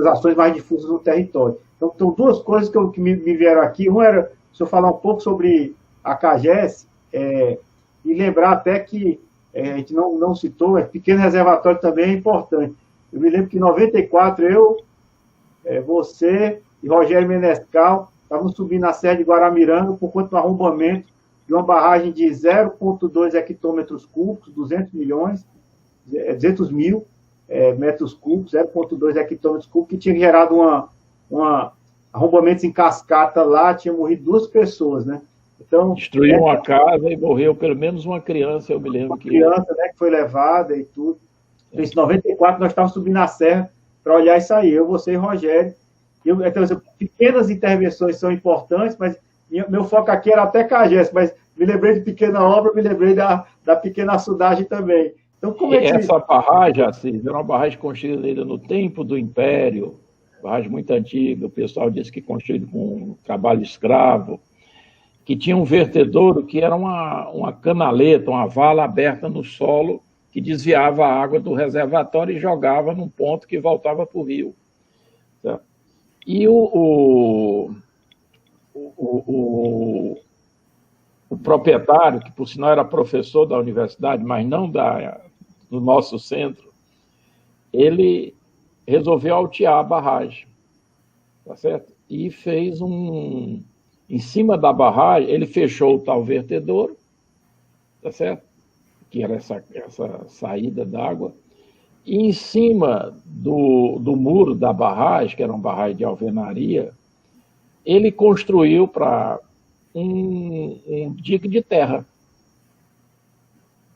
Speaker 1: ações mais difusas no território. Então, são duas coisas que me vieram aqui. Uma era, se eu falar um pouco sobre a CAGES, e lembrar até que a gente não citou, pequeno reservatório também é importante. Eu me lembro que em 94, você e Rogério Menescal estávamos subindo a Serra de Guaramiranga por conta do arrombamento de uma barragem de 0,2 hectômetros cúbicos, 200 mil metros cúbicos, 0,2 hectômetros cúbicos, que tinha gerado arrombamentos em cascata lá, tinha morrido 2 pessoas, né? Então,
Speaker 2: destruiu uma casa e morreu pelo menos uma criança, eu me lembro que...
Speaker 1: Uma criança, né, que foi levada e tudo. Em 94, nós estávamos subindo a serra para olhar isso aí, eu, você e Rogério. Então, pequenas intervenções são importantes, mas meu foco aqui era até CAGES, mas me lembrei de pequena obra, me lembrei da pequena açudagem também. Então, como é que...
Speaker 2: Essa barragem, assim, era uma barragem construída ainda no tempo do Império, barragem muito antiga, o pessoal disse que construída com trabalho escravo, que tinha um vertedouro que era uma canaleta, uma vala aberta no solo, que desviava a água do reservatório e jogava num ponto que voltava para o rio. Certo? E o proprietário, que por sinal era professor da universidade, mas não do nosso centro, ele resolveu altear a barragem, tá certo? E fez em cima da barragem, ele fechou o tal vertedouro, tá certo? Que era essa saída d'água, e em cima do muro da barragem, que era uma barragem de alvenaria, ele construiu para um dique de terra.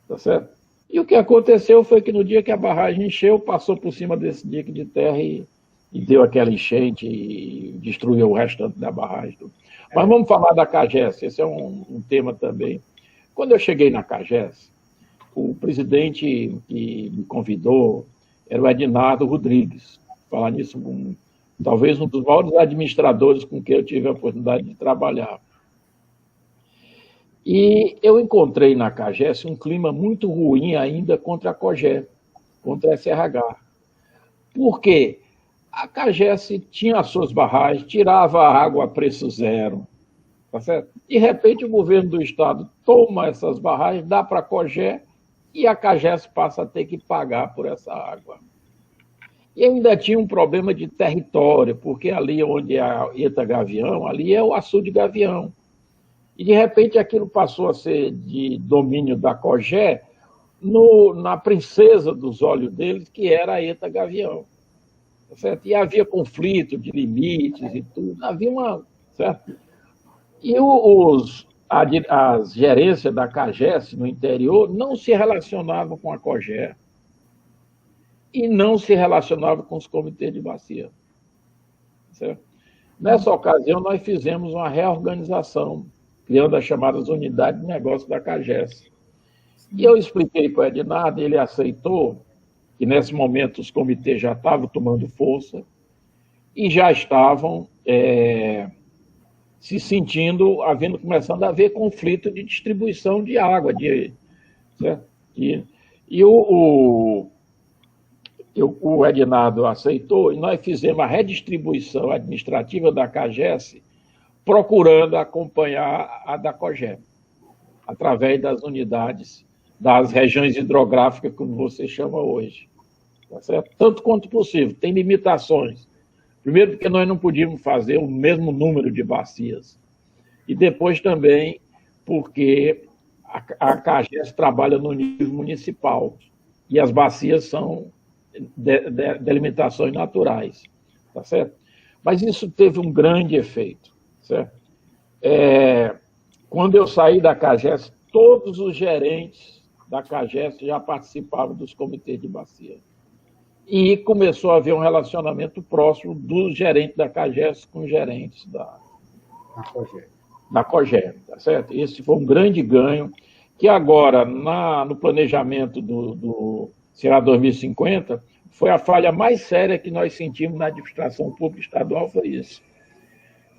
Speaker 2: Tá certo? E o que aconteceu foi que no dia que a barragem encheu, passou por cima desse dique de terra e deu aquela enchente e destruiu o restante da barragem. Mas vamos falar da CAGES, esse é um tema também. Quando eu cheguei na CAGES, o presidente que me convidou era o Ednardo Rodrigues. Falar nisso, talvez um dos maiores administradores com quem eu tive a oportunidade de trabalhar. E eu encontrei na CAGES um clima muito ruim ainda contra a COGÉ, contra a SRH. Por quê? A CAGES tinha as suas barragens, tirava a água a preço zero. Tá certo? De repente, o governo do estado toma essas barragens, dá para a COGÉ, e a CAGES passa a ter que pagar por essa água. E ainda tinha um problema de território, porque ali onde é a ETA Gavião, ali é o açude Gavião. E, de repente, aquilo passou a ser de domínio da COGÉ na princesa dos olhos deles, que era a ETA Gavião. Tá certo? E havia conflito de limites e tudo. Havia uma... Certo? E as gerências da CAGES no interior não se relacionavam com a COGÉ e não se relacionavam com os comitês de bacia. Certo? Nessa ocasião, nós fizemos uma reorganização, criando as chamadas unidades de negócio da CAGES. E eu expliquei para o Ednardo, ele aceitou, que nesse momento os comitês já estavam tomando força e já estavam se sentindo, começando a haver conflito de distribuição de água. Certo? E o Ednardo aceitou, e nós fizemos a redistribuição administrativa da CAGES, procurando acompanhar a da COGÉ, através das unidades, das regiões hidrográficas, como você chama hoje. Tá certo? Tanto quanto possível. Tem limitações. Primeiro, porque nós não podíamos fazer o mesmo número de bacias. E depois também porque a CAGES trabalha no nível municipal e as bacias são delimitações naturais. Tá certo? Mas isso teve um grande efeito. Certo? Quando eu saí da CAGES, todos os gerentes da CAGES já participavam dos comitês de bacia. E começou a haver um relacionamento próximo dos gerentes da CAGES com os gerentes da COGÉ. Tá certo? Esse foi um grande ganho, que agora, no planejamento do será 2050, foi a falha mais séria que nós sentimos na administração pública estadual, foi isso.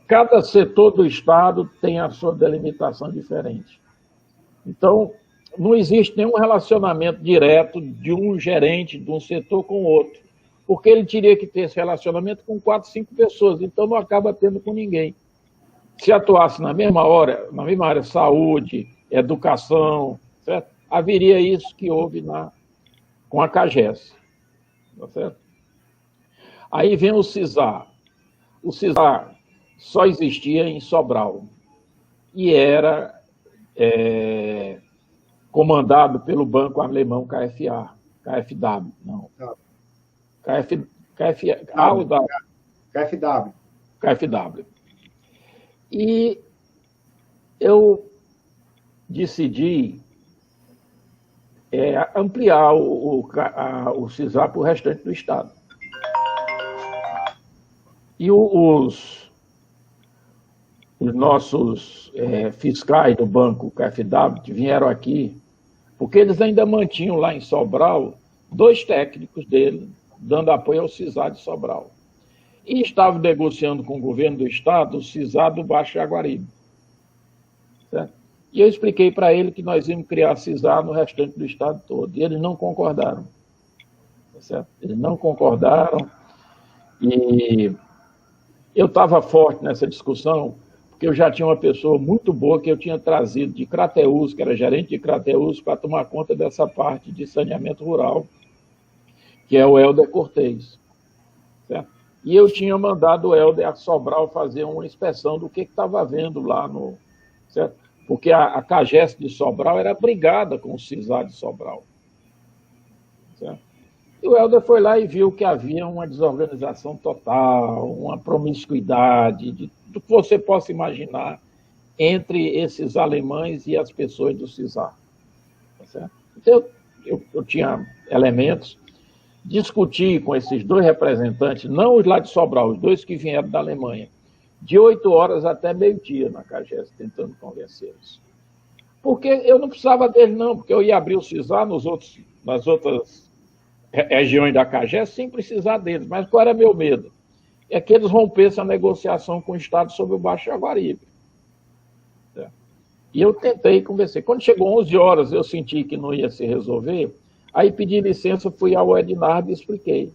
Speaker 2: Cada setor do Estado tem a sua delimitação diferente. Então, não existe nenhum relacionamento direto de um gerente de um setor com o outro, porque ele teria que ter esse relacionamento com 4, 5 pessoas, então não acaba tendo com ninguém. Se atuasse na mesma área, saúde, educação, certo? Haveria isso que houve com a CAGES. Tá certo? Aí vem o CISAR. O CISAR só existia em Sobral e era comandado pelo banco alemão KfW. Não. KfW. E eu decidi ampliar o CISAR para o restante do Estado. E os nossos fiscais do banco KfW que vieram aqui, porque eles ainda mantinham lá em Sobral 2 técnicos dele, dando apoio ao CISAR de Sobral. E estavam negociando com o governo do Estado o CISAR do Baixo Jaguaribe. Certo? E eu expliquei para ele que nós íamos criar CISAR no restante do Estado todo. E eles não concordaram. Certo? Eles não concordaram. E eu estava forte nessa discussão, porque eu já tinha uma pessoa muito boa que eu tinha trazido de Crateús, que era gerente de Crateús, para tomar conta dessa parte de saneamento rural, que é o Helder Cortez. Certo? E eu tinha mandado o Helder a Sobral fazer uma inspeção do que estava havendo lá certo? Porque a CAGES de Sobral era brigada com o CISAR de Sobral. Certo? E o Helder foi lá e viu que havia uma desorganização total, uma promiscuidade, do que você possa imaginar entre esses alemães e as pessoas do CISAR. Tá certo? Então, eu tinha elementos, discuti com esses 2 representantes, não os lá de Sobral, os 2 que vieram da Alemanha, de 8 horas até meio-dia na CAGES, tentando convencê-los. Porque eu não precisava deles, não, porque eu ia abrir o CISAR nas outras regiões da CAGES sem precisar deles. Mas qual era meu medo? É que eles rompessem a negociação com o Estado sobre o Baixo Jaguaribe. E eu tentei convencer. Quando chegou 11 horas, eu senti que não ia se resolver, aí pedi licença, fui ao Ednardo e expliquei.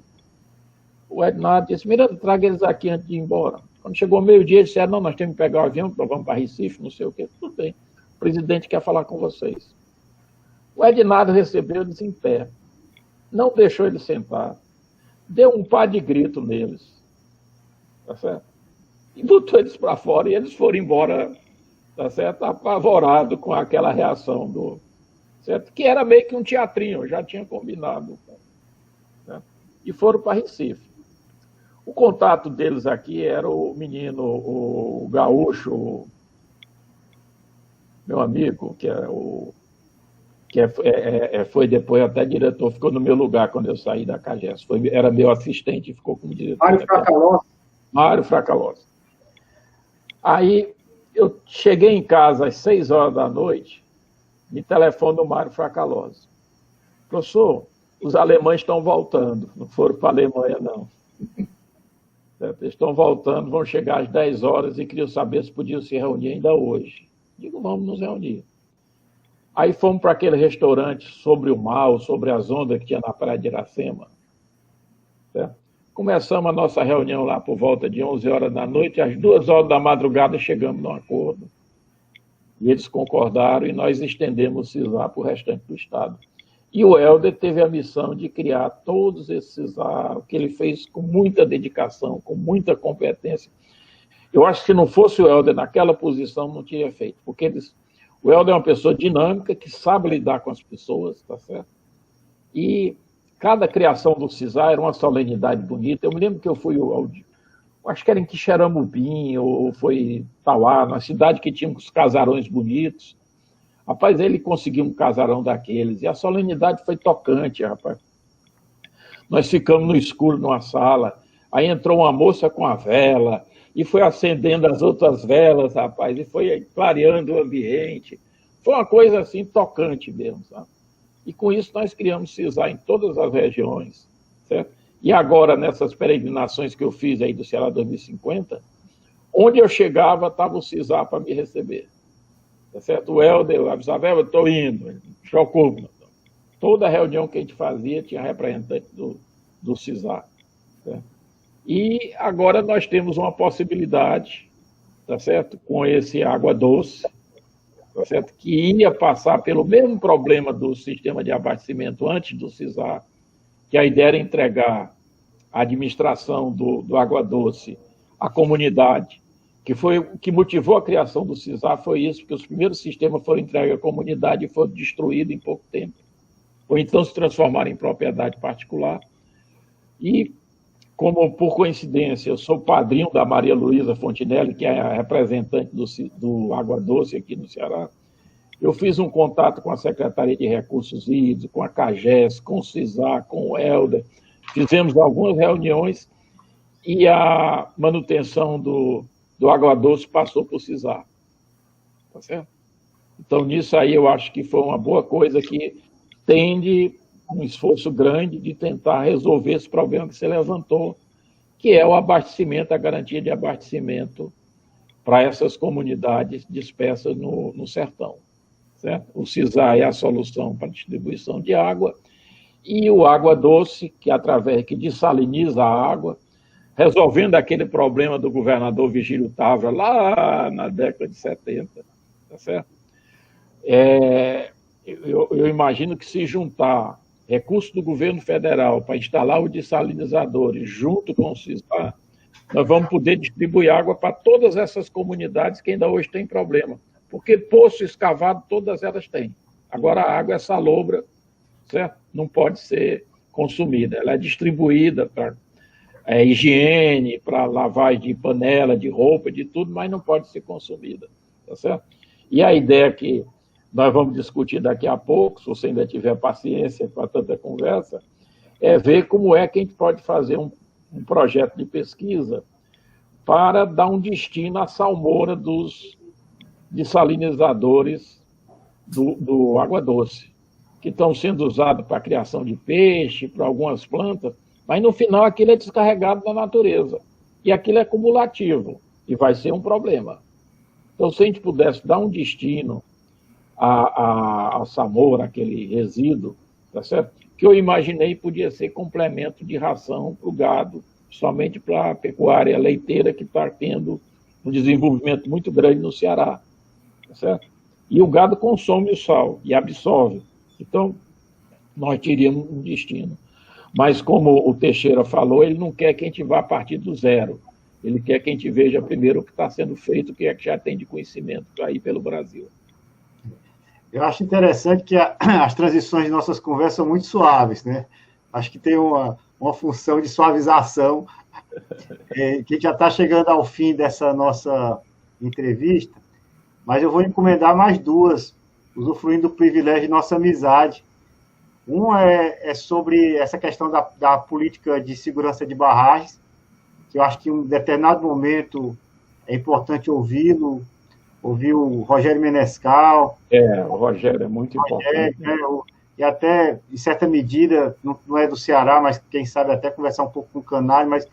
Speaker 2: O Ednardo disse, Miranda, traga eles aqui antes de ir embora. Quando chegou meio-dia, ele disse, não, nós temos que pegar o avião, vamos para Recife, não sei o quê. Tudo bem, o presidente quer falar com vocês. O Ednardo recebeu eles em pé, não deixou eles sentar, deu um par de grito neles, tá certo? E botou eles para fora e eles foram embora, tá certo? Apavorado com aquela reação certo? Que era meio que um teatrinho, eu já tinha combinado. Certo? E foram para Recife. O contato deles aqui era o menino, o gaúcho, meu amigo, foi depois até diretor, ficou no meu lugar quando eu saí da CAGES. Era meu assistente e ficou como diretor. Mário Fracalossi. Aí eu cheguei em casa às 6 horas da noite, me telefona o Mário Fracalossi. Professor, os alemães estão voltando, não foram para a Alemanha, não. Eles estão voltando, vão chegar às 10 horas e queriam saber se podiam se reunir ainda hoje. Digo, vamos nos reunir. Aí fomos para aquele restaurante sobre o mal, sobre as ondas que tinha na praia de Iracema. Certo? Começamos a nossa reunião lá por volta de 11 horas da noite, às 2 horas da madrugada chegamos num acordo. E eles concordaram e nós estendemos o CISAR para o restante do Estado. E o Helder teve a missão de criar todos esses CISAR, que ele fez com muita dedicação, com muita competência. Eu acho que se não fosse o Helder naquela posição, não teria feito, porque o Helder é uma pessoa dinâmica, que sabe lidar com as pessoas, tá certo? E cada criação do CISAR era uma solenidade bonita. Eu me lembro que eu fui, acho que era em Quixeramobim, ou foi Tauá, na cidade que tinha uns casarões bonitos. Rapaz, ele conseguiu um casarão daqueles, e a solenidade foi tocante, rapaz. Nós ficamos no escuro numa sala, aí entrou uma moça com a vela, e foi acendendo as outras velas, rapaz, e foi clareando o ambiente. Foi uma coisa assim, tocante mesmo, sabe? E com isso nós criamos CISAR em todas as regiões, certo? E agora, nessas peregrinações que eu fiz aí do Ceará 2050, onde eu chegava, estava o CISAR para me receber. Tá certo? O Helder, eu avisava, eu estou indo. chocou. Toda reunião que a gente fazia tinha representante do CISAR. Né? E agora nós temos uma possibilidade, tá certo? Com esse água doce, tá certo? Que ia passar pelo mesmo problema do sistema de abastecimento antes do CISAR, que a ideia era entregar a administração do água doce à comunidade, que foi o que motivou a criação do CISAR, foi isso, porque os primeiros sistemas foram entregues à comunidade e foram destruídos em pouco tempo, ou então se transformaram em propriedade particular. E, como por coincidência, eu sou padrinho da Maria Luísa Fontinelli, que é a representante do Água Doce aqui no Ceará, eu fiz um contato com a Secretaria de Recursos Hídricos, com a CAGES, com o CISAR, com o Helder, fizemos algumas reuniões e a manutenção do Água Doce passou para o CISAR. Tá certo? Então, nisso aí, eu acho que foi uma boa coisa que tende um esforço grande de tentar resolver esse problema que você levantou, que é o abastecimento, a garantia de abastecimento para essas comunidades dispersas no sertão. Certo? O CISAR é a solução para a distribuição de água, e o Água Doce, que dessaliniza a água, resolvendo aquele problema do governador Vigílio Távora lá na década de 70, tá certo? Eu imagino que se juntar recursos do governo federal para instalar os dessalinizadores junto com o CISAR, nós vamos poder distribuir água para todas essas comunidades que ainda hoje têm problema, porque poço escavado todas elas têm. Agora a água é salobra, certo? Não pode ser consumida, ela é distribuída para higiene, para lavagem de panela, de roupa, de tudo, mas não pode ser consumida, tá certo? E a ideia que nós vamos discutir daqui a pouco, se você ainda tiver paciência para tanta conversa, é ver como é que a gente pode fazer um projeto de pesquisa para dar um destino à salmoura dos dessalinizadores do Água Doce, que estão sendo usados para a criação de peixe, para algumas plantas, mas no final aquilo é descarregado na natureza. E aquilo é cumulativo, e vai ser um problema. Então, se a gente pudesse dar um destino à salmoura, aquele resíduo, tá certo? Que eu imaginei podia ser complemento de ração para o gado, somente para a pecuária leiteira, que está tendo um desenvolvimento muito grande no Ceará. Tá certo? E o gado consome o sal e absorve. Então, nós teríamos um destino. Mas, como o Teixeira falou, ele não quer que a gente vá a partir do zero. Ele quer que a gente veja primeiro o que está sendo feito, o que é que já tem de conhecimento aí pelo Brasil.
Speaker 1: Eu acho interessante que as transições de nossas conversas são muito suaves, né? Acho que tem uma função de suavização, que a gente já está chegando ao fim dessa nossa entrevista, mas eu vou encomendar mais duas, usufruindo do privilégio de nossa amizade. Um é sobre essa questão da política de segurança de barragens, que eu acho que em um determinado momento é importante ouvir o Rogério Menescal.
Speaker 2: O Rogério é muito importante.
Speaker 1: E até, em certa medida, não é do Ceará, mas quem sabe até conversar um pouco com o Canário, mas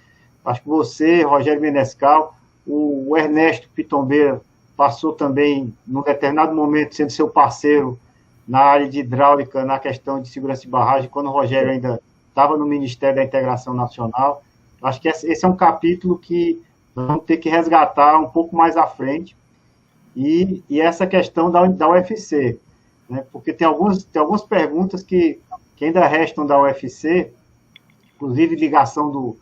Speaker 1: acho que você, Rogério Menescal, o Ernesto Pitombeira, passou também, num determinado momento, sendo seu parceiro na área de hidráulica, na questão de segurança de barragem, quando o Rogério ainda estava no Ministério da Integração Nacional. Acho que esse é um capítulo que vamos ter que resgatar um pouco mais à frente. E essa questão da UFC, né? Porque tem algumas perguntas que ainda restam da UFC, inclusive ligação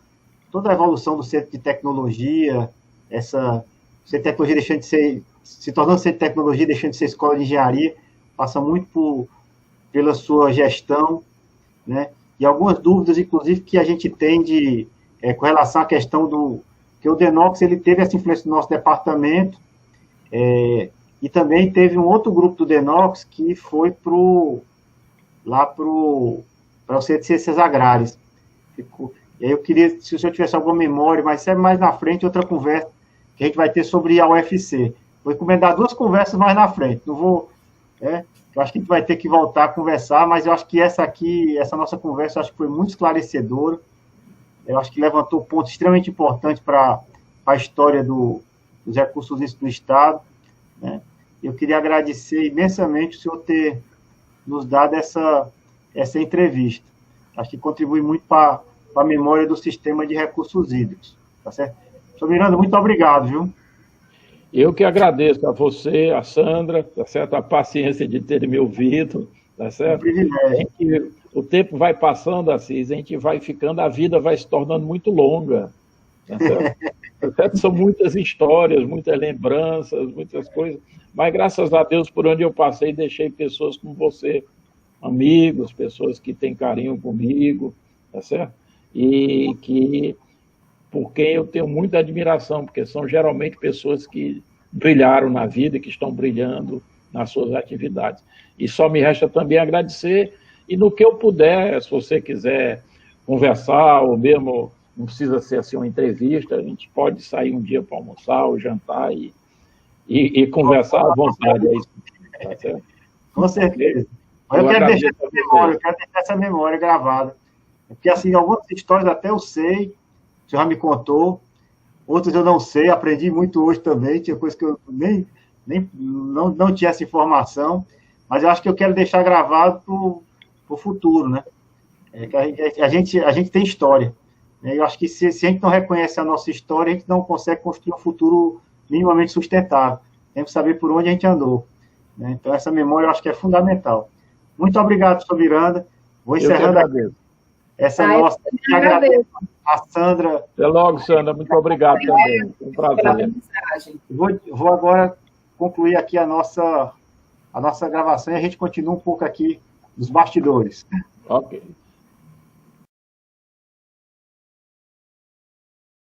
Speaker 1: toda a evolução do centro de tecnologia, centro de tecnologia deixando de ser, se tornando centro de tecnologia, deixando de ser escola de engenharia, passa muito pela sua gestão, né? E algumas dúvidas, inclusive, que a gente tem com relação à questão que o Denox ele teve essa influência no nosso departamento, e também teve um outro grupo do Denox que foi para o Centro de Ciências Agrárias. E aí eu queria, se o senhor tivesse alguma memória, mas isso é mais na frente, outra conversa que a gente vai ter sobre a UFC. Vou encomendar duas conversas mais na frente. Não vou... eu acho que a gente vai ter que voltar a conversar, mas eu acho que essa nossa conversa, eu acho que foi muito esclarecedora. Eu acho que levantou pontos extremamente importantes para a história dos recursos hídricos do Estado, né? Eu queria agradecer imensamente o senhor ter nos dado essa entrevista. Acho que contribui muito para a memória do sistema de recursos hídricos. Tá certo? Professor Miranda, muito obrigado, viu?
Speaker 2: Eu que agradeço a você, a Sandra, tá certo? A paciência de ter me ouvido, tá certo?
Speaker 1: Um privilégio.
Speaker 2: O tempo vai passando, Assis, a gente vai ficando, a vida vai se tornando muito longa, tá certo? Tá certo? São muitas histórias, muitas lembranças, muitas coisas, mas graças a Deus, por onde eu passei, deixei pessoas como você, amigos, pessoas que têm carinho comigo, tá certo? E que por quem eu tenho muita admiração, porque são geralmente pessoas que brilharam na vida e que estão brilhando nas suas atividades. E só me resta também agradecer, e no que eu puder, se você quiser conversar, ou mesmo, não precisa ser assim uma entrevista, a gente pode sair um dia para almoçar ou jantar e conversar à vontade. É isso, tá certo?
Speaker 1: Com certeza. Mas eu quero deixar essa memória gravada. Porque, assim, algumas histórias até eu sei, você já me contou, outras eu não sei, aprendi muito hoje também, tinha coisas que eu não tinha essa informação, mas eu acho que eu quero deixar gravado para o futuro, né? A gente tem história, né? Eu acho que se a gente não reconhece a nossa história, a gente não consegue construir um futuro minimamente sustentável. Temos que saber por onde a gente andou, né? Então, essa memória eu acho que é fundamental. Muito obrigado, professor Miranda. Vou encerrando aqui essa nossa. Agradeço a Sandra.
Speaker 2: Até logo, Sandra. Muito obrigado também. Foi um prazer.
Speaker 1: Vou agora concluir aqui a nossa gravação e a gente continua um pouco aqui nos bastidores.
Speaker 2: Ok.